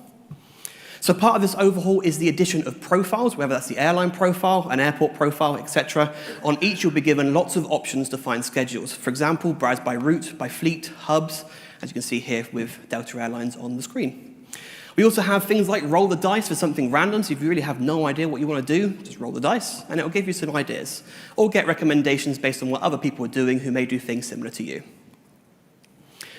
So part of this overhaul is the addition of profiles, whether that's the airline profile, an airport profile, etc. On each, you'll be given lots of options to find schedules. For example, browse by route, by fleet, hubs, as you can see here with Delta Airlines on the screen. We also have things like roll the dice for something random, so if you really have no idea what you want to do, just roll the dice, and it'll give you some ideas. Or get recommendations based on what other people are doing who may do things similar to you.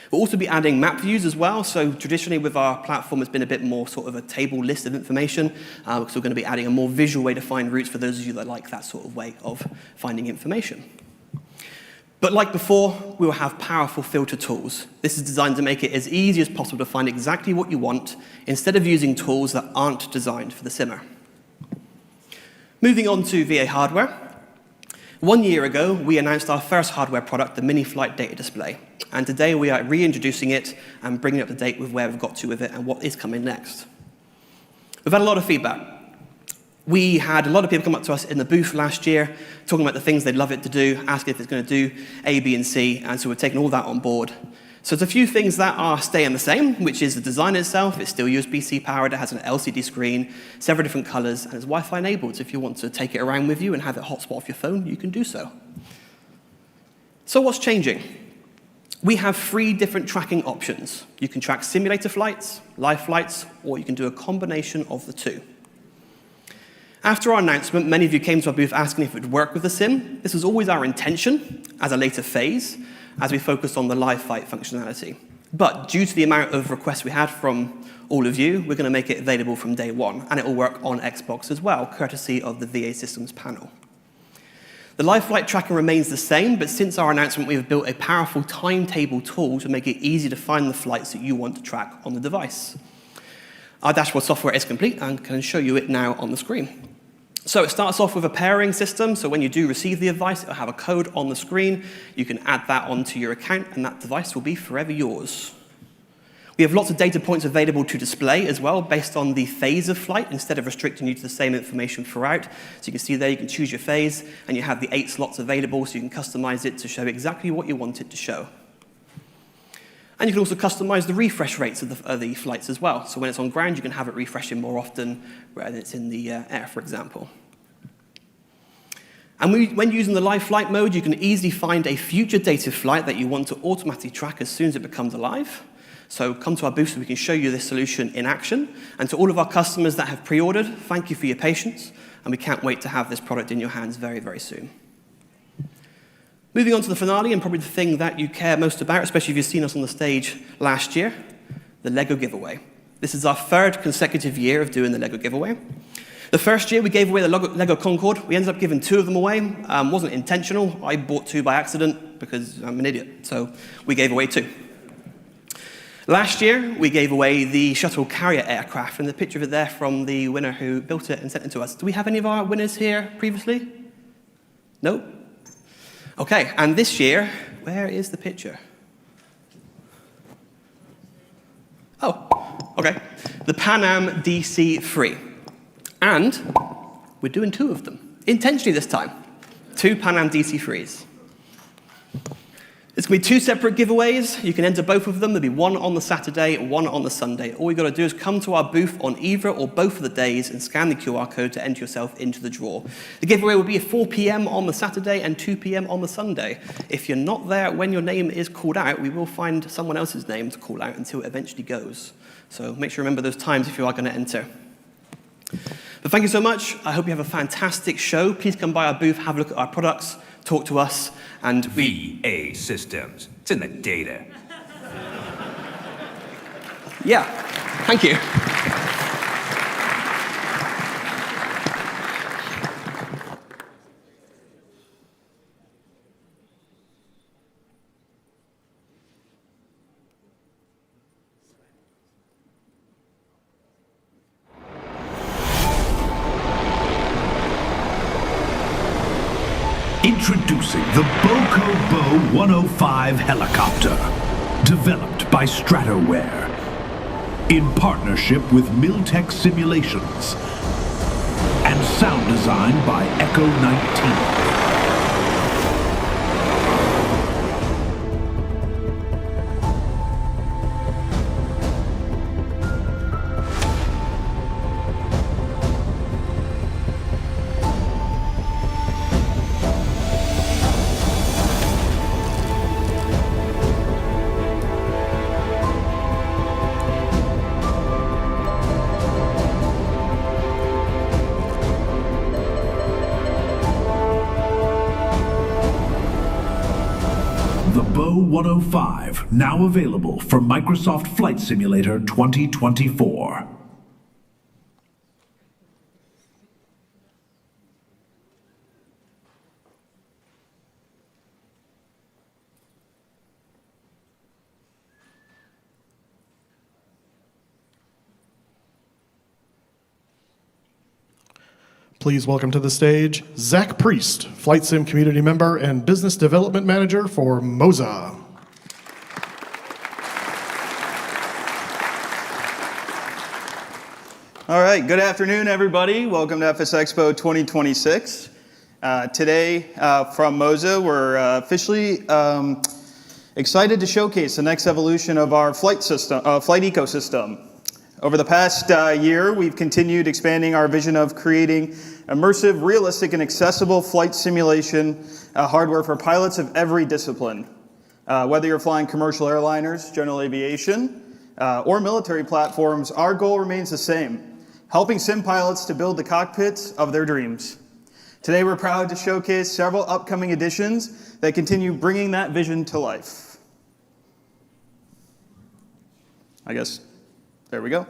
We'll also be adding map views as well, so traditionally with our platform it's been a bit more sort of a table list of information, because we're going to be adding a more visual way to find routes for those of you that like that sort of way of finding information. But like before, we will have powerful filter tools. This is designed to make it as easy as possible to find exactly what you want, instead of using tools that aren't designed for the simmer. Moving on to VA hardware. 1 year ago, we announced our first hardware product, the Mini Flight Data Display. And today we are reintroducing it and bringing it up to date with where we've got to with it and what is coming next. We've had a lot of feedback. We had a lot of people come up to us in the booth last year talking about the things they'd love it to do, asking if it's going to do A, B, and C, and so we're taking all that on board. So there's a few things that are staying the same, which is the design itself. It's still USB-C powered, it has an LCD screen, several different colors, and it's Wi-Fi enabled, so if you want to take it around with you and have it hotspot off your phone, you can do so. So what's changing? We have 3 different tracking options. You can track simulator flights, live flights, or you can do a combination of the 2. After our announcement, many of you came to our booth asking if it would work with the sim. This was always our intention as a later phase, as we focused on the live flight functionality. But due to the amount of requests we had from all of you, we're going to make it available from day 1, and it will work on Xbox as well, courtesy of the VA Systems panel. The live flight tracking remains the same, but since our announcement, we have built a powerful timetable tool to make it easy to find the flights that you want to track on the device. Our dashboard software is complete and can show you it now on the screen. So it starts off with a pairing system, so when you do receive the device, it'll have a code on the screen. You can add that onto your account, and that device will be forever yours. We have lots of data points available to display as well, based on the phase of flight, instead of restricting you to the same information throughout. So you can see there, you can choose your phase, and you have the 8 slots available, so you can customize it to show exactly what you want it to show. And you can also customize the refresh rates of the flights as well. So when it's on ground, you can have it refreshing more often rather than it's in the air, for example. And when using the live flight mode, you can easily find a future dated flight that you want to automatically track as soon as it becomes alive. So come to our booth so we can show you this solution in action. And to all of our customers that have pre-ordered, thank you for your patience. and we can't wait to have this product in your hands very, very soon. Moving on to the finale, and probably the thing that you care most about, especially if you've seen us on the stage last year, the LEGO giveaway. This is our 3rd consecutive year of doing the LEGO giveaway. The first year we gave away the LEGO Concorde. We ended up giving 2 of them away. Wasn't intentional. I bought 2 by accident because I'm an idiot. So we gave away 2. Last year we gave away the shuttle carrier aircraft, and the picture of it there from the winner who built it and sent it to us. Do we have any of our winners here previously? No? Okay, and this year, where is the picture? Oh, okay. The Pan Am DC-3. And we're doing 2 of them, intentionally this time. 2 Pan Am DC-3s. It's going to be 2 separate giveaways. You can enter both of them. There'll be one on the Saturday, one on the Sunday. All you've got to do is come to our booth on either or both of the days and scan the QR code to enter yourself into the draw. The giveaway will be at 4 p.m. on the Saturday and 2 p.m. on the Sunday. If you're not there when your name is called out, we will find someone else's name to call out until it eventually goes. So make sure you remember those times if you are going to enter. But thank you so much. I hope you have a fantastic show. Please come by our booth, have a look at our products, talk to us, and VA Systems. It's in the data. Yeah, thank you. Introducing the BOCO Bo 105 helicopter, developed by Stratoware, in partnership with Miltech Simulations, and sound design by Echo 19. The Bo 105, now available for Microsoft Flight Simulator 2024. Please welcome to the stage Zach Priest, Flight Sim community member and business development manager for MOZA. All right, good afternoon, everybody. Welcome to FS Expo 2026. Today, from MOZA, we're officially excited to showcase the next evolution of our flight ecosystem. Over the past year, we've continued expanding our vision of creating immersive, realistic, and accessible flight simulation hardware for pilots of every discipline. Whether you're flying commercial airliners, general aviation, or military platforms, our goal remains the same: helping sim pilots to build the cockpits of their dreams. Today, we're proud to showcase several upcoming additions that continue bringing that vision to life. I guess, there we go.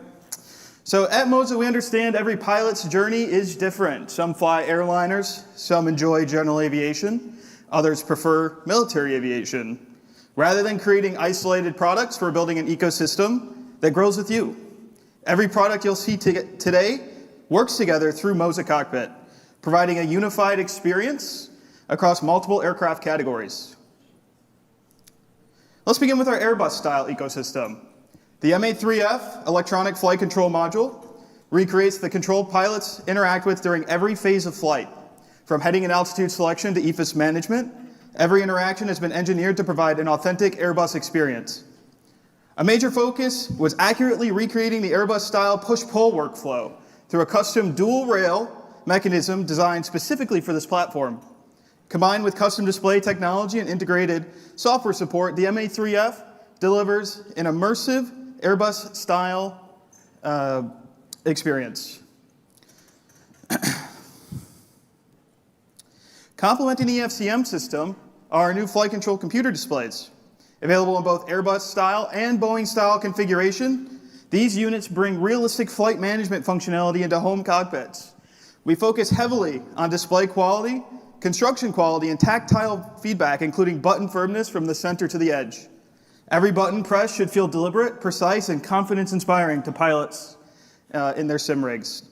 So at MOZA, we understand every pilot's journey is different. Some fly airliners, some enjoy general aviation, others prefer military aviation. Rather than creating isolated products, we're building an ecosystem that grows with you. Every product you'll see today works together through MOZA Cockpit, providing a unified experience across multiple aircraft categories. Let's begin with our Airbus-style ecosystem. The MA3F electronic flight control module recreates the control pilots interact with during every phase of flight. From heading and altitude selection to EFIS management, every interaction has been engineered to provide an authentic Airbus experience. A major focus was accurately recreating the Airbus-style push-pull workflow through a custom dual-rail mechanism designed specifically for this platform. Combined with custom display technology and integrated software support, the MA3F delivers an immersive Airbus-style experience. Complementing the EFCM system are our new flight control computer displays. Available in both Airbus style and Boeing style configuration, these units bring realistic flight management functionality into home cockpits. We focus heavily on display quality, construction quality, and tactile feedback, including button firmness from the center to the edge. Every button press should feel deliberate, precise, and confidence-inspiring to pilots in their sim rigs.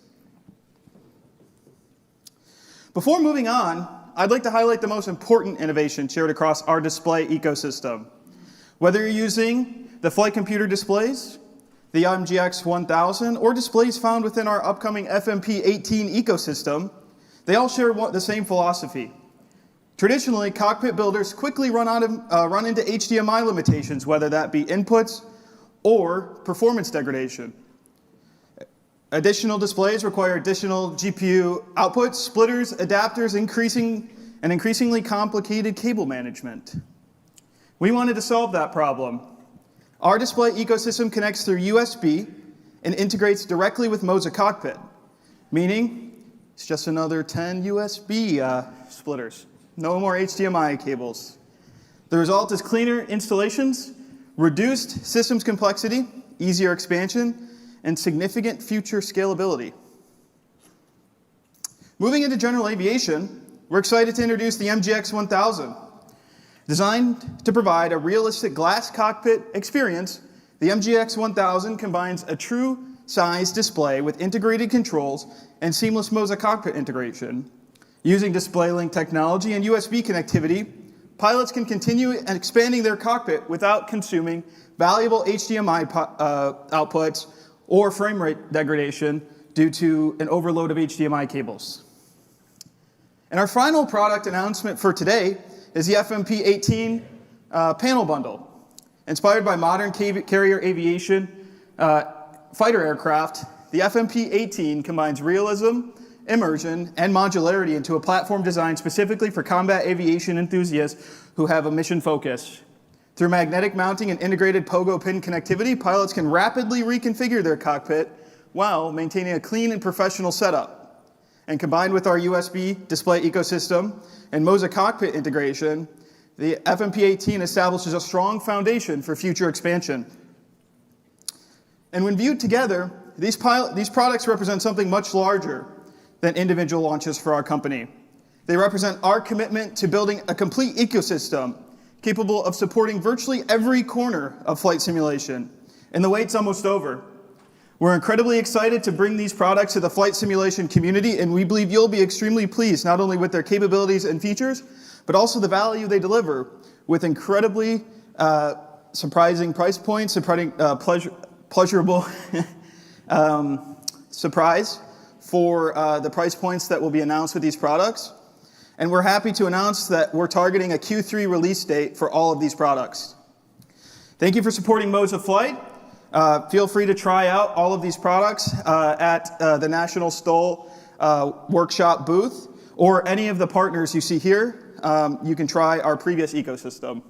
Before moving on, I'd like to highlight the most important innovation shared across our display ecosystem. Whether you're using the flight computer displays, the MGX 1000, or displays found within our upcoming FMP18 ecosystem, they all share the same philosophy. Traditionally, cockpit builders quickly run into HDMI limitations, whether that be inputs or performance degradation. Additional displays require additional GPU outputs, splitters, adapters, and increasingly complicated cable management. We wanted to solve that problem. Our display ecosystem connects through USB and integrates directly with MOZA cockpit, meaning it's just another 10 USB splitters. No more HDMI cables. The result is cleaner installations, reduced systems complexity, easier expansion, and significant future scalability. Moving into general aviation, we're excited to introduce the MGX 1000. Designed to provide a realistic glass cockpit experience, the MGX 1000 combines a true size display with integrated controls and seamless MOZA cockpit integration. Using DisplayLink technology and USB connectivity, pilots can continue expanding their cockpit without consuming valuable HDMI outputs or frame rate degradation due to an overload of HDMI cables. And our final product announcement for today is the FMP18 panel bundle. Inspired by modern carrier aviation fighter aircraft, the FMP18 combines realism, immersion, and modularity into a platform designed specifically for combat aviation enthusiasts who have a mission focus. Through magnetic mounting and integrated pogo pin connectivity, pilots can rapidly reconfigure their cockpit while maintaining a clean and professional setup. And combined with our USB display ecosystem and MOZA cockpit integration, the FMP18 establishes a strong foundation for future expansion. And when viewed together, these products represent something much larger than individual launches for our company. They represent our commitment to building a complete ecosystem capable of supporting virtually every corner of flight simulation. And the wait's almost over. We're incredibly excited to bring these products to the flight simulation community, and we believe you'll be extremely pleased not only with their capabilities and features, but also the value they deliver with incredibly surprising price points, pleasurable surprise for the price points that will be announced with these products. And we're happy to announce that we're targeting a Q3 release date for all of these products. Thank you for supporting MOZA Flight. Feel free to try out all of these products at the National STOL workshop booth, or any of the partners you see here. You can try our previous ecosystem.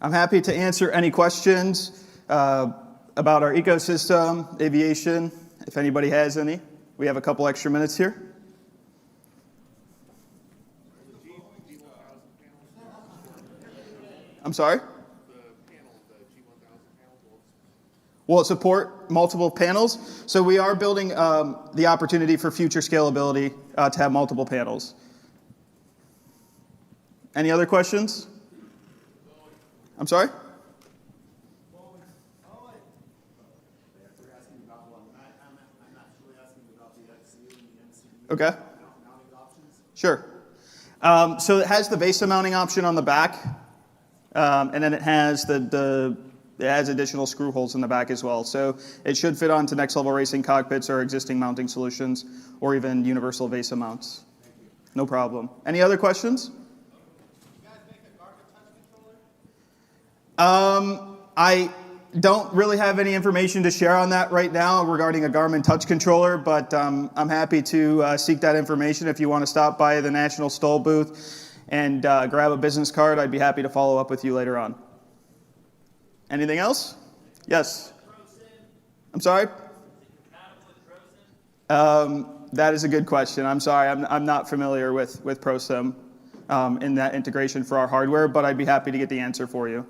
I'm happy to answer any questions about our ecosystem, aviation, if anybody has any. We have a couple extra minutes here. I'm sorry? Will it support multiple panels? So we are building the opportunity for future scalability to have multiple panels. Any other questions? I'm sorry? Okay. Sure. So it has the VESA mounting option on the back, and then it has it has additional screw holes in the back as well. So it should fit onto next level racing cockpits or existing mounting solutions, or even universal VESA mounts. No problem. Any other questions? I don't really have any information to share on that right now regarding a Garmin touch controller, but I'm happy to seek that information. If you want to stop by the National STOL booth and grab a business card, I'd be happy to follow up with you later on. Anything else? Yes. I'm sorry? That is a good question. I'm sorry, I'm not familiar with ProSim in that integration for our hardware, but I'd be happy to get the answer for you.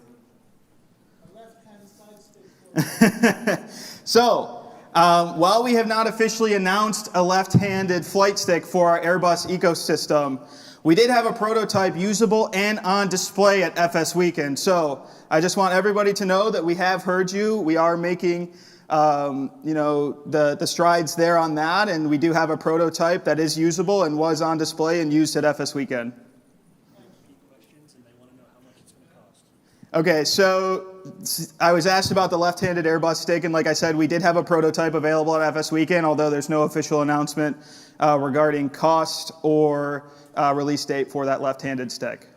So, while we have not officially announced a left-handed flight stick for our Airbus ecosystem, we did have a prototype usable and on display at FS Weekend. So I just want everybody to know that we have heard you. We are making the strides there on that, and we do have a prototype that is usable and was on display and used at FS Weekend. Okay, so I was asked about the left-handed Airbus stick, and like I said, we did have a prototype available at FS Weekend, although there's no official announcement regarding cost or release date for that left-handed stick.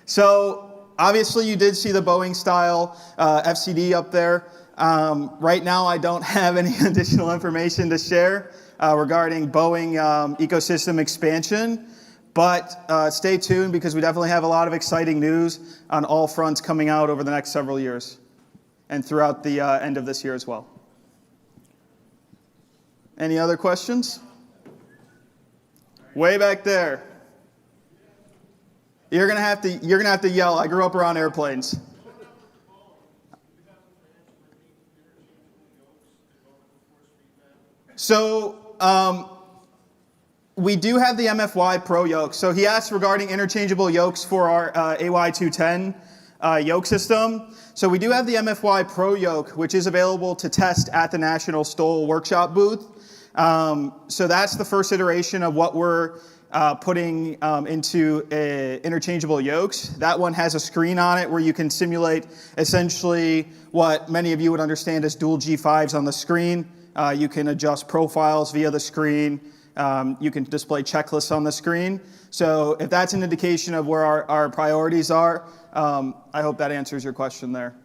So obviously you did see the Boeing style FCD up there. Right now I don't have any additional information to share regarding Boeing ecosystem expansion, but stay tuned because we definitely have a lot of exciting news on all fronts coming out over the next several years and throughout the end of this year as well. Any other questions? Way back there. You're gonna have to yell. I grew up around airplanes. So we do have the MFY Pro yoke. So he asked regarding interchangeable yokes for our AY210 yoke system. So we do have the MFY Pro yoke, which is available to test at the National Stoll Workshop booth. So that's the first iteration of what we're putting into interchangeable yokes. That one has a screen on it where you can simulate essentially what many of you would understand as dual G5s on the screen. You can adjust profiles via the screen. You can display checklists on the screen. So if that's an indication of where our priorities are, I hope that answers your question there.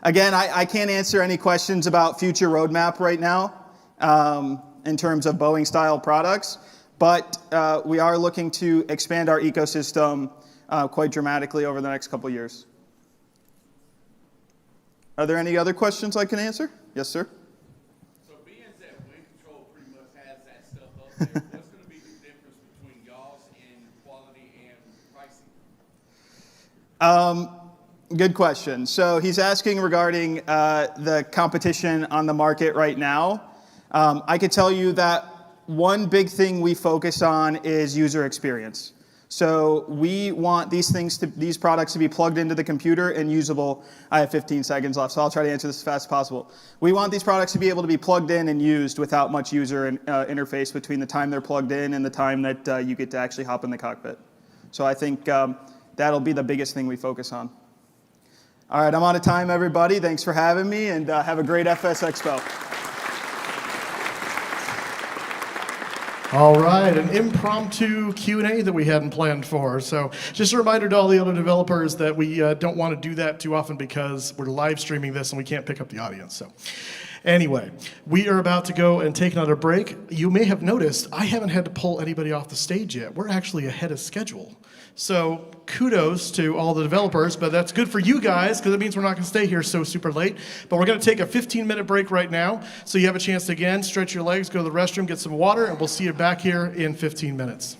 Again, I can't answer any questions about future roadmap right now in terms of Boeing-style products, but we are looking to expand our ecosystem quite dramatically over the next couple of years. Are there any other questions I can answer? Yes, sir? So being that Wind Control pretty much has that stuff up there, what's going to be the difference between y'all's in quality and pricing? Good question. So he's asking regarding the competition on the market right now. I could tell you that one big thing we focus on is user experience. So we want these products to be plugged into the computer and usable. I have 15 seconds left, so I'll try to answer this as fast as possible. We want these products to be able to be plugged in and used without much user interface between the time they're plugged in and the time that you get to actually hop in the cockpit. So I think that'll be the biggest thing we focus on. All right, I'm out of time, everybody. Thanks for having me, and have a great FS Expo. All right, an impromptu Q&A that we hadn't planned for. So just a reminder to all the other developers that we don't want to do that too often because we're live streaming this and we can't pick up the audience. So anyway, we are about to go and take another break. You may have noticed I haven't had to pull anybody off the stage yet. We're actually ahead of schedule. So kudos to all the developers, but that's good for you guys because it means we're not going to stay here so super late. But we're going to take a 15-minute break right now so you have a chance to, again, stretch your legs, go to the restroom, get some water, and we'll see you back here in 15 minutes.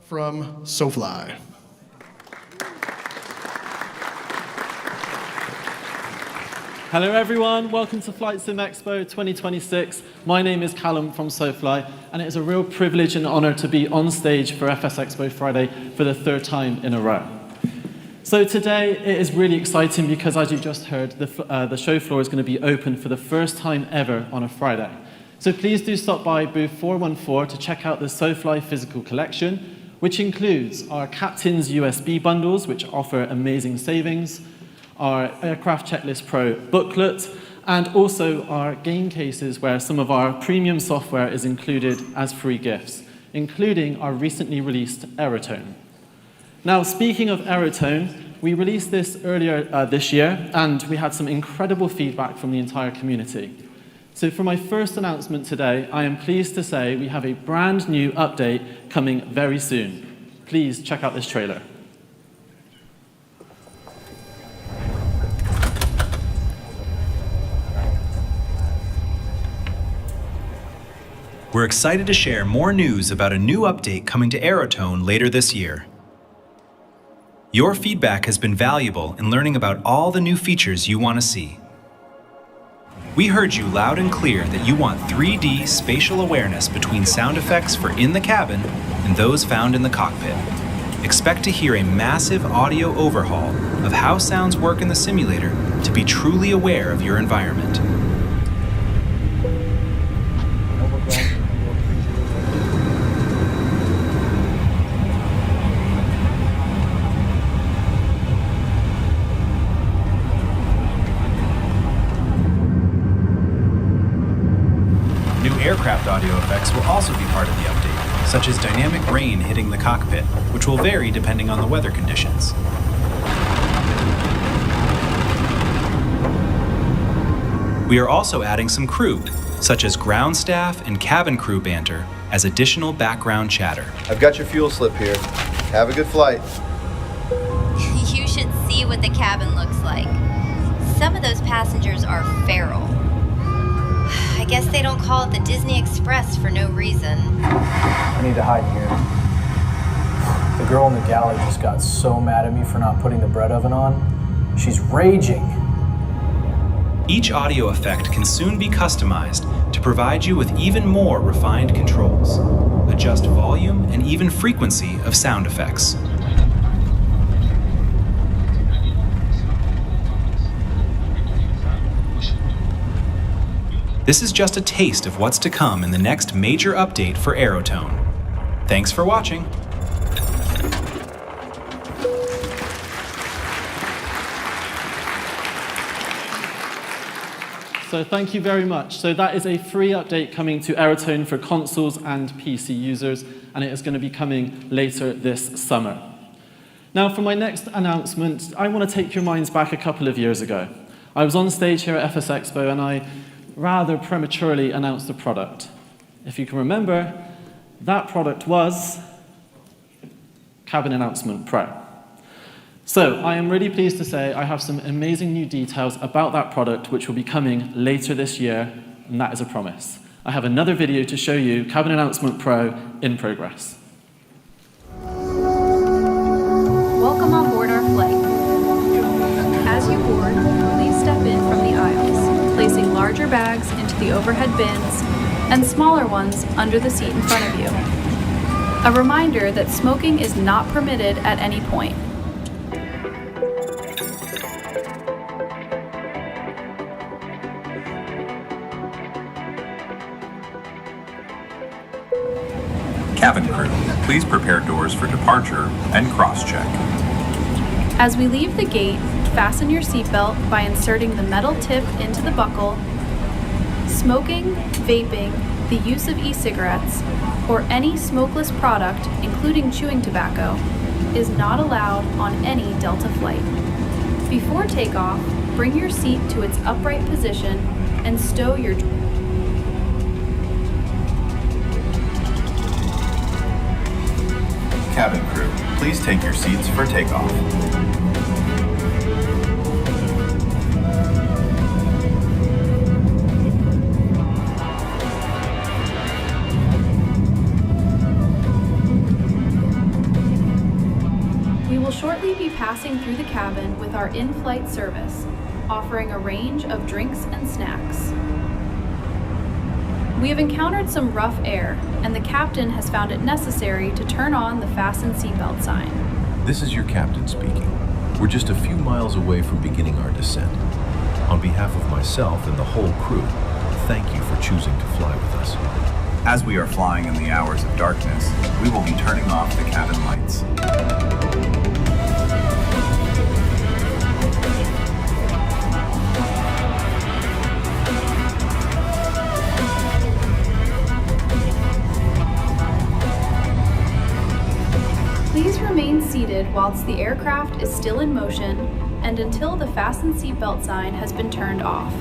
from SoFly. Hello everyone, welcome to Flight Sim Expo 2026. My name is Callum from SoFly, and it is a real privilege and honor to be on stage for FS Expo Friday for the third time in a row. So today it is really exciting because, as you just heard, the show floor is going to be open for the first time ever on a Friday. So please do stop by booth 414 to check out the SoFly physical collection, which includes our Captain's USB bundles, which offer amazing savings, our Aircraft Checklist Pro booklet, and also our game cases where some of our premium software is included as free gifts, including our recently released Aerotone. Now, speaking of Aerotone, we released this earlier this year, and we had some incredible feedback from the entire community. So for my first announcement today, I am pleased to say we have a brand new update coming very soon. Please check out this trailer. We're excited to share more news about a new update coming to Aerotone later this year. Your feedback has been valuable in learning about all the new features you want to see. We heard you loud and clear that you want 3D spatial awareness between sound effects for in the cabin and those found in the cockpit. Expect to hear a massive audio overhaul of how sounds work in the simulator to be truly aware of your environment. Aircraft audio effects will also be part of the update, such as dynamic rain hitting the cockpit, which will vary depending on the weather conditions. We are also adding some crew, such as ground staff and cabin crew banter, as additional background chatter. I've got your fuel slip here. Have a good flight. You should see what the cabin looks like. Some of those passengers are feral. I guess they don't call it the Disney Express for no reason. I need to hide here. The girl in the galley just got so mad at me for not putting the bread oven on. She's raging. Each audio effect can soon be customized to provide you with even more refined controls. Adjust volume and even frequency of sound effects. This is just a taste of what's to come in the next major update for Aerotone. Thanks for watching. So thank you very much. So that is a free update coming to Aerotone for consoles and PC users, and it is going to be coming later this summer. Now for my next announcement, I want to take your minds back a couple of years ago. I was on stage here at FS Expo and I rather prematurely announced the product. If you can remember, that product was Cabin Announcement Pro. So I am really pleased to say I have some amazing new details about that product which will be coming later this year, and that is a promise. I have another video to show you Cabin Announcement Pro in progress. Welcome on board our flight. As you board, please step in from the aisles, placing larger bags into the overhead bins and smaller ones under the seat in front of you. A reminder that smoking is not permitted at any point. Cabin crew, please prepare doors for departure and cross-check. As we leave the gate, fasten your seatbelt by inserting the metal tip into the buckle. Smoking, vaping, the use of e-cigarettes, or any smokeless product, including chewing tobacco, is not allowed on any Delta flight. Before takeoff, bring your seat to its upright position and stow your Cabin crew, please take your seats for takeoff. We will shortly be passing through the cabin with our in-flight service, offering a range of drinks and snacks. We have encountered some rough air, and the captain has found it necessary to turn on the fasten seatbelt sign. This is your captain speaking. We're just a few miles away from beginning our descent. On behalf of myself and the whole crew, thank you for choosing to fly with us. As we are flying in the hours of darkness, we will be turning off the cabin lights. Please remain seated whilst the aircraft is still in motion and until the fasten seatbelt sign has been turned off.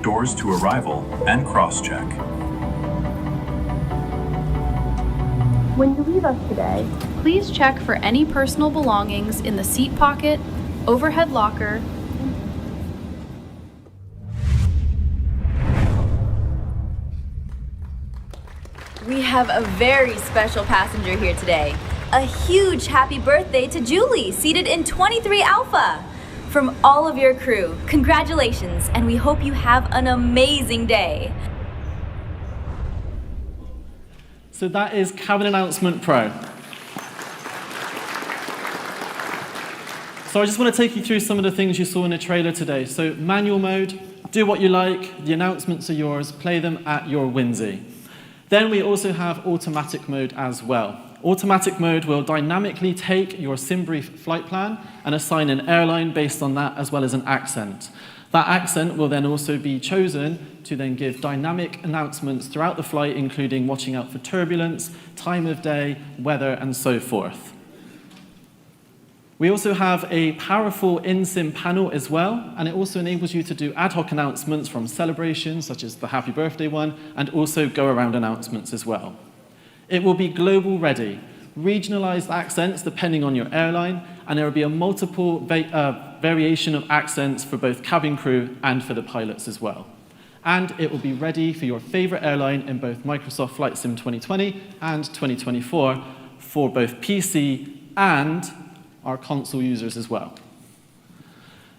doors to arrival, and cross-check. When you leave us today, please check for any personal belongings in the seat pocket, overhead locker. We have a very special passenger here today. A huge happy birthday to Julie, seated in 23 Alpha. From all of your crew, congratulations, and we hope you have an amazing day. So that is Cabin Announcement Pro. So I just want to take you through some of the things you saw in the trailer today. So manual mode, do what you like, the announcements are yours, play them at your whimsy. Then we also have automatic mode as well. Automatic mode will dynamically take your SimBrief flight plan and assign an airline based on that, as well as an accent. That accent will then also be chosen to then give dynamic announcements throughout the flight, including watching out for turbulence, time of day, weather, and so forth. We also have a powerful in-sim panel as well, and it also enables you to do ad hoc announcements from celebrations, such as the happy birthday one, and also go-around announcements as well. It will be global ready, regionalized accents depending on your airline, and there will be a multiple variation of accents for both cabin crew and for the pilots as well. And it will be ready for your favorite airline in both Microsoft Flight Sim 2020 and 2024 for both PC and our console users as well.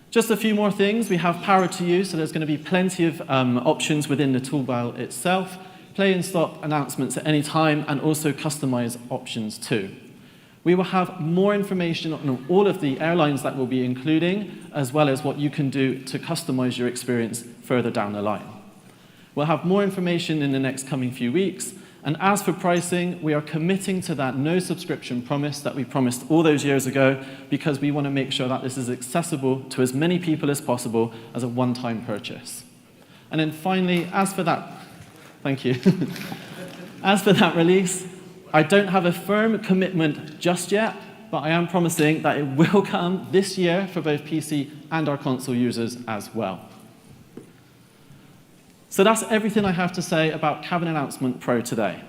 Just a few more things. We have power to use, so there's going to be plenty of options within the toolbar itself. Play and stop announcements at any time, and also customize options too. We will have more information on all of the airlines that we'll be including, as well as what you can do to customize your experience further down the line. We'll have more information in the next coming few weeks. And as for pricing, we are committing to that no subscription promise that we promised all those years ago, because we want to make sure that this is accessible to as many people as possible as a one-time purchase. And then finally, as for that, thank you. As for that release, I don't have a firm commitment just yet, but I am promising that it will come this year for both PC and our console users as well. So that's everything I have to say about Cabin Announcement Pro today.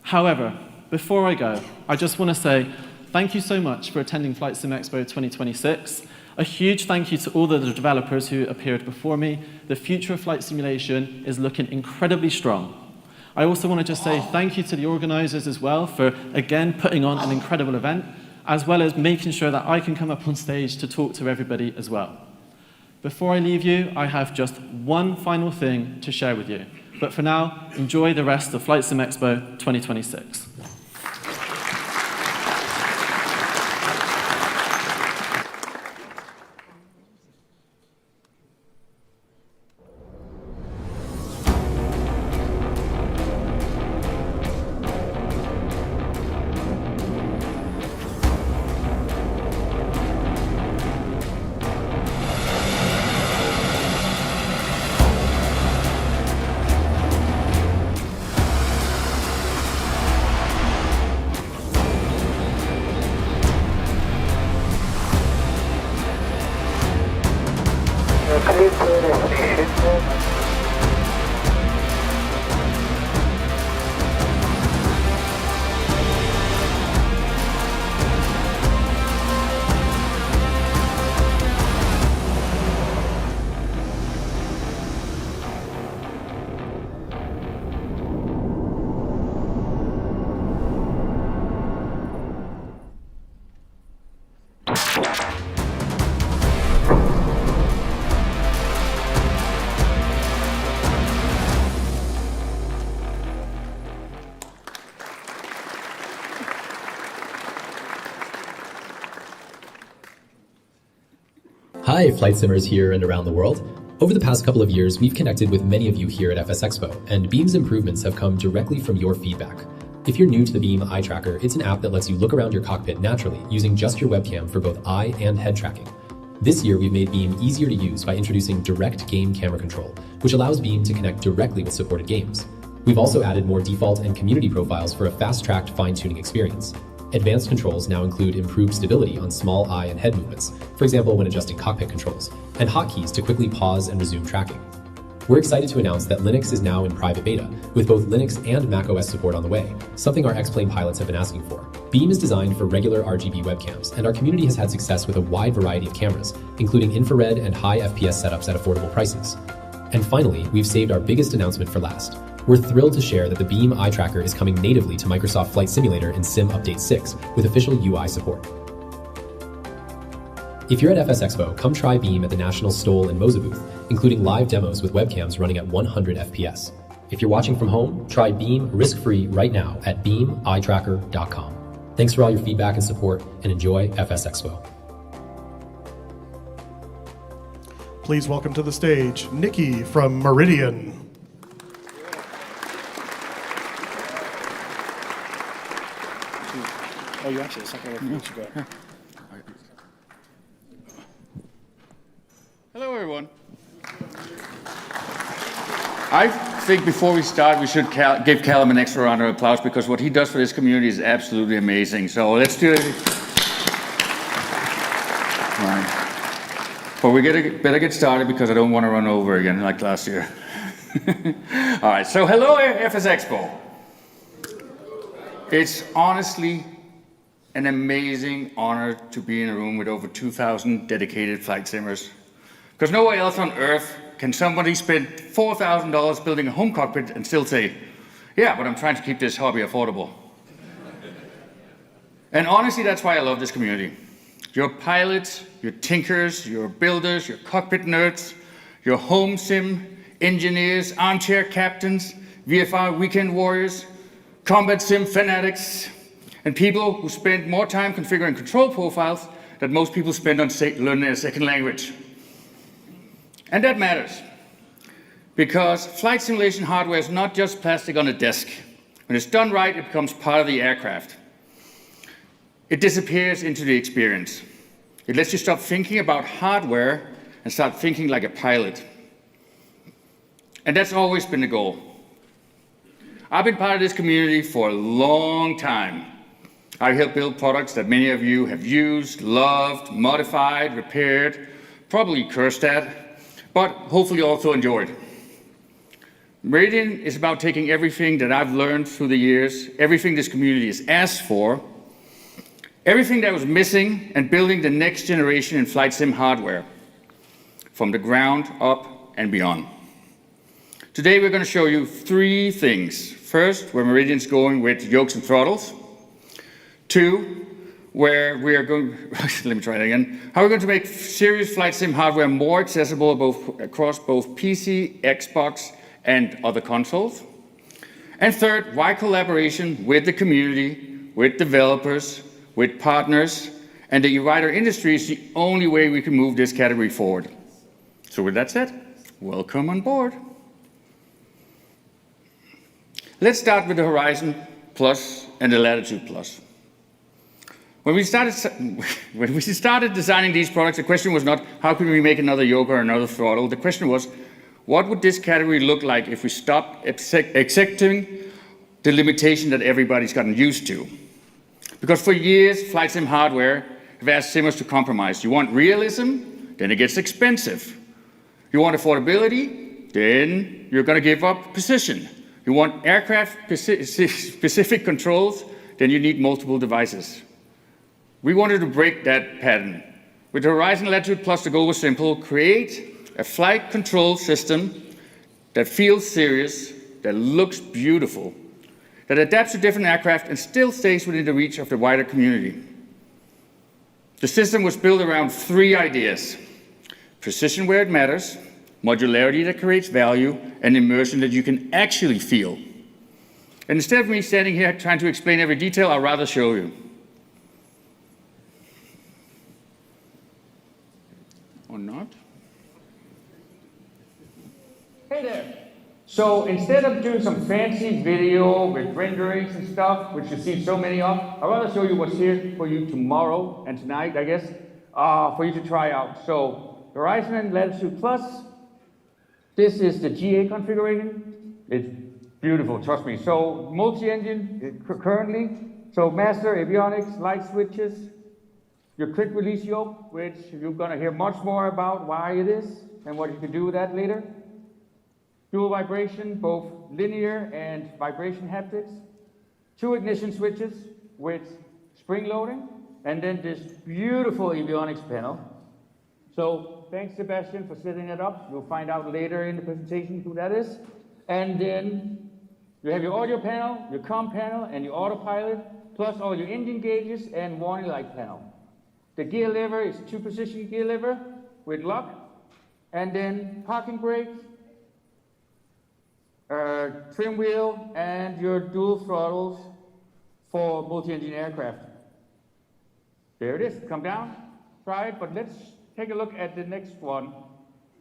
However, before I go, I just want to say thank you so much for attending Flight Sim Expo 2026. A huge thank you to all the developers who appeared before me. The future of flight simulation is looking incredibly strong. I also want to just say thank you to the organizers as well for, again, putting on an incredible event, as well as making sure that I can come up on stage to talk to everybody as well. Before I leave you, I have just one final thing to share with you. But for now, enjoy the rest of Flight Sim Expo 2026. Hi, Flight Simmers here and around the world. Over the past couple of years, we've connected with many of you here at FS Expo, and Beam's improvements have come directly from your feedback. If you're new to the Beam eye tracker, it's an app that lets you look around your cockpit naturally using just your webcam for both eye and head tracking. This year, we've made Beam easier to use by introducing direct game camera control, which allows Beam to connect directly with supported games. We've also added more default and community profiles for a fast-tracked fine-tuning experience. Advanced controls now include improved stability on small eye and head movements, for example when adjusting cockpit controls, and hotkeys to quickly pause and resume tracking. We're excited to announce that Linux is now in private beta, with both Linux and macOS support on the way, something our X-Plane pilots have been asking for. Beam is designed for regular RGB webcams, and our community has had success with a wide variety of cameras, including infrared and high FPS setups at affordable prices. And finally, we've saved our biggest announcement for last. We're thrilled to share that the Beam eye tracker is coming natively to Microsoft Flight Simulator in Sim Update 6 with official UI support. If you're at FS Expo, come try Beam at the National Stoll and MOZA booth, including live demos with webcams running at 100 FPS. If you're watching from home, try Beam risk-free right now at beamitracker.com. Thanks for all your feedback and support, and enjoy FS Expo. Please welcome to the stage Nikki from Meridian. Oh, you actually, it's like a Hello, everyone. I think before we start, we should give Callum an extra round of applause because what he does for this community is absolutely amazing. So let's do it. All right. But we better get started because I don't want to run over again like last year. All right, so hello, FS Expo. It's honestly an amazing honor to be in a room with over 2,000 dedicated flight simmers. Because nowhere else on Earth can somebody spend $4,000 building a home cockpit and still say, yeah, but I'm trying to keep this hobby affordable. And honestly, that's why I love this community. Your pilots, your tinkers, your builders, your cockpit nerds, your home sim engineers, armchair captains, VFR weekend warriors, combat sim fanatics, and people who spend more time configuring control profiles than most people spend on learning a second language. And that matters, because flight simulation hardware is not just plastic on a desk. When it's done right, it becomes part of the aircraft. It disappears into the experience. It lets you stop thinking about hardware and start thinking like a pilot. And that's always been the goal. I've been part of this community for a long time. I helped build products that many of you have used, loved, modified, repaired, probably cursed at, but hopefully also enjoyed. Meridian is about taking everything that I've learned through the years, everything this community has asked for, everything that was missing, and building the next generation in flight sim hardware, from the ground up and beyond. Today we're going to show you 3 things. First, where Meridian's going with yokes and throttles. 2, where we are going, let me try that again, how we're going to make serious flight sim hardware more accessible across both PC, Xbox, and other consoles. And third, why collaboration with the community, with developers, with partners, and the wider industry is the only way we can move this category forward. So with that said, welcome on board. Let's start with the Horizon Plus and the Latitude Plus. When we started designing these products, the question was not, how can we make another yoke or another throttle? The question was, what would this category look like if we stopped accepting the limitation that everybody's gotten used to? Because for years, flight sim hardware have asked simmers to compromise. You want realism? Then it gets expensive. You want affordability? Then you're going to give up precision. You want aircraft-specific controls? Then you need multiple devices. We wanted to break that pattern. With the Horizon Latitude Plus, the goal was simple: create a flight control system that feels serious, that looks beautiful, that adapts to different aircraft and still stays within the reach of the wider community. The system was built around 3 ideas: precision where it matters, modularity that creates value, and immersion that you can actually feel. And instead of me standing here trying to explain every detail, I'll rather show you. Or not? Hey there. So instead of doing some fancy video with renderings and stuff, which you see so many of, I'd rather show you what's here for you tomorrow and tonight, I guess, for you to try out. So Horizon and Latitude Plus, this is the GA configuration. It's beautiful, trust me. So multi-engine currently. So master, avionics, light switches, your quick release yoke, which you're going to hear much more about why it is and what you can do with that later. dual vibration, both linear and vibration haptics, 2 ignition switches with spring loading, and then this beautiful avionics panel. So thanks, Sebastian, for setting it up. You'll find out later in the presentation who that is. And then you have your audio panel, your comm panel, and your autopilot, plus all your engine gauges and warning light panel. The gear lever is 2-position gear lever with lock, and then parking brake, trim wheel, and your dual throttles for multi-engine aircraft. There it is. Come down, try it, but let's take a look at the next one.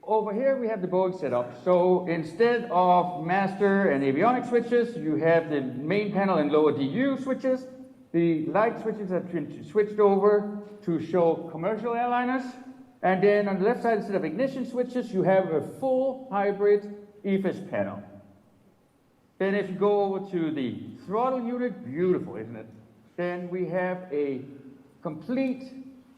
Over here we have the Boeing setup. So instead of master and avionics switches, you have the main panel and lower DU switches. The light switches have been switched over to show commercial airliners. And then on the left side, instead of ignition switches, you have a full hybrid EFIS panel. Then if you go over to the throttle unit, beautiful, isn't it? Then we have a complete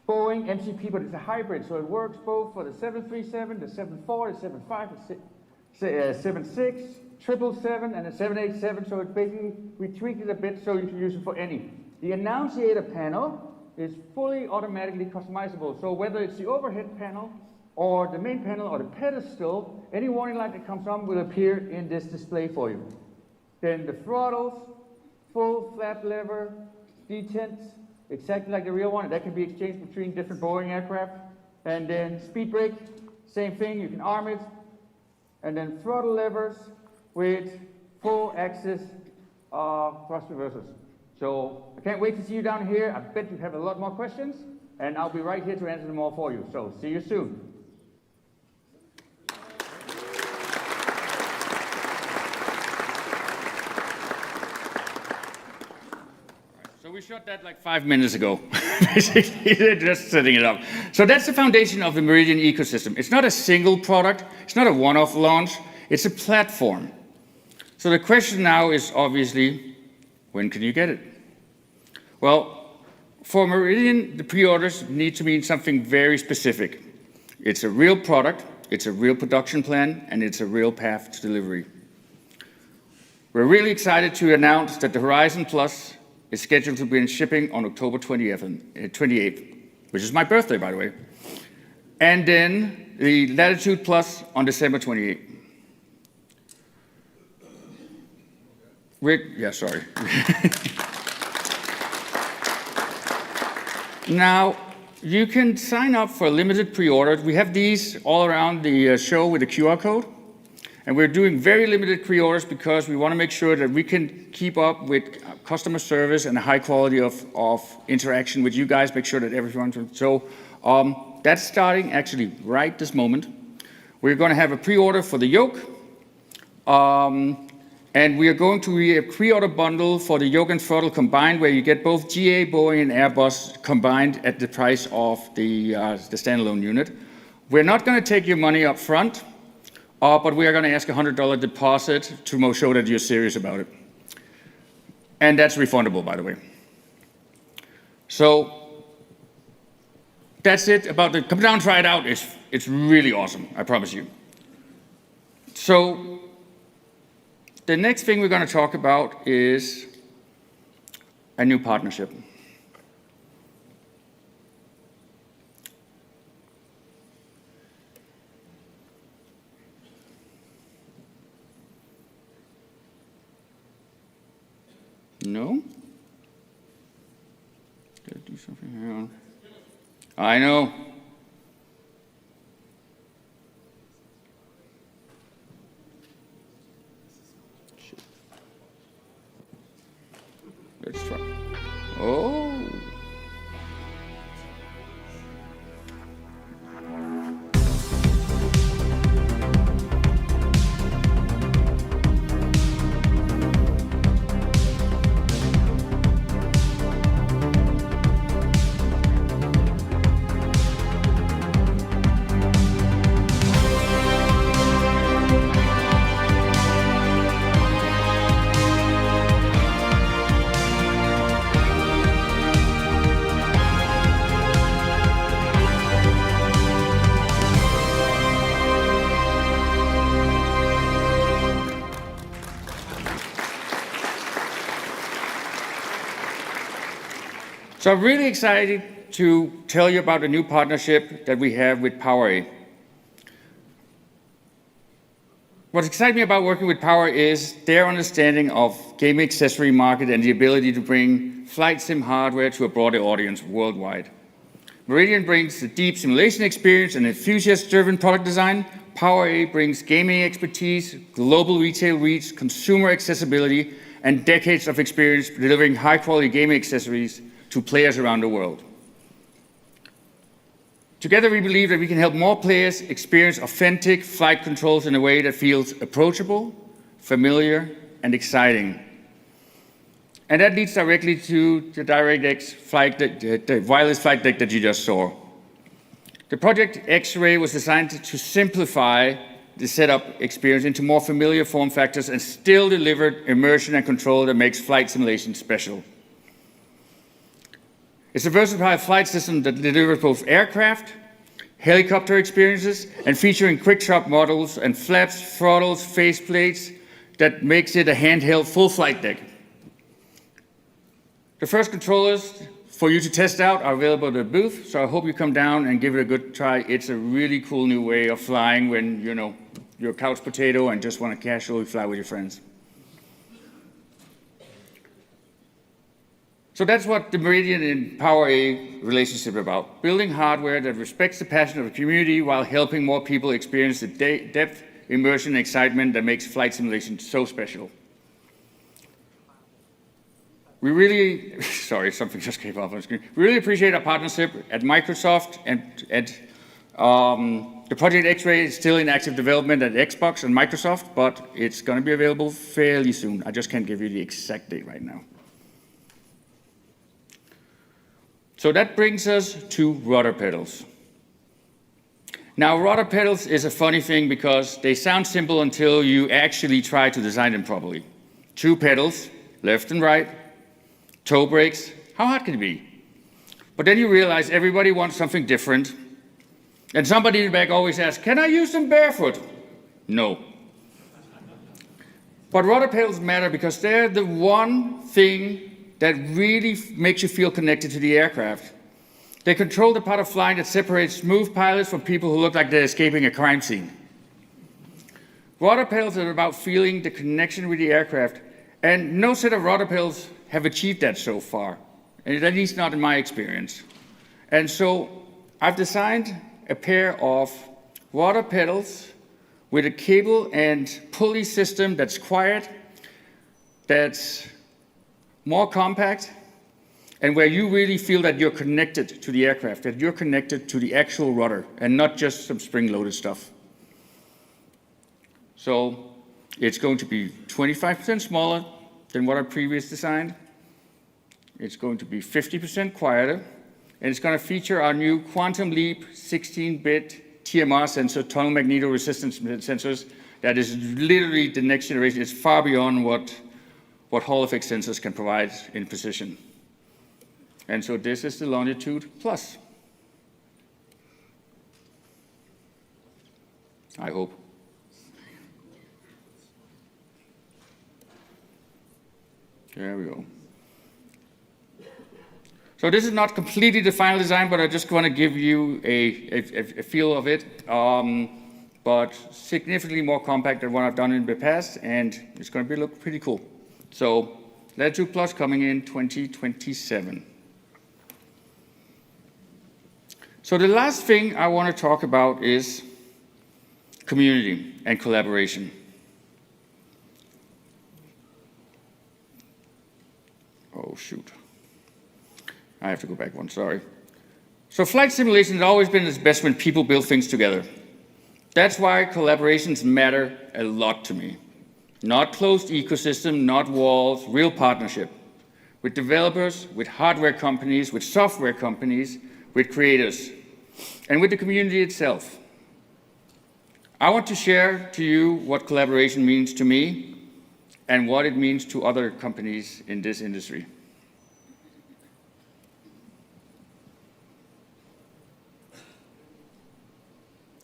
Boeing MCP, but it's a hybrid, so it works both for the 737, the 74, the 75, the 76, 777, and the 787, so it's basically, we tweaked it a bit so you can use it for any. The annunciator panel is fully automatically customizable, so whether it's the overhead panel or the main panel or the pedestal, any warning light that comes on will appear in this display for you. Then the throttles, full flat lever, detents, exactly like the real one. That can be exchanged between different Boeing aircraft. And then speed brake, same thing, you can arm it. And then throttle levers with full axis thrust reversers. So I can't wait to see you down here. I bet you have a lot more questions, and I'll be right here to answer them all for you. So see you soon. So we shot that like 5 minutes ago, basically, just setting it up. So that's the foundation of the Meridian ecosystem. It's not a single product, it's not a one-off launch, it's a platform. So the question now is obviously, when can you get it? Well, for Meridian, the pre-orders need to mean something very specific. It's a real product, it's a real production plan, and it's a real path to delivery. We're really excited to announce that the Horizon Plus is scheduled to begin shipping on October 28th, which is my birthday, by the way. And then the Latitude Plus on December 28th. Sorry. Now, you can sign up for a limited pre-order. We have these all around the show with a QR code. And we're doing very limited pre-orders because we want to make sure that we can keep up with customer service and a high quality of interaction with you guys, make sure that everyone... So that's starting actually right this moment. We're going to have a pre-order for the yoke. And we are going to be a pre-order bundle for the yoke and throttle combined, where you get both GA, Boeing, and Airbus combined at the price of the standalone unit. We're not going to take your money up front. But we are going to ask a $100 deposit to show that you're serious about it. And that's refundable, by the way. So that's it about the... Come down, try it out. It's really awesome, I promise you. So the next thing we're going to talk about is a new partnership. No? Gotta do something here. I know. Shit. Let's try. Oh. So I'm really excited to tell you about a new partnership that we have with PowerA. What excites me about working with Power is their understanding of gaming accessory market and the ability to bring flight sim hardware to a broader audience worldwide. Meridian brings the deep simulation experience and enthusiast-driven product design. PowerA brings gaming expertise, global retail reach, consumer accessibility, and decades of experience delivering high-quality gaming accessories to players around the world. Together, we believe that we can help more players experience authentic flight controls in a way that feels approachable, familiar, and exciting. And that leads directly to the DirectX flight deck, the wireless flight deck that you just saw. The Project X-Ray was designed to simplify the setup experience into more familiar form factors and still deliver immersion and control that makes flight simulation special. It's a versatile flight system that delivers both aircraft, helicopter experiences, and featuring quick-shop models and flaps, throttles, faceplates that makes it a handheld full flight deck. The first controllers for you to test out are available at the booth, so I hope you come down and give it a good try. It's a really cool new way of flying when, you're a couch potato and just want to casually fly with your friends. So that's what the Meridian and PowerA relationship is about, building hardware that respects the passion of the community while helping more people experience the depth, immersion, and excitement that makes flight simulation so special. We really, sorry, something just came up on the screen. We really appreciate our partnership at Microsoft and the Project X-Ray is still in active development at Xbox and Microsoft, but it's going to be available fairly soon. I just can't give you the exact date right now. So that brings us to rudder pedals. Now, rudder pedals is a funny thing because they sound simple until you actually try to design them properly. 2 pedals, left and right, toe brakes, how hard can it be? But then you realize everybody wants something different. And somebody in the back always asks, can I use them barefoot? No. But rudder pedals matter because they're the one thing that really makes you feel connected to the aircraft. They control the part of flying that separates smooth pilots from people who look like they're escaping a crime scene. Rudder pedals are about feeling the connection with the aircraft, and no set of rudder pedals have achieved that so far, and at least not in my experience. And so I've designed a pair of rudder pedals with a cable and pulley system that's quiet, that's more compact, and where you really feel that you're connected to the aircraft, that you're connected to the actual rudder and not just some spring-loaded stuff. So it's going to be 25% smaller than what I previously designed. It's going to be 50% quieter, and it's going to feature our new Quantum Leap 16-bit TMR sensor, tunnel magnetoresistance sensors, that is literally the next generation. It's far beyond what Hall effect sensors can provide in precision. And so this is the Longitude Plus. I hope. There we go. So this is not completely the final design, but I just want to give you a feel of it. But significantly more compact than what I've done in the past, and it's going to look pretty cool. So Latitude Plus coming in 2027. So the last thing I want to talk about is community and collaboration. Oh, shoot. I have to go back one, sorry. So flight simulation has always been its best when people build things together. That's why collaborations matter a lot to me. Not closed ecosystem, not walls, real partnership. With developers, with hardware companies, with software companies, with creators, and with the community itself. I want to share to you what collaboration means to me and what it means to other companies in this industry.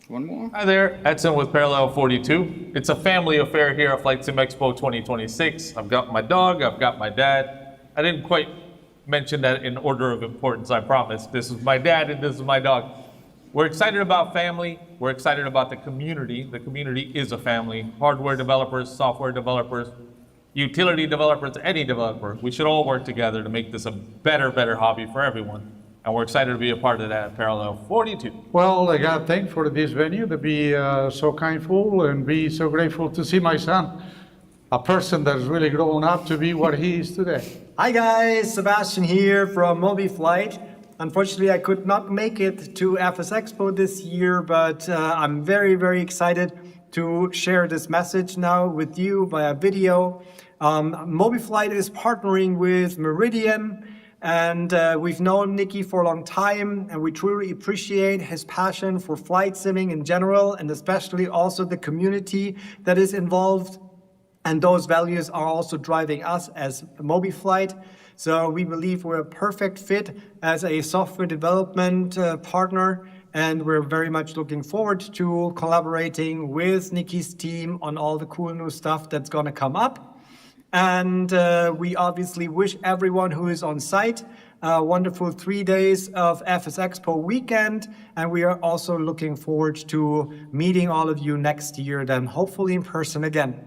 One more. Hi there, Edson with Parallel 42. It's a family affair here at Flight Sim Expo 2026. I've got my dog, I've got my dad. I didn't quite mention that in order of importance, I promise. This is my dad and this is my dog. We're excited about family. We're excited about the community. The community is a family. Hardware developers, software developers, utility developers, any developer. We should all work together to make this a better hobby for everyone. And we're excited to be a part of that at Parallel 42. Well, I got thanked for this venue to be so kindful and be so grateful to see my son, a person that's really grown up to be what he is today. Hi guys, Sebastian here from MobiFlight. Unfortunately, I could not make it to FS Expo this year, but I'm very excited to share this message now with you via video. MobiFlight is partnering with Meridian, and we've known Nicky for a long time, and we truly appreciate his passion for flight simming in general, and especially also the community that is involved. And those values are also driving us as MobiFlight. So we believe we're a perfect fit as a software development partner, and we're very much looking forward to collaborating with Nicky's team on all the cool new stuff that's gonna come up. And we obviously wish everyone who is on site a wonderful 3 days of FS Expo weekend, and we are also looking forward to meeting all of you next year, then hopefully in person again.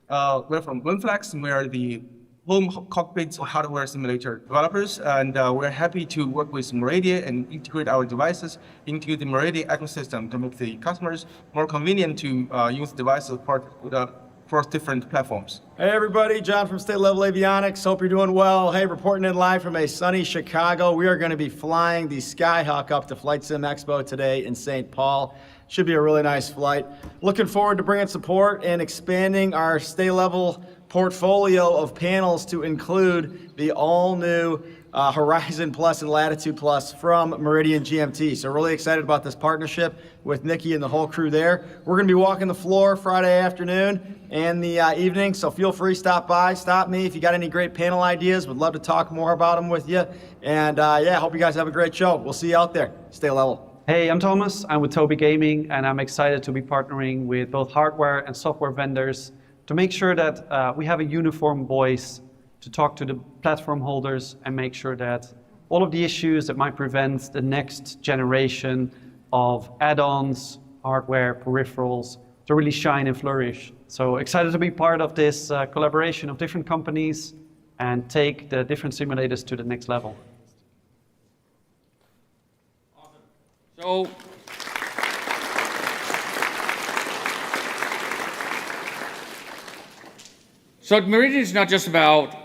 We're from Winflex, and we are the home cockpit hardware simulator developers, and we're happy to work with Meridian and integrate our devices into the Meridian ecosystem to make the customers more convenient to use devices for different platforms. Hey everybody, John from State Level Avionics. Hope you're doing well. Hey, reporting in live from a sunny Chicago. We are going to be flying the Skyhawk up to Flight Sim Expo today in St. Paul. Should be a really nice flight. Looking forward to bringing support and expanding our State Level portfolio of panels to include the all-new Horizon Plus and Latitude Plus from Meridian GMT. So really excited about this partnership with Nicky and the whole crew there. We're going to be walking the floor Friday afternoon and the evening, so feel free, stop me if you got any great panel ideas. Would love to talk more about them with you. And yeah, hope you guys have a great show. We'll see you out there. Stay level. Hey, I'm Thomas. I'm with Tobii Gaming, and I'm excited to be partnering with both hardware and software vendors to make sure that we have a uniform voice to talk to the platform holders and make sure that all of the issues that might prevent the next generation of add-ons, hardware, peripherals to really shine and flourish. So excited to be part of this collaboration of different companies and take the different simulators to the next level. So Meridian is not just about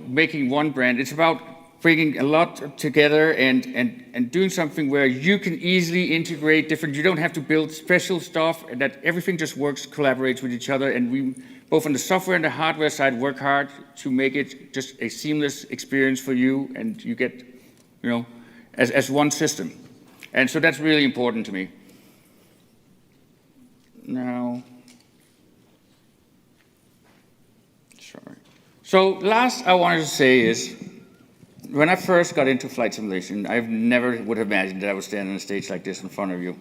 making one brand. It's about bringing a lot together and doing something where you can easily integrate different. You don't have to build special stuff, and that everything just works, collaborates with each other. And we, both on the software and the hardware side, work hard to make it just a seamless experience for you, and you get, as one system. And so that's really important to me. Now, sorry. So last I wanted to say is, when I first got into flight simulation, I never would have imagined that I would stand on a stage like this in front of you.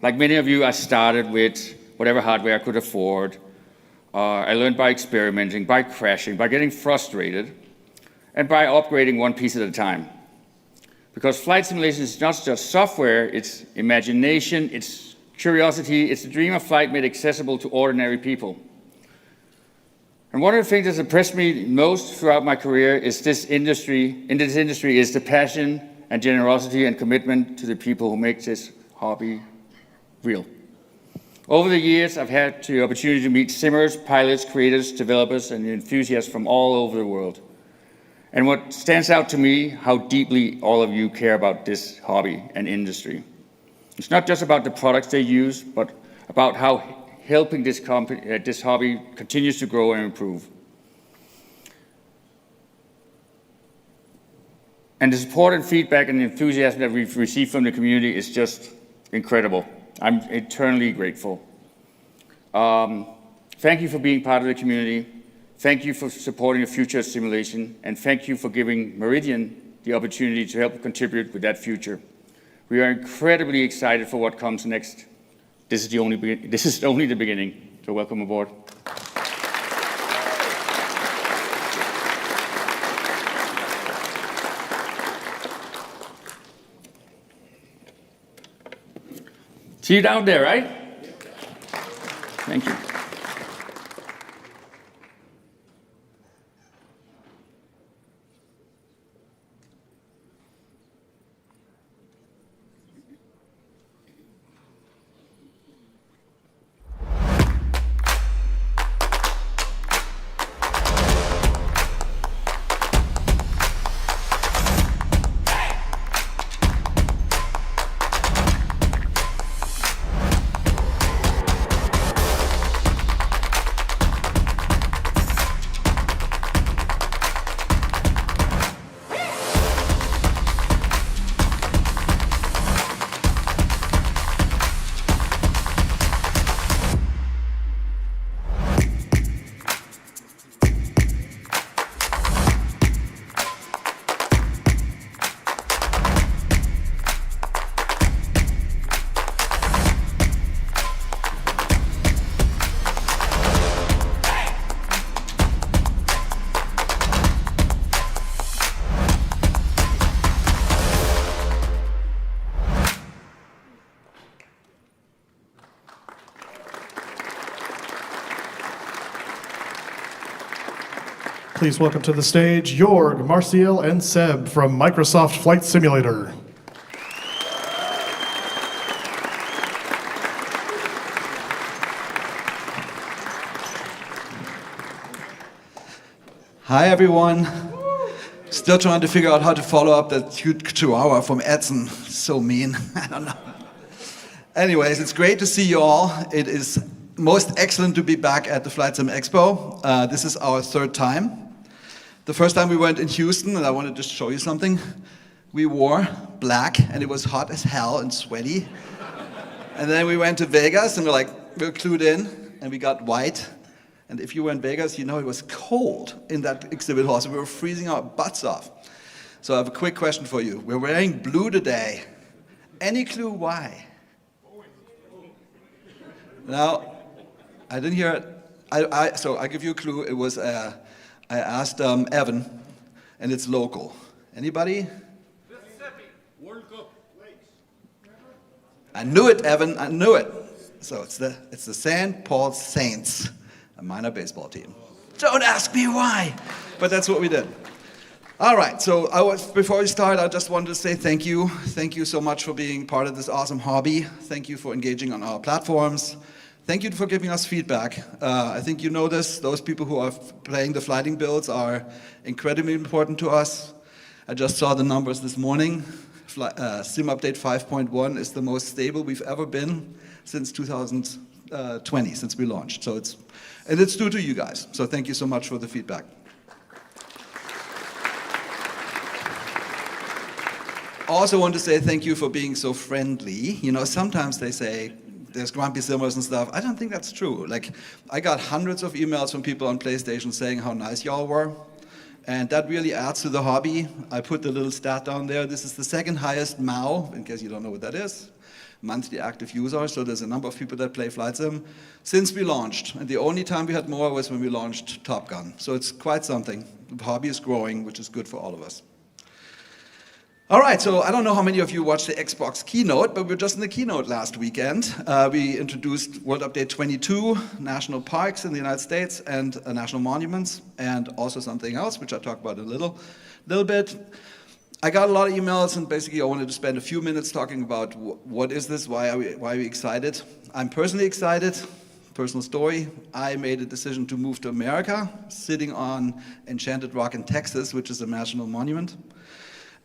Like many of you, I started with whatever hardware I could afford. I learned by experimenting, by crashing, by getting frustrated, and by upgrading one piece at a time. Because flight simulation is not just software, it's imagination, it's curiosity, it's the dream of flight made accessible to ordinary people. And one of the things that's impressed me most throughout my career is in this industry is the passion and generosity and commitment to the people who make this hobby real. Over the years, I've had the opportunity to meet simmers, pilots, creators, developers, and enthusiasts from all over the world. And what stands out to me, how deeply all of you care about this hobby and industry. It's not just about the products they use, but about how helping this hobby continues to grow and improve. And the support and feedback and the enthusiasm that we've received from the community is just incredible. I'm eternally grateful. Thank you for being part of the community. Thank you for supporting the future of simulation, and thank you for giving Meridian the opportunity to help contribute with that future. We are incredibly excited for what comes next. This is only the beginning, so welcome aboard. See you down there, right? Thank you. Please welcome to the stage Jorg, Marciel, and Seb from Microsoft Flight Simulator. Hi everyone. Still trying to figure out how to follow up that huge chihuahua from Edson. So mean. I don't know. Anyways, it's great to see you all. It is most excellent to be back at the Flight Sim Expo. This is our third time. The first time we went in Houston, and I wanted to show you something. We wore black, and it was hot as hell and sweaty. And then we went to Vegas, and we're clued in, and we got white. And if you were in Vegas, you know it was cold in that exhibit hall, so we were freezing our butts off. So I have a quick question for you. We're wearing blue today. Any clue why? Now, I didn't hear it. So I give you a clue. It was, I asked Evan, and it's local. Anybody? Mississippi. World Cup. I knew it, Evan. I knew it. So it's the St. Paul Saints, a minor baseball team. Don't ask me why, but that's what we did. All right, so before we start, I just wanted to say thank you. Thank you so much for being part of this awesome hobby. Thank you for engaging on our platforms. Thank you for giving us feedback. I think you know this. Those people who are playing the flighting builds are incredibly important to us. I just saw the numbers this morning. Sim Update 5.1 is the most stable we've ever been since 2020, since we launched. So it's due to you guys. So thank you so much for the feedback. Also want to say thank you for being so friendly. You know, sometimes they say there's grumpy simmers and stuff. I don't think that's true. Like, I got hundreds of emails from people on PlayStation saying how nice y'all were. And that really adds to the hobby. I put the little stat down there. This is the second highest MAU, in case you don't know what that is, monthly active users. So there's a number of people that play Flight Sim since we launched. And the only time we had more was when we launched Top Gun. So it's quite something. The hobby is growing, which is good for all of us. All right, so I don't know how many of you watched the Xbox keynote, but we were just in the keynote last weekend. We introduced World Update 22, national parks in the United States and national monuments, and also something else, which I'll talk about in a little bit. I got a lot of emails, and basically I wanted to spend a few minutes talking about what is this, why are we excited. I'm personally excited. Personal story, I made a decision to move to America, sitting on Enchanted Rock in Texas, which is a national monument.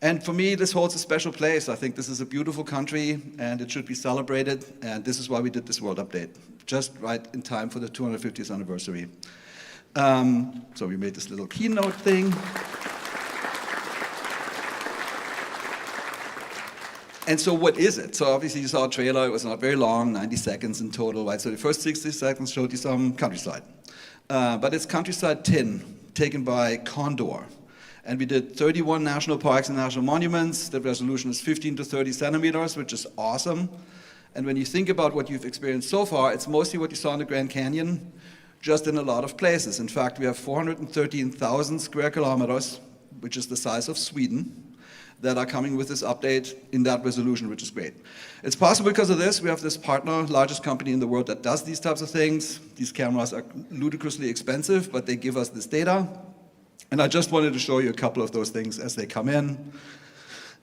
And for me, this holds a special place. I think this is a beautiful country, and it should be celebrated, and this is why we did this World Update, just right in time for the 250th anniversary. So we made this little keynote thing. And so what is it? So obviously you saw a trailer. It was not very long, 90 seconds in total, right? So the first 60 seconds showed you some countryside. But it's countryside tin, taken by Condor. And we did 31 national parks and national monuments. The resolution is 15 to 30 centimeters, which is awesome. And when you think about what you've experienced so far, it's mostly what you saw in the Grand Canyon, just in a lot of places. In fact, we have 413,000 square kilometers, which is the size of Sweden. that are coming with this update in that resolution, which is great. It's possible because of this. We have this partner, largest company in the world that does these types of things. These cameras are ludicrously expensive, but they give us this data. And I just wanted to show you a couple of those things as they come in.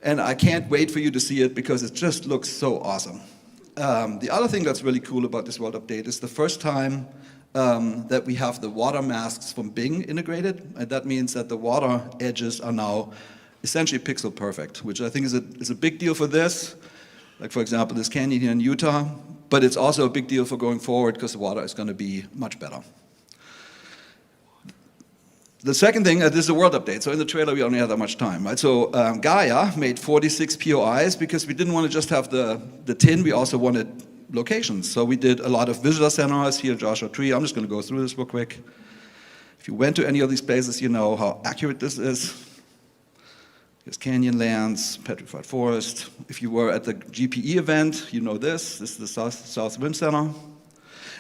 And I can't wait for you to see it because it just looks so awesome. The other thing that's really cool about this world update is the first time that we have the water masks from Bing integrated. And that means that the water edges are now essentially pixel perfect, which I think is a big deal for this. Like, for example, this canyon here in Utah. But it's also a big deal for going forward because the water is going to be much better. The second thing, this is a world update. So in the trailer, we only have that much time, right? So Gaia made 46 POIs because we didn't want to just have the tin. We also wanted locations. So we did a lot of visitor centers here, Joshua Tree. I'm just going to go through this real quick. If you went to any of these places, you know how accurate this is. Here's Canyonlands, Petrified Forest. If you were at the GPE event, you know this. This is the South Rim Center.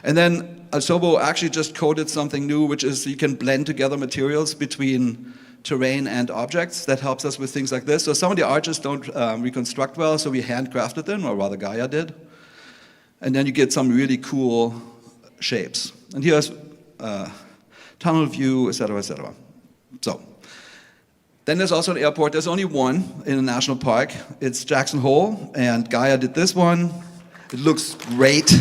And then Asobo actually just coded something new, which is you can blend together materials between terrain and objects. That helps us with things like this. So some of the arches don't reconstruct well, so we handcrafted them, or rather Gaia did. And then you get some really cool shapes. And here's tunnel view, et cetera, et cetera. So. Then there's also an airport. There's only one in a national park. It's Jackson Hole, and Gaia did this one. It looks great.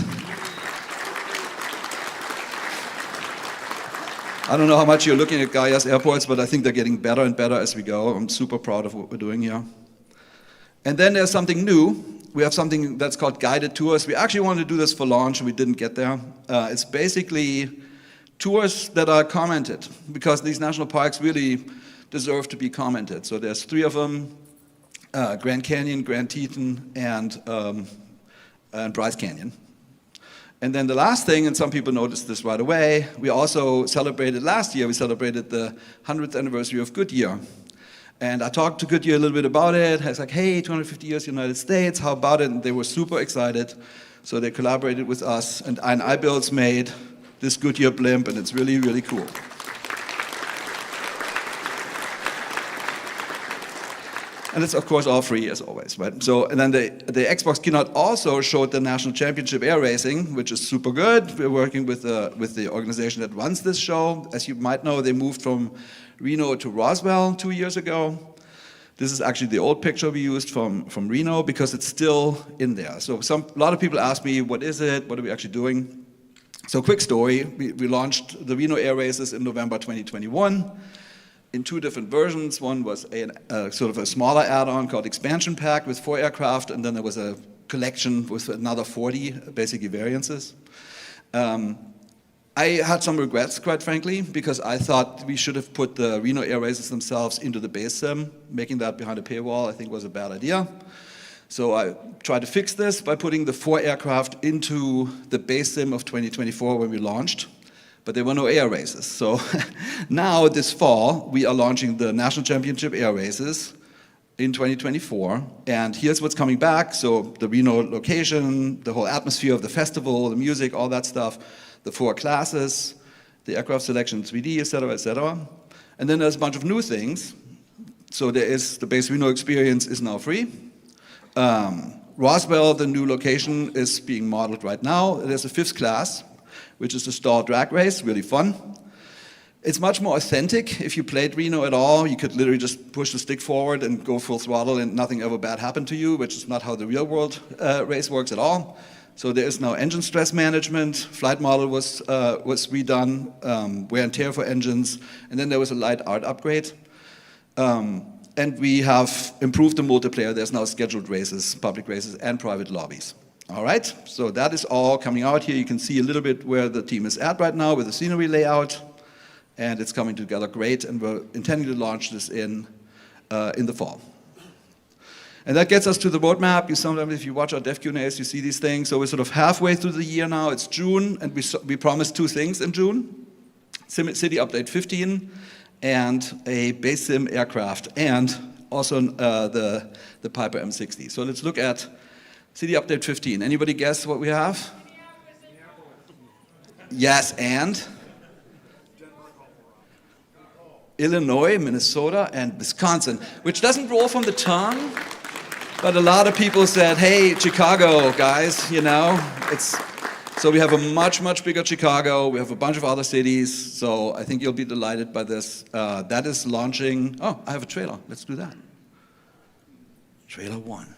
I don't know how much you're looking at Gaia's airports, but I think they're getting better and better as we go. I'm super proud of what we're doing here. And then there's something new. We have something that's called guided tours. We actually wanted to do this for launch, and we didn't get there. It's basically tours that are commented, because these national parks really deserve to be commented. So there's 3 of them, Grand Canyon, Grand Teton, and Bryce Canyon. And then the last thing, and some people noticed this right away, we also celebrated last year, we celebrated the 100th anniversary of Goodyear. And I talked to Goodyear a little bit about it. I was like, hey, 250 years United States, how about it? And they were super excited. So they collaborated with us, and iniBuilds made this Goodyear blimp, and it's really, really cool. And it's, of course, all free, as always, right? So, and then the Xbox keynote also showed the National Championship Air Racing, which is super good. We're working with the organization that runs this show. As you might know, they moved from Reno to Roswell 2 years ago. This is actually the old picture we used from Reno, because it's still in there. So a lot of people ask me, what is it? What are we actually doing? So quick story, we launched the Reno Air Races in November 2021. In 2 different versions. One was sort of a smaller add-on called Expansion Pack with 4 aircraft, and then there was a collection with another 40, basically variances. I had some regrets, quite frankly, because I thought we should have put the Reno Air Races themselves into the base sim. Making that behind a paywall, I think, was a bad idea. So I tried to fix this by putting the 4 aircraft into the base sim of 2024 when we launched. But there were no air races. So now this fall, we are launching the National Championship Air Races in 2024. And here's what's coming back. So the Reno location, the whole atmosphere of the festival, the music, all that stuff, the 4 classes, the aircraft selection 3D, et cetera, And then there's a bunch of new things. So there is the base Reno experience is now free. Roswell, the new location, is being modeled right now. There's a 5th class, which is the stall drag race, really fun. It's much more authentic. If you played Reno at all, you could literally just push the stick forward and go full throttle and nothing ever bad happened to you, which is not how the real world race works at all. So there is now engine stress management, flight model was redone, wear and tear for engines, and then there was a light art upgrade. And we have improved the multiplayer. There's now scheduled races, public races, and private lobbies. All right, so that is all coming out here. You can see a little bit where the team is at right now with the scenery layout, and it's coming together great, and we're intending to launch this in the fall. And that gets us to the roadmap. Sometimes if you watch our Dev Q&As, you see these things. So we're sort of halfway through the year now. It's June, and we promised 2 things in June. City Update 15, and a base sim aircraft, and also the Piper M60. So let's look at City Update 15. Anybody guess what we have? Yes, and? Illinois, Minnesota, and Wisconsin, which doesn't roll from the tongue, but a lot of people said, hey, Chicago, guys, you know, so we have a much, much bigger Chicago. We have a bunch of other cities, so I think you'll be delighted by this. That is launching, oh, I have a trailer. Let's do that. Trailer 1.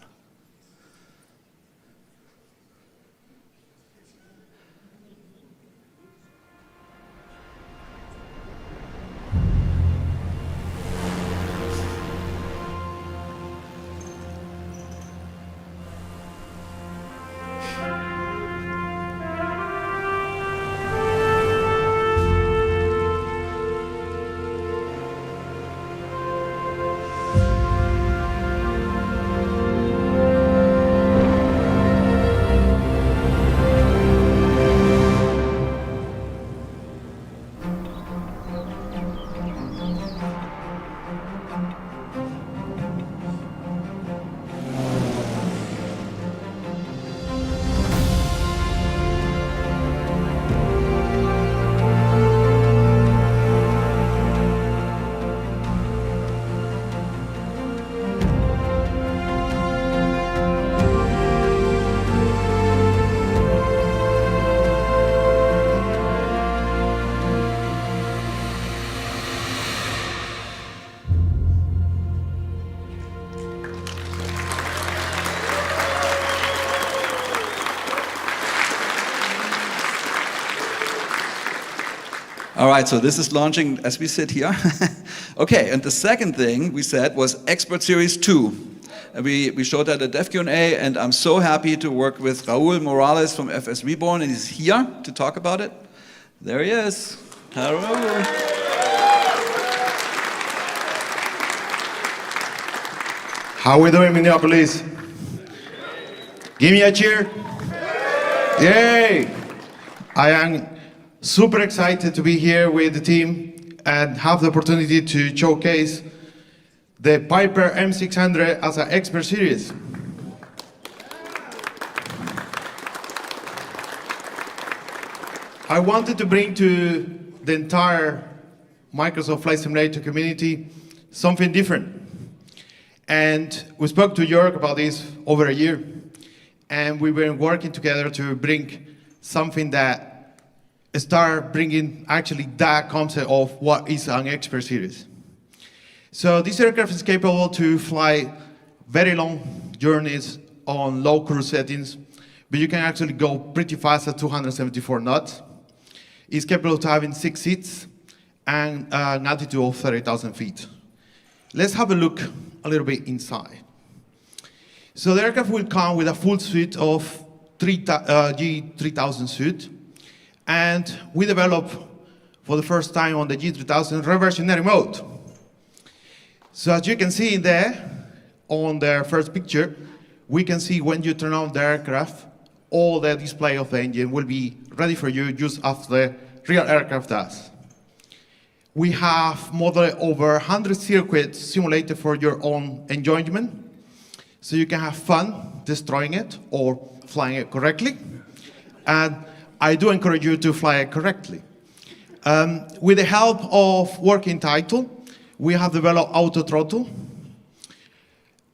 All right, so this is launching as we sit here. Okay, and the second thing we said was Expert Series 2. And we showed that at DevQ&A, and I'm so happy to work with Raul Morales from FS Reborn, and he's here to talk about it. There he is. Hello. How are we doing, Minneapolis? Give me a cheer. Yay! I am super excited to be here with the team and have the opportunity to showcase the Piper M600 as an expert series. I wanted to bring to the entire Microsoft Flight Simulator community something different. And we spoke to Jörg about this over a year, and we've been working together to bring something that start bringing actually that concept of what is an expert series. So this aircraft is capable to fly very long journeys on low cruise settings, but you can actually go pretty fast at 274 knots. It's capable of having 6 seats and an altitude of 30,000 feet. Let's have a look a little bit inside. So the aircraft will come with a full suite of G3000 suite, and we developed for the first time on the G3000 reversionary mode. So as you can see in there, on the first picture, we can see when you turn on the aircraft, all the display of the engine will be ready for you just as the real aircraft does. We have modeled over 100 circuits simulated for your own enjoyment, so you can have fun destroying it or flying it correctly. And I do encourage you to fly it correctly. With the help of working title, we have developed auto throttle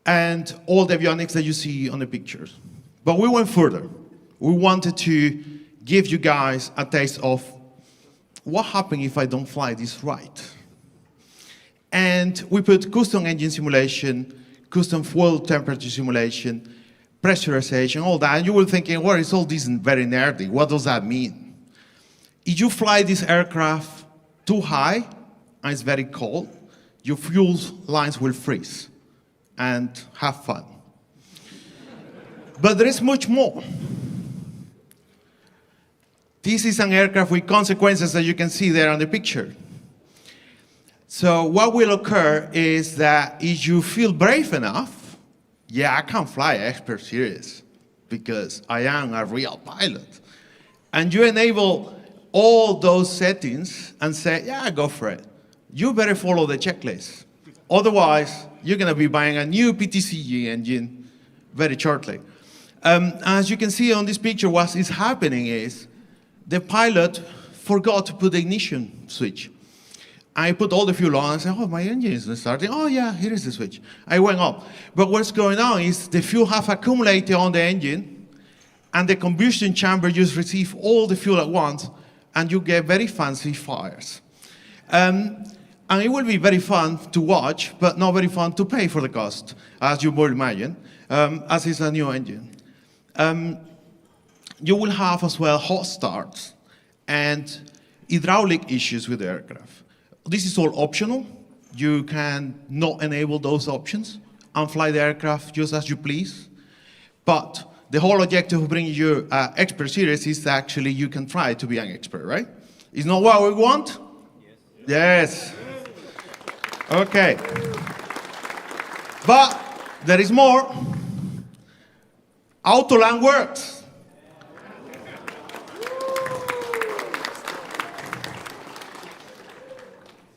and all the avionics that you see on the pictures. But we went further. We wanted to give you guys a taste of what happens if I don't fly this right. And we put custom engine simulation, custom fuel temperature simulation, pressurization, all that. And you will thinking, well, it's all this very nerdy. What does that mean? If you fly this aircraft too high and it's very cold, your fuel lines will freeze and have fun. But there is much more. This is an aircraft with consequences that you can see there on the picture. So what will occur is that if you feel brave enough, yeah, I can fly expert series because I am a real pilot. And you enable all those settings and say, yeah, go for it. You better follow the checklist. Otherwise, you're going to be buying a new PTCG engine very shortly. As you can see on this picture, what is happening is the pilot forgot to put the ignition switch. I put all the fuel on, and I said, oh, my engine isn't starting. Oh yeah, here is the switch. I went up. But what's going on is the fuel have accumulated on the engine, and the combustion chamber just receive all the fuel at once, and you get very fancy fires. And it will be very fun to watch, but not very fun to pay for the cost, as you would imagine, as it's a new engine. You will have as well hot starts and hydraulic issues with the aircraft. This is all optional. You can not enable those options and fly the aircraft just as you please. But the whole objective of bringing you an expert series is that actually you can try to be an expert, right? Is not what we want? Yes. Okay. But there is more. Autoland works.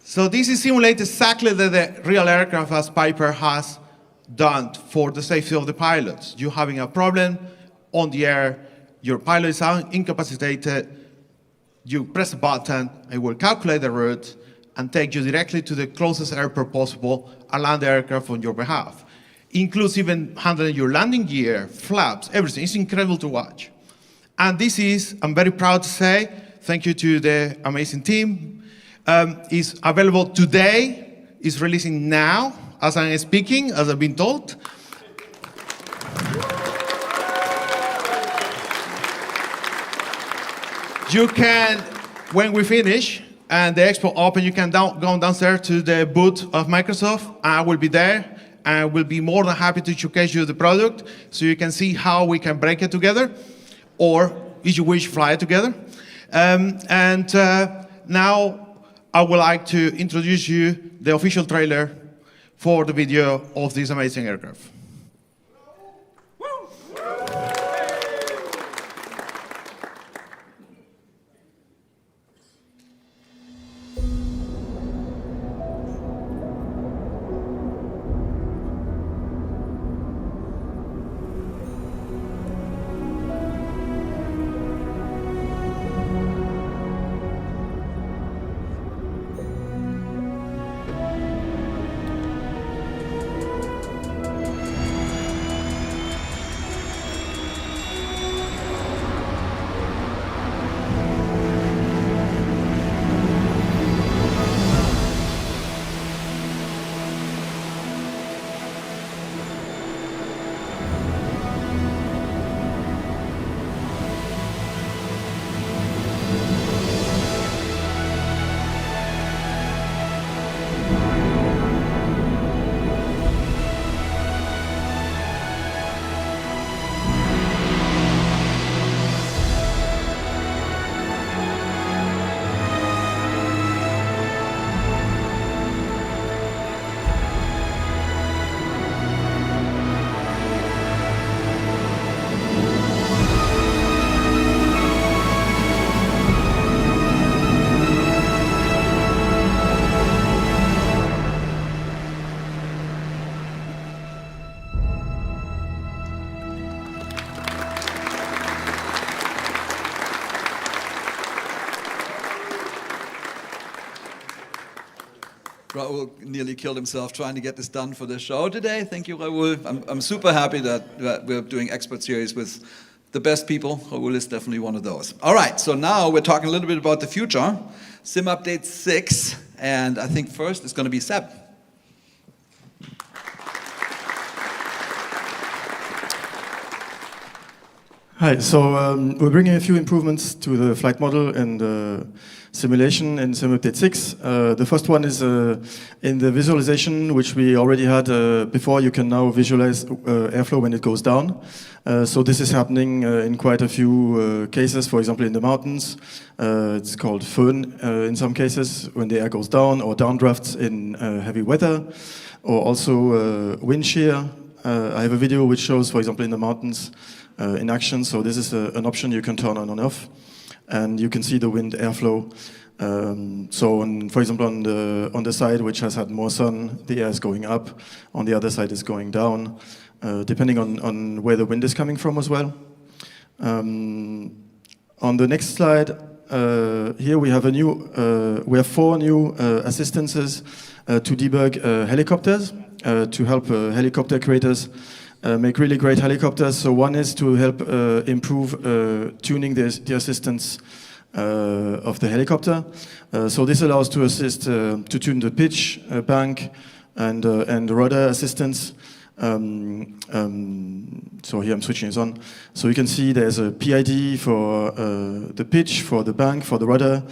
So this is simulated exactly the real aircraft as Piper has done for the safety of the pilots. You're having a problem on the air, your pilot is incapacitated, you press a button, it will calculate the route and take you directly to the closest airport possible and land the aircraft on your behalf. Includes even handling your landing gear, flaps, everything. It's incredible to watch. And this is, I'm very proud to say, thank you to the amazing team, is available today, is releasing now, as I'm speaking, as I've been told. You can, when we finish and the expo open, you can go downstairs to the booth of Microsoft. I will be there and will be more than happy to showcase you the product so you can see how we can break it together, or if you wish, fly it together. Now I would like to introduce you the official trailer for the video of this amazing aircraft. Raul nearly killed himself trying to get this done for the show today. Thank you, Raul. I'm super happy that we're doing expert series with the best people. Raul is definitely one of those. All right, so now we're talking a little bit about the future. Sim Update 6, and I think first it's going to be Seb. Hi, so we're bringing a few improvements to the flight model and the simulation in Sim Update 6. The first one is in the visualization, which we already had before. You can now visualize airflow when it goes down. So this is happening in quite a few cases, for example in the mountains. It's called föhn in some cases when the air goes down, or downdrafts in heavy weather, or also wind shear. I have a video which shows, for example, in the mountains in action. So this is an option you can turn on and off, and you can see the wind airflow. For example, on the side which has had more sun, the air is going up. On the other side is going down, depending on where the wind is coming from as well. On the next slide, here we have we have 4 new assistances to debug helicopters, to help helicopter creators make really great helicopters. So one is to help improve tuning the assistance of the helicopter. So this allows to assist to tune the pitch, bank, and rudder assistance. So here I'm switching it on. So you can see there's a PID for the pitch, for the bank, for the rudder,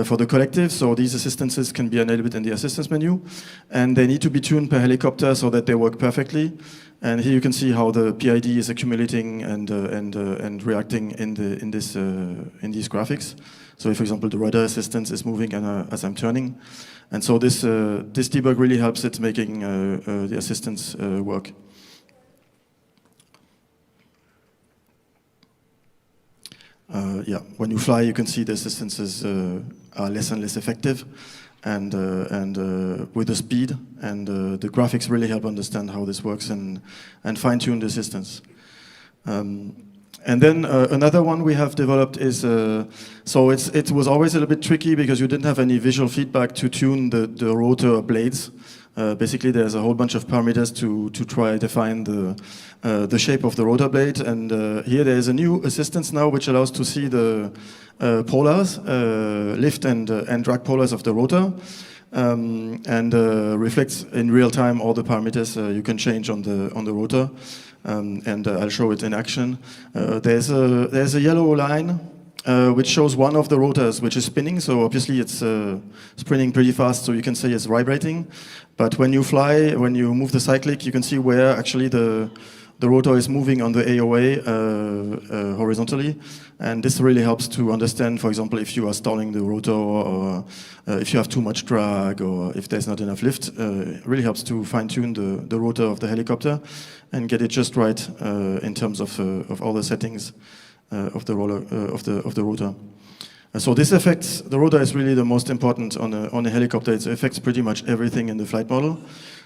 for the collective. So these assistances can be enabled in the assistance menu, and they need to be tuned per helicopter so that they work perfectly. And here you can see how the PID is accumulating and reacting in these graphics. So if, for example, the rudder assistance is moving as I'm turning, and so this debug really helps it making the assistance work. Yeah, when you fly, you can see the assistances are less and less effective, and with the speed, and the graphics really help understand how this works and fine-tune the assistance. And then another one we have developed is, so it was always a little bit tricky because you didn't have any visual feedback to tune the rotor blades. Basically, there's a whole bunch of parameters to try to define the shape of the rotor blade. And here there is a new assistance now which allows to see the polars, lift and drag polars of the rotor, and reflects in real time all the parameters you can change on the rotor. And I'll show it in action. There's a yellow line which shows one of the rotors which is spinning. So obviously it's spinning pretty fast, so you can say it's vibrating. But when you fly, when you move the cyclic, you can see where actually the rotor is moving on the AOA horizontally. And this really helps to understand, for example, if you are stalling the rotor, or if you have too much drag, or if there's not enough lift. It really helps to fine-tune the rotor of the helicopter and get it just right in terms of all the settings of the rotor. So this affects, the rotor is really the most important on a helicopter. It affects pretty much everything in the flight model.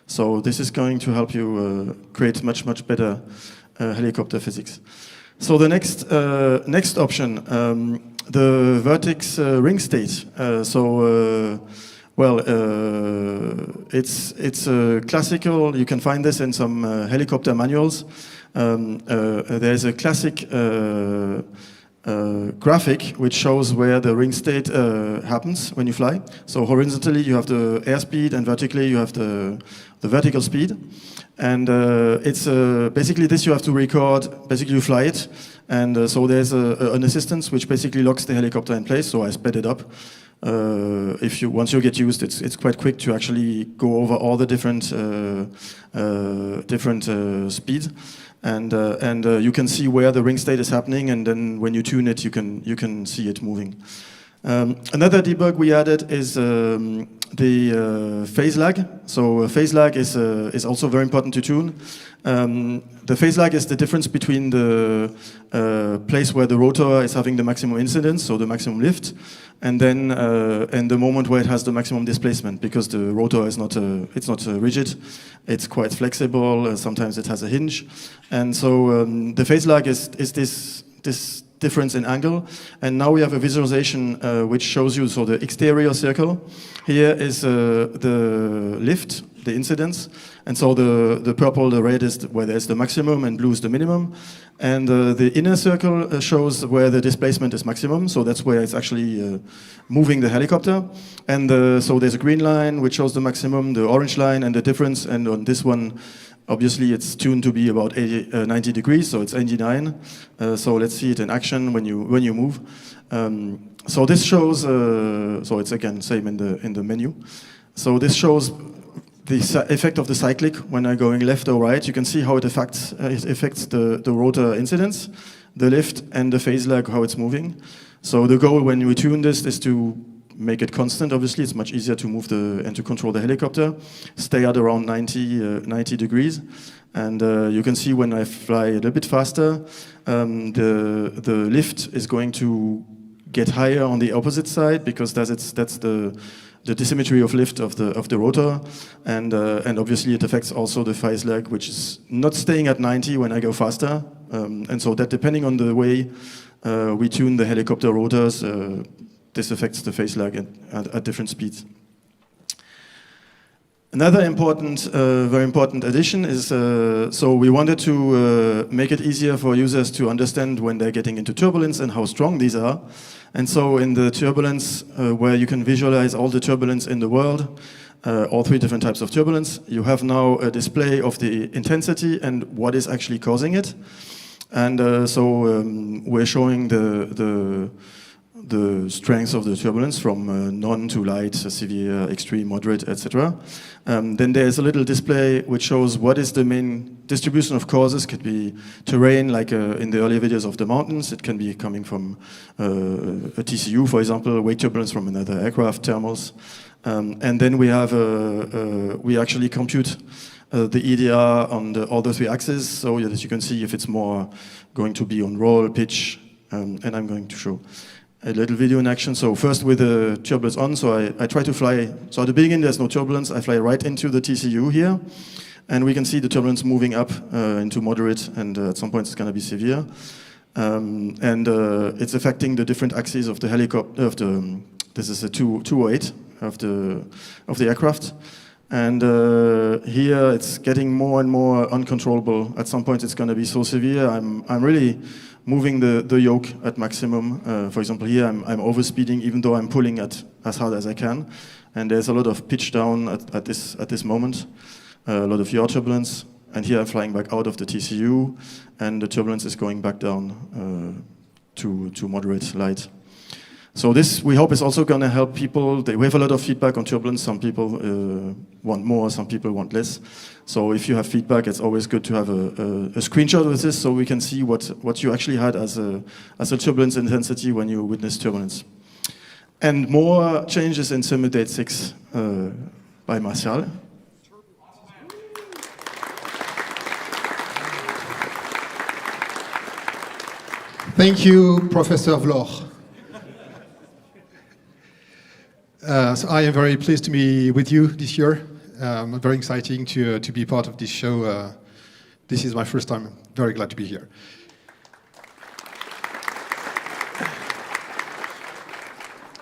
So this is going to help you create much better helicopter physics. So the next option, the vertex ring state. It's classical. You can find this in some helicopter manuals. There's a classic graphic which shows where the ring state happens when you fly. So horizontally you have the airspeed, and vertically you have the vertical speed. And it's basically this you have to record. Basically you fly it, and so there's an assistance which basically locks the helicopter in place. So I sped it up. Once you get used, it's quite quick to actually go over all the different speeds. And you can see where the ring state is happening, and then when you tune it, you can see it moving. Another debug we added is the phase lag. So phase lag is also very important to tune. The phase lag is the difference between the place where the rotor is having the maximum incidence, so the maximum lift, and then and the moment where it has the maximum displacement, because the rotor is not rigid, it's quite flexible. Sometimes it has a hinge, and so the phase lag is this difference in angle. And now we have a visualization which shows you, so the exterior circle here is the lift, the incidence, and so the purple, the red is where there's the maximum, and blue is the minimum, and the inner circle shows where the displacement is maximum, so that's where it's actually moving the helicopter. And so there's a green line which shows the maximum, the orange line and the difference, and on this one obviously it's tuned to be about 90 degrees, so it's 89. So let's see it in action when you move. So this shows, so it's again same in the menu. So this shows the effect of the cyclic when I'm going left or right. You can see how it affects the rotor incidence, the lift, and the phase lag, how it's moving. So the goal when we tune this is to make it constant. Obviously, it's much easier to move and to control the helicopter. Stay at around 90 degrees, and you can see when I fly a little bit faster, the lift is going to get higher on the opposite side, because that's the dissymmetry of lift of the rotor, and obviously it affects also the phase lag, which is not staying at 90 when I go faster, and so that depending on the way we tune the helicopter rotors, this affects the phase lag at different speeds. Another important, very important addition is, so we wanted to make it easier for users to understand when they're getting into turbulence and how strong these are. And so in the turbulence, where you can visualize all the turbulence in the world, all 3 different types of turbulence, you have now a display of the intensity and what is actually causing it. And we're showing the strength of the turbulence from none to light, severe, extreme, moderate, etc. Then there's a little display which shows what is the main distribution of causes. It could be terrain, like in the earlier videos of the mountains. It can be coming from a TCU, for example, wake turbulence from another aircraft, thermals. And then we have we actually compute the EDR on all the 3 axes, so that you can see if it's more going to be on roll, pitch, and I'm going to show a little video in action. So first with the turbulence on, so I try to fly, so at the beginning there's no turbulence, I fly right into the TCU here, and we can see the turbulence moving up into moderate, and at some point it's going to be severe. It's affecting the different axes of the helicopter, this is a 208 of the aircraft. And here it's getting more and more uncontrollable. At some point it's going to be so severe, I'm really moving the yoke at maximum. For example, here I'm overspeeding even though I'm pulling as hard as I can. And there's a lot of pitch down at this moment, a lot of yaw turbulence. And here I'm flying back out of the TCU, and the turbulence is going back down to moderate light. So this, we hope, is also going to help people. We have a lot of feedback on turbulence. Some people want more, some people want less. So if you have feedback, it's always good to have a screenshot of this so we can see what you actually had as a turbulence intensity when you witnessed turbulence. And more changes in Simulate 6 by Martial. Thank you, Professor Vlor. So I am very pleased to be with you this year. Very exciting to be part of this show. This is my first time. Very glad to be here.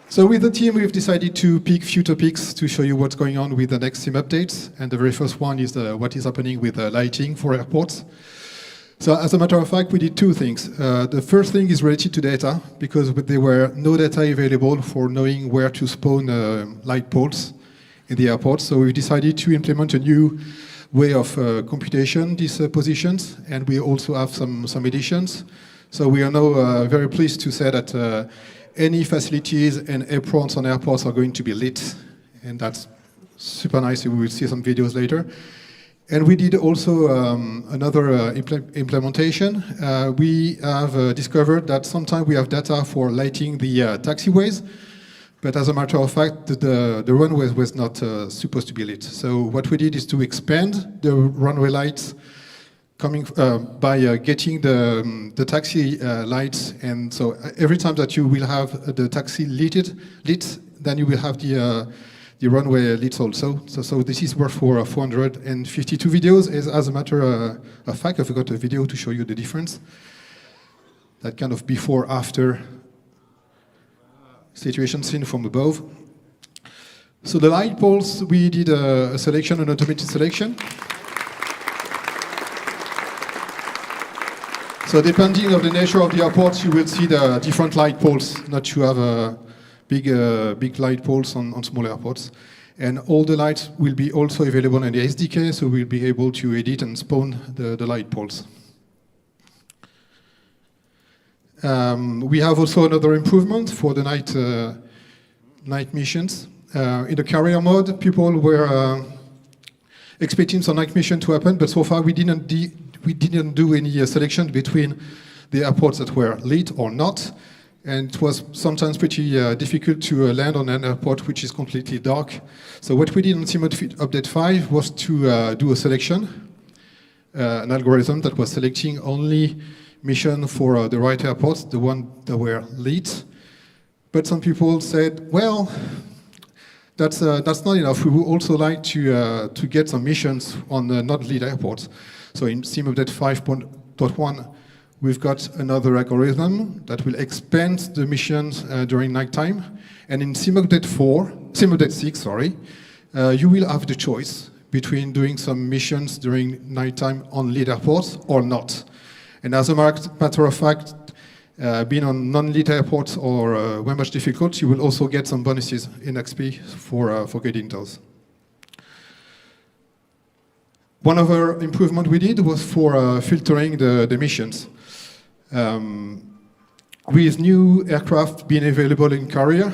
So with the team, we've decided to pick few topics to show you what's going on with the next sim updates. And the very first one is what is happening with lighting for airports. So as a matter of fact, we did 2 things. The first thing is related to data, because there were no data available for knowing where to spawn light poles in the airport. So we decided to implement a new way of computation these positions, and we also have some additions. So we are now very pleased to say that any facilities and aprons on airports are going to be lit, and that's super nice. We will see some videos later. And we did also another implementation. We have discovered that sometimes we have data for lighting the taxiways, but as a matter of fact, the runway was not supposed to be lit. So what we did is to expand the runway lights coming by getting the taxi lights, and so every time that you will have the taxi lit, then you will have the runway lit also. So this is worth for 452 videos. As a matter of fact, I forgot a video to show you the difference. That kind of before-after situation seen from above. So the light poles, we did a selection, an automated selection. So depending on the nature of the airport, you will see the different light poles, not to have big light poles on small airports. And all the lights will be also available in the SDK, so we'll be able to edit and spawn the light poles. We have also another improvement for the night missions. In the carrier mode, people were expecting some night mission to happen, but so far we didn't do any selection between the airports that were lit or not. And it was sometimes pretty difficult to land on an airport which is completely dark. So what we did on Simulate Update 5 was to do a selection, an algorithm that was selecting only mission for the right airports, the one that were lit. But some people said, well, that's not enough. We would also like to get some missions on not lit airports. So in Sim Update 5.1, we've got another algorithm that will expand the missions during nighttime. And in sim update 6, you will have the choice between doing some missions during nighttime on lead airports or not. And as a matter of fact, being on non-lead airports or very much difficult, you will also get some bonuses in XP for getting those. One other improvement we did was for filtering the missions. With new aircraft being available in carrier,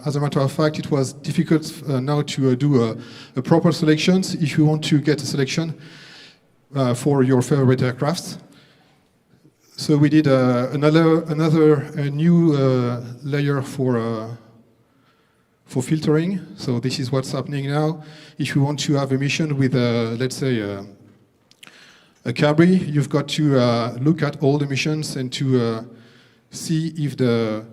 as a matter of fact, it was difficult now to do a proper selection if you want to get a selection for your favorite aircrafts. So we did another new layer for filtering. So this is what's happening now. If you want to have a mission with, let's say, a cabri, you've got to look at all the missions and to see if the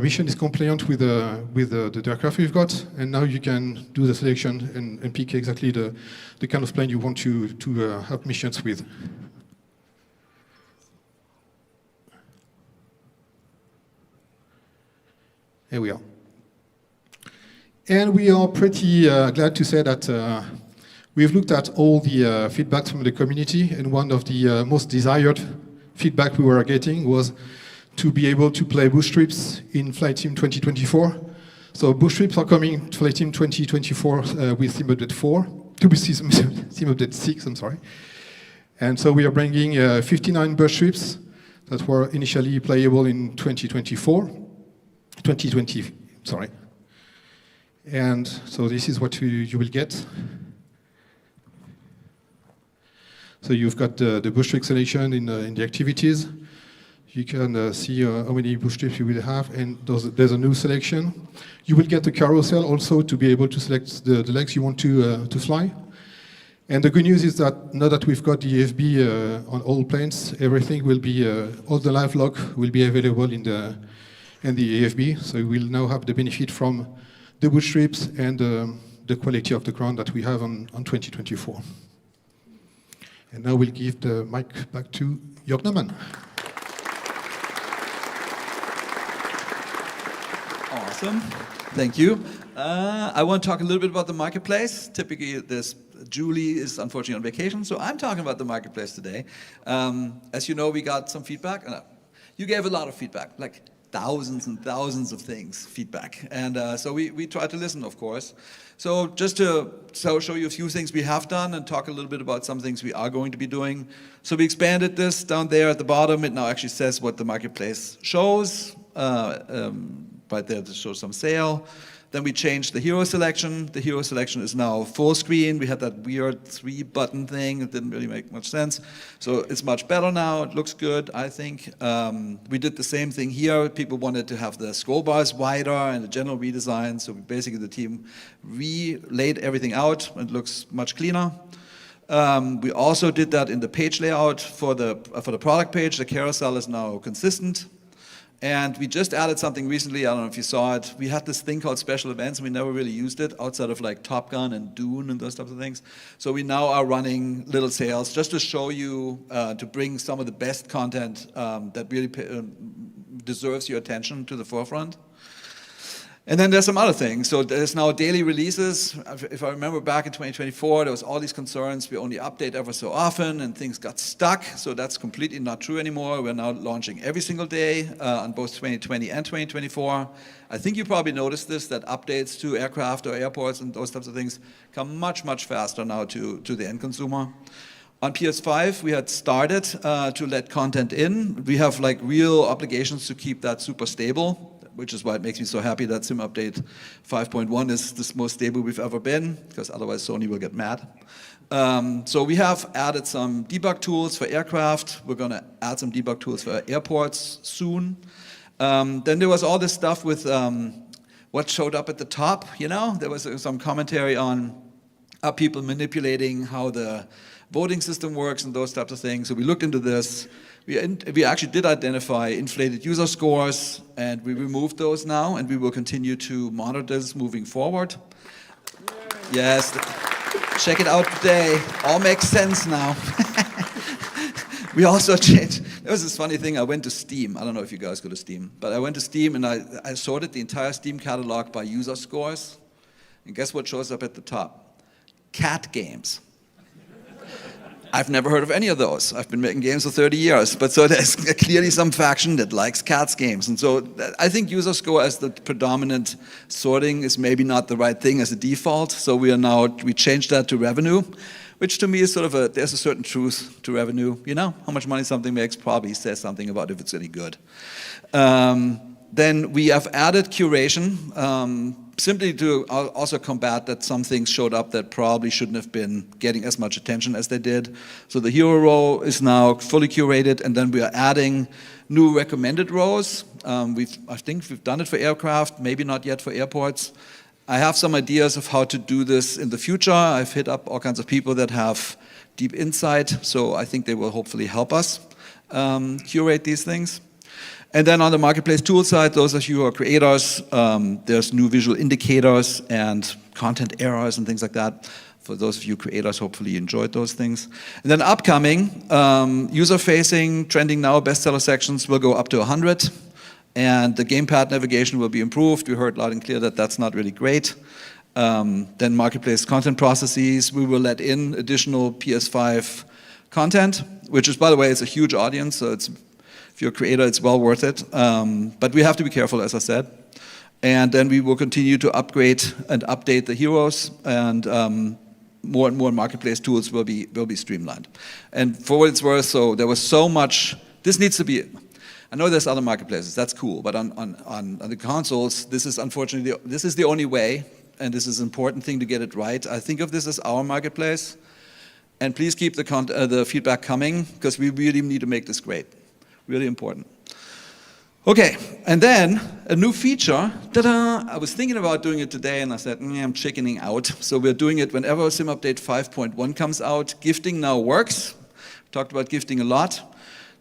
mission is compliant with the aircraft you've got. And now you can do the selection and pick exactly the kind of plane you want to have missions with. Here we are. And we are pretty glad to say that we've looked at all the feedback from the community, and one of the most desired feedback we were getting was to be able to play bush trips in Flight Sim 2024. So bush trips are coming to Flight Sim 2024 with Sim Update 4, to be Sim Update 6, I'm sorry. And so we are bringing 59 bush trips that were initially playable in 2020, sorry. And so this is what you will get. So you've got the bush trip selection in the activities. You can see how many bush trips you will have, and there's a new selection. You will get a carousel also to be able to select the legs you want to fly. And the good news is that now that we've got the EFB on all planes, everything will be, all the live log will be available in the AFB. So we'll now have the benefit from the bush trips and the quality of the ground that we have on 2024. And now we'll give the mic back to Jörg Neumann. Awesome. Thank you. I want to talk a little bit about the marketplace. Typically, Julie is unfortunately on vacation, so I'm talking about the marketplace today. As you know, we got some feedback. You gave a lot of feedback, like thousands and thousands of feedback. And so we tried to listen, of course. So just to show you a few things we have done and talk a little bit about some things we are going to be doing. So we expanded this down there at the bottom. It now actually says what the marketplace shows. Right there to show some sale. Then we changed the hero selection. The hero selection is now full screen. We had that weird 3-button thing. It didn't really make much sense. So it's much better now. It looks good, I think. We did the same thing here. People wanted to have the scroll bars wider and a general redesign. So basically the team laid everything out. It looks much cleaner. We also did that in the page layout for the product page. The carousel is now consistent. And we just added something recently, I don't know if you saw it. We had this thing called special events, and we never really used it outside of like Top Gun and Dune and those types of things. So we now are running little sales just to show you, to bring some of the best content that really deserves your attention to the forefront. And then there's some other things. So there's now daily releases. If I remember back in 2024, there was all these concerns. We only update ever so often and things got stuck. So that's completely not true anymore. We're now launching every single day on both 2020 and 2024. I think you probably noticed this, that updates to aircraft or airports and those types of things come much, much faster now to the end consumer. On PS5, we had started to let content in. We have like real obligations to keep that super stable, which is why it makes me so happy that Sim Update 5.1 is the most stable we've ever been, because otherwise Sony will get mad. So we have added some debug tools for aircraft. We're going to add some debug tools for airports soon. Then there was all this stuff with what showed up at the top. You know, there was some commentary on are people manipulating how the voting system works and those types of things. So we looked into this. We actually did identify inflated user scores, and we removed those now, and we will continue to monitor this moving forward. Yes, check it out today. All makes sense now. We also changed, there was this funny thing, I went to Steam. I don't know if you guys go to Steam, but I went to Steam and I sorted the entire Steam catalog by user scores. And guess what shows up at the top? Cat games. I've never heard of any of those. I've been making games for 30 years, but so there's clearly some faction that likes cats games. And so I think user score as the predominant sorting is maybe not the right thing as a default. So we changed that to revenue, which to me is sort of there's a certain truth to revenue. You know, how much money something makes probably says something about if it's any good. Then we have added curation, simply to also combat that some things showed up that probably shouldn't have been getting as much attention as they did. So the hero row is now fully curated, and then we are adding new recommended rows. I think we've done it for aircraft, maybe not yet for airports. I have some ideas of how to do this in the future. I've hit up all kinds of people that have deep insight, so I think they will hopefully help us curate these things. And then on the marketplace tool side, those of you who are creators, there's new visual indicators and content errors and things like that. For those of you creators, hopefully you enjoyed those things. And then upcoming, user-facing, trending now, bestseller sections will go up to 100. And the gamepad navigation will be improved. We heard loud and clear that that's not really great. Then marketplace content processes, we will let in additional PS5 content, which is, by the way, it's a huge audience, so if you're a creator, it's well worth it. But we have to be careful, as I said. And then we will continue to upgrade and update the heroes, and more and more marketplace tools will be streamlined. And for what it's worth, so there was so much, this needs to be, I know there's other marketplaces, that's cool, but on the consoles, this is unfortunately, this is the only way, and this is an important thing to get it right. I think of this as our marketplace, and please keep the feedback coming, because we really need to make this great. Really important. Okay, and then a new feature. Ta-da! I was thinking about doing it today, and I said, I'm chickening out. So we're doing it whenever Sim Update 5.1 comes out. Gifting now works. We talked about gifting a lot.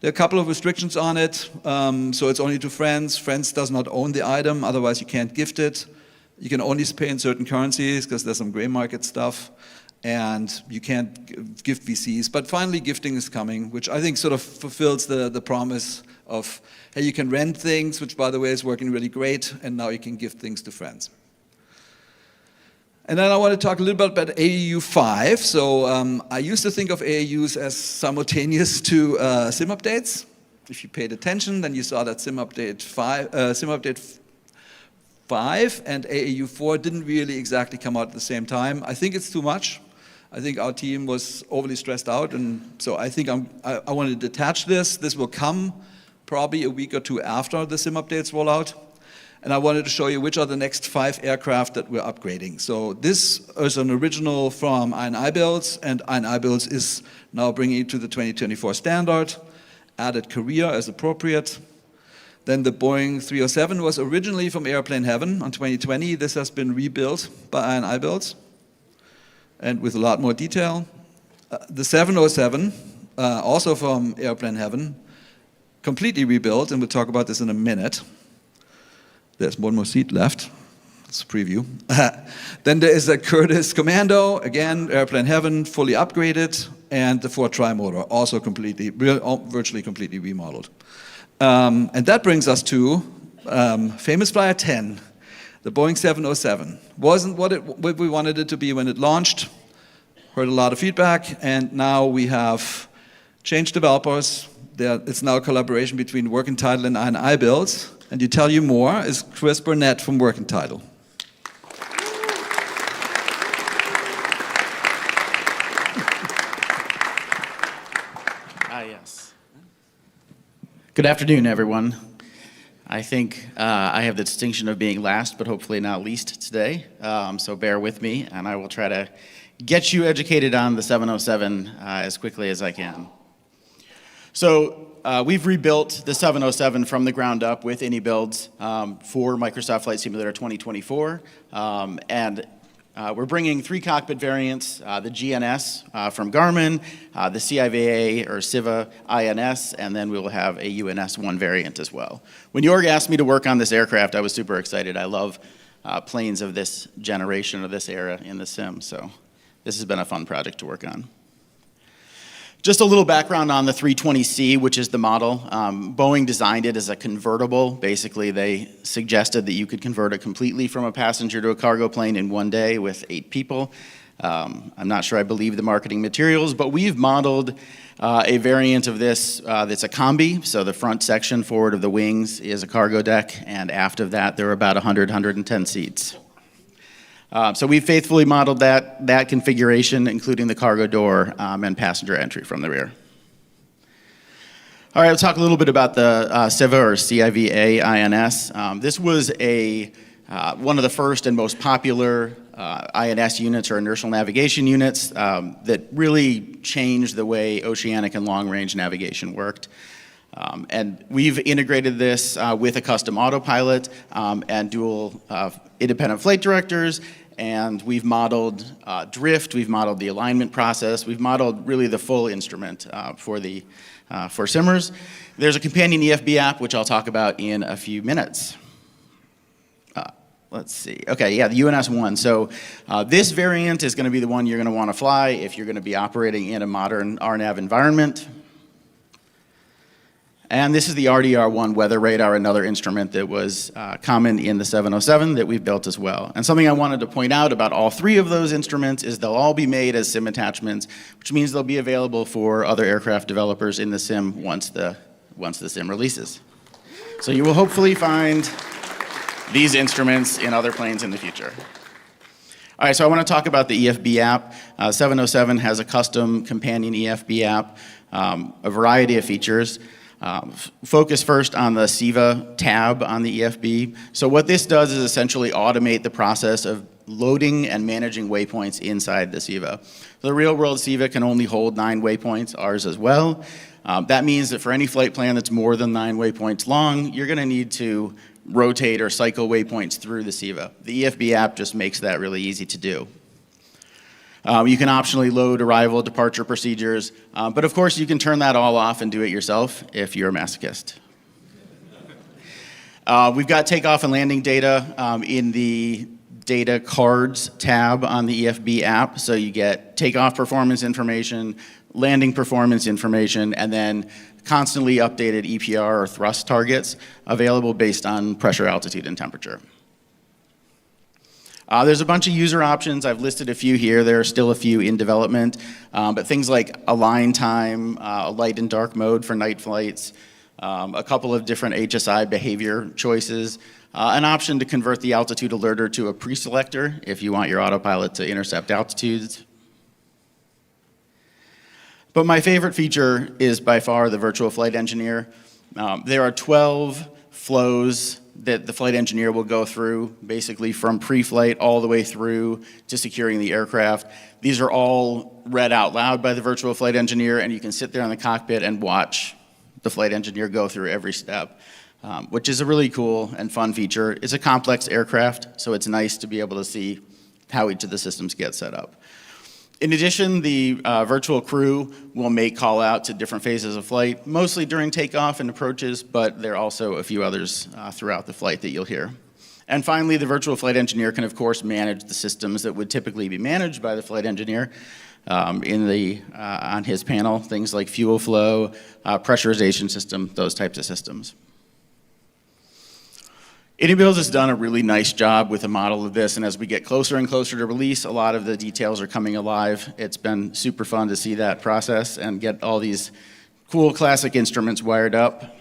There are a couple of restrictions on it. So it's only to friends. Friends does not own the item, otherwise you can't gift it. You can only pay in certain currencies, because there's some gray market stuff. And you can't gift VCs. But finally, gifting is coming, which I think sort of fulfills the promise of, hey, you can rent things, which, by the way, is working really great, and now you can gift things to friends. And then I want to talk a little bit about AAU 5. So I used to think of AAUs as simultaneous to Sim Updates. If you paid attention, then you saw that Sim Update 5 and AAU 4 didn't really exactly come out at the same time. I think it's too much. I think our team was overly stressed out, and so I think I want to detach this. This will come probably a week or two after the Sim Updates roll out. And I wanted to show you which are the next 5 aircraft that we're upgrading. So this is an original from iniBuilds, and iniBuilds is now bringing it to the 2024 standard, added Korea as appropriate. Then the Boeing 307 was originally from Airplane Heaven on 2020. This has been rebuilt by iniBuilds, and with a lot more detail. The 707, also from Airplane Heaven, completely rebuilt, and we'll talk about this in a minute. There's one more seat left. It's a preview. Then there is a Curtiss Commando, again, Airplane Heaven, fully upgraded, and the Ford Tri-Motor, also virtually completely remodeled. And that brings us to famous Flyer 10, the Boeing 707. Wasn't what we wanted it to be when it launched. Heard a lot of feedback, and now we have changed developers. It's now a collaboration between Working Title and iniBuilds. And to tell you more is Chris Burnett from Working Title. Yes. Good afternoon, everyone. I think I have the distinction of being last, but hopefully not least today. So bear with me, and I will try to get you educated on the 707 as quickly as I can. So we've rebuilt the 707 from the ground up with iniBuilds for Microsoft Flight Simulator 2024. And we're bringing 3 cockpit variants, the GNS from Garmin, the CIVA or CIVA INS, and then we will have a UNS-1 variant as well. When Jorg asked me to work on this aircraft, I was super excited. I love planes of this generation or this era in the sim, so this has been a fun project to work on. Just a little background on the 320C, which is the model. Boeing designed it as a convertible. Basically, they suggested that you could convert it completely from a passenger to a cargo plane in one day with 8 people. I'm not sure I believe the marketing materials, but we've modeled a variant of this that's a combi. So the front section forward of the wings is a cargo deck, and aft of that there are about 100, 110 seats. So we've faithfully modeled that configuration, including the cargo door and passenger entry from the rear. All right, let's talk a little bit about the CIVA, or CIVA-INS. This was one of the first and most popular INS units, or inertial navigation units, that really changed the way oceanic and long-range navigation worked. And we've integrated this with a custom autopilot and dual independent flight directors, and we've modeled drift, we've modeled the alignment process, we've modeled really the full instrument for simmers. There's a companion EFB app, which I'll talk about in a few minutes. Let's see. Okay, yeah, the UNS-1. So this variant is going to be the one you're going to want to fly if you're going to be operating in a modern RNAV environment. And this is the RDR-1 weather radar, another instrument that was common in the 707 that we've built as well. And something I wanted to point out about all 3 of those instruments is they'll all be made as sim attachments, which means they'll be available for other aircraft developers in the sim once the sim releases. So you will hopefully find these instruments in other planes in the future. All right, so I want to talk about the EFB app. 707 has a custom companion EFB app, a variety of features. Focus first on the SIVA tab on the EFB. So what this does is essentially automate the process of loading and managing waypoints inside the SIVA. The real-world SIVA can only hold 9 waypoints, ours as well. That means that for any flight plan that's more than 9 waypoints long, you're going to need to rotate or cycle waypoints through the SIVA. The EFB app just makes that really easy to do. You can optionally load arrival, departure procedures, but of course you can turn that all off and do it yourself if you're a masochist. We've got takeoff and landing data in the data cards tab on the EFB app. So you get takeoff performance information, landing performance information, and then constantly updated EPR or thrust targets available based on pressure, altitude, and temperature. There's a bunch of user options. I've listed a few here. There are still a few in development, but things like align time, light and dark mode for night flights, a couple of different HSI behavior choices, an option to convert the altitude alerter to a pre-selector if you want your autopilot to intercept altitudes. But my favorite feature is by far the virtual flight engineer. There are 12 flows that the flight engineer will go through, basically from pre-flight all the way through to securing the aircraft. These are all read out loud by the virtual flight engineer, and you can sit there in the cockpit and watch the flight engineer go through every step, which is a really cool and fun feature. It's a complex aircraft, so it's nice to be able to see how each of the systems get set up. In addition, the virtual crew will make call out to different phases of flight, mostly during takeoff and approaches, but there are also a few others throughout the flight that you'll hear. And finally, the virtual flight engineer can, of course, manage the systems that would typically be managed by the flight engineer on his panel, things like fuel flow, pressurization system, those types of systems. iniBuilds has done a really nice job with a model of this, and as we get closer and closer to release, a lot of the details are coming alive. It's been super fun to see that process and get all these cool classic instruments wired up.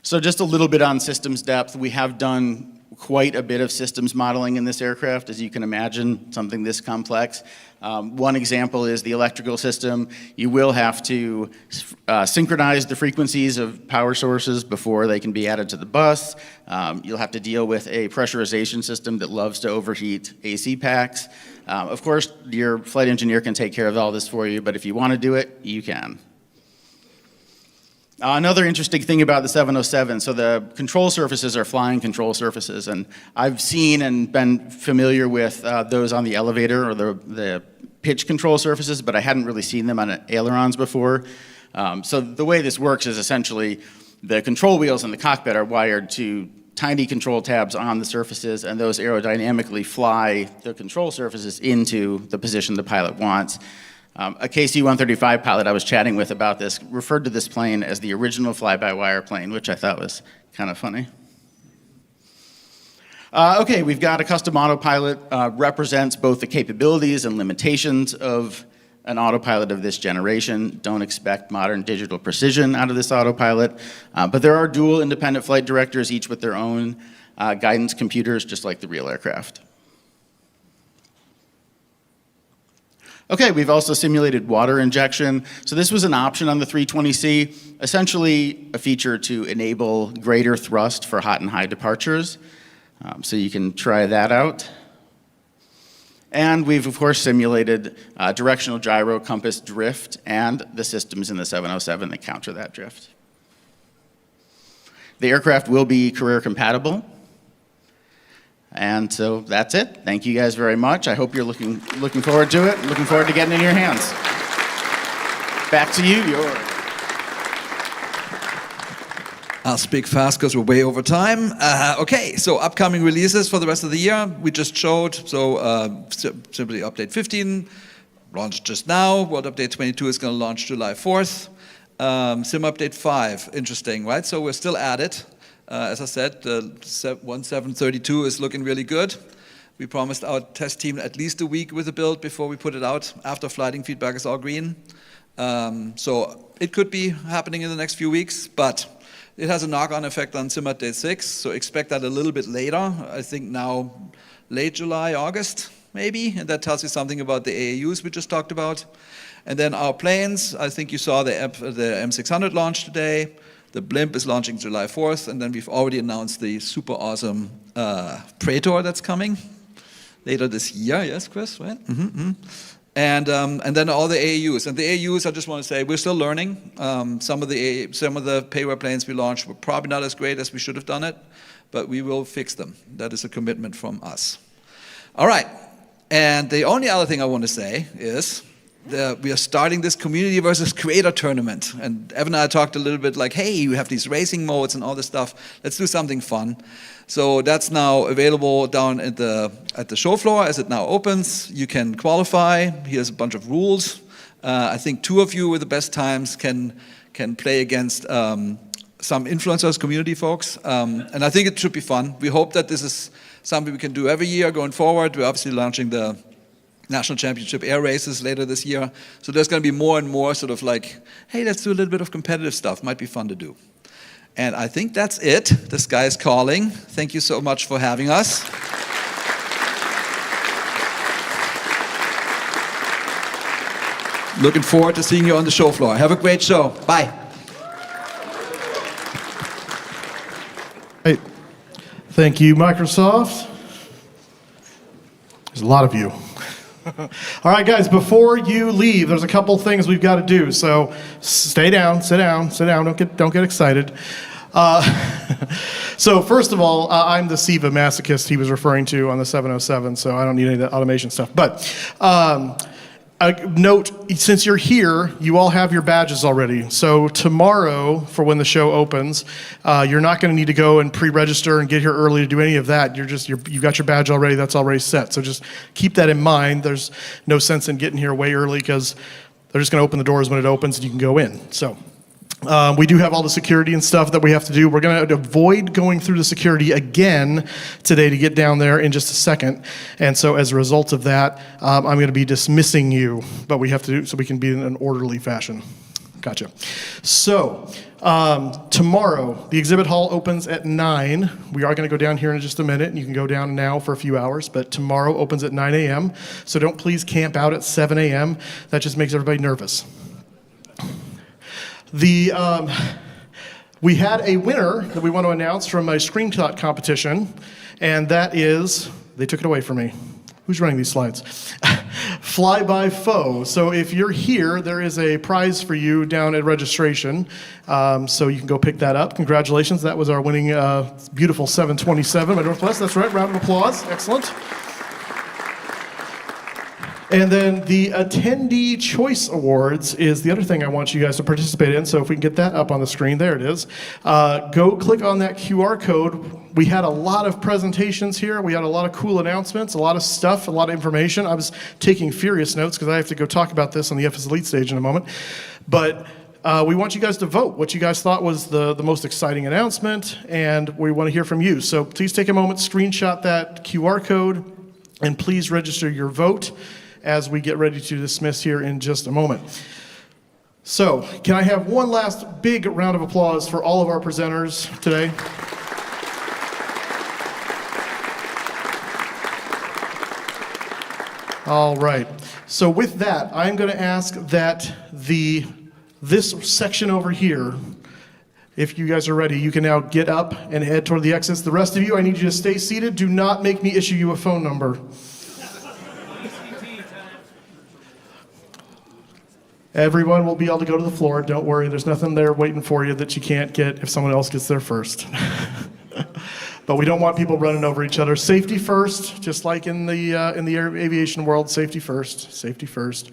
So just a little bit on systems depth. We have done quite a bit of systems modeling in this aircraft, as you can imagine, something this complex. One example is the electrical system. You will have to synchronize the frequencies of power sources before they can be added to the bus. You'll have to deal with a pressurization system that loves to overheat AC packs. Of course, your flight engineer can take care of all this for you, but if you want to do it, you can. Another interesting thing about the 707, so the control surfaces are flying control surfaces, and I've seen and been familiar with those on the elevator or the pitch control surfaces, but I hadn't really seen them on ailerons before. So the way this works is essentially the control wheels in the cockpit are wired to tiny control tabs on the surfaces, and those aerodynamically fly the control surfaces into the position the pilot wants. A KC-135 pilot I was chatting with about this referred to this plane as the original fly-by-wire plane, which I thought was kind of funny. Okay, we've got a custom autopilot, represents both the capabilities and limitations of an autopilot of this generation. Don't expect modern digital precision out of this autopilot, but there are dual independent flight directors, each with their own guidance computers, just like the real aircraft. Okay, we've also simulated water injection. So this was an option on the 320C, essentially a feature to enable greater thrust for hot and high departures. So you can try that out. And we've, of course, simulated directional gyro compass drift and the systems in the 707 that counter that drift. The aircraft will be career compatible. And so that's it. Thank you guys very much. I hope you're looking forward to it, looking forward to getting it in your hands. Back to you, Jörg. I'll speak fast because we're way over time. Okay, so upcoming releases for the rest of the year, we just showed. So simply update 15, launched just now. World Update 22 is going to launch July 4th. Sim Update 5, interesting, right? So we're still at it. As I said, the 1732 is looking really good. We promised our test team at least a week with the build before we put it out, after flighting feedback is all green. So it could be happening in the next few weeks, but it has a knock-on effect on Sim Update 6, so expect that a little bit later. I think now late July, August, maybe, and that tells you something about the AAUs we just talked about. And then our planes, I think you saw the M600 launch today. The blimp is launching July 4th, and then we've already announced the super awesome Praetor that's coming later this year. Yes, Chris, right? Mm-hmm. And then all the AAUs. And the AAUs, I just want to say, we're still learning. Some of the payware planes we launched were probably not as great as we should have done it, but we will fix them. That is a commitment from us. All right. And the only other thing I want to say is we are starting this community versus creator tournament. And Evan and I talked a little bit like, hey, you have these racing modes and all this stuff. Let's do something fun. So that's now available down at the show floor as it now opens. You can qualify. Here's a bunch of rules. I think 2 of you with the best times can play against some influencers, community folks. And I think it should be fun. We hope that this is something we can do every year going forward. We're obviously launching the National Championship air races later this year. So there's going to be more and more sort of like, hey, let's do a little bit of competitive stuff. Might be fun to do. And I think that's it. The sky is calling. Thank you so much for having us. Looking forward to seeing you on the show floor. Have a great show. Bye. Hey, thank you, Microsoft. There's a lot of you. All right, guys, before you leave, there's a couple things we've got to do. So stay down, sit down, don't get excited. So first of all, I'm the SIVA masochist he was referring to on the 707, so I don't need any of that automation stuff. But note, since you're here, you all have your badges already. So tomorrow, for when the show opens, you're not going to need to go and pre-register and get here early to do any of that. You've got your badge already. That's already set. So just keep that in mind. There's no sense in getting here way early because they're just going to open the doors when it opens and you can go in. So we do have all the security and stuff that we have to do. We're going to avoid going through the security again today to get down there in just a second. And so as a result of that, I'm going to be dismissing you, but we have to do so we can be in an orderly fashion. Gotcha. So tomorrow, the exhibit hall opens at 9. We are going to go down here in just a minute, and you can go down now for a few hours, but tomorrow opens at 9 a.m. So don't please camp out at 7 a.m. That just makes everybody nervous. We had a winner that we want to announce from a screenshot competition, and that is, they took it away from me. Who's running these slides? Fly by Foe. So if you're here, there is a prize for you down at registration. So you can go pick that up. Congratulations. That was our winning beautiful 727 by Northwest. That's right. Round of applause. Excellent. And then the Attendee Choice Awards is the other thing I want you guys to participate in. So if we can get that up on the screen, there it is. Go click on that QR code We had a lot of presentations here. We had a lot of cool announcements, a lot of stuff, a lot of information. I was taking furious notes because I have to go talk about this on the FS Elite stage in a moment. But we want you guys to vote what you guys thought was the most exciting announcement, and we want to hear from you. So please take a moment, screenshot that QR code, and please register your vote as we get ready to dismiss here in just a moment. So, can I have one last big round of applause for all of our presenters today? All right. So with that, I'm going to ask that this section over here, if you guys are ready, you can now get up and head toward the exits. The rest of you, I need you to stay seated. Do not make me issue you a phone number. Everyone will be able to go to the floor. Don't worry, there's nothing there waiting for you that you can't get if someone else gets there first. But we don't want people running over each other. Safety first, just like in the aviation world, safety first, safety first.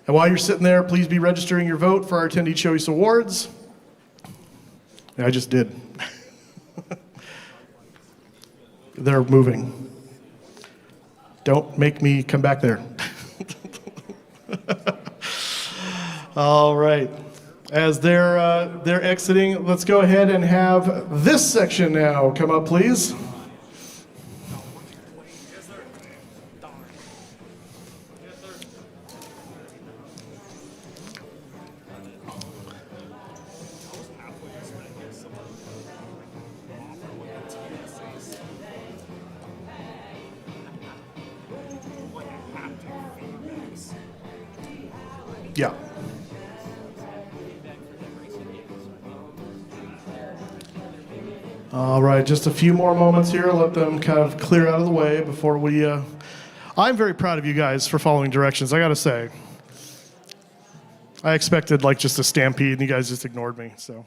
And while you're sitting there, please be registering your vote for our Attendee Choice Awards. I just did. They're moving. Don't make me come back there. All right. As they're exiting, let's go ahead and have this section now come up, please. Yeah. All right, just a few more moments here. Let them kind of clear out of the way before we... I'm very proud of you guys for following directions, I gotta say. I expected like just a stampede and you guys just ignored me, so...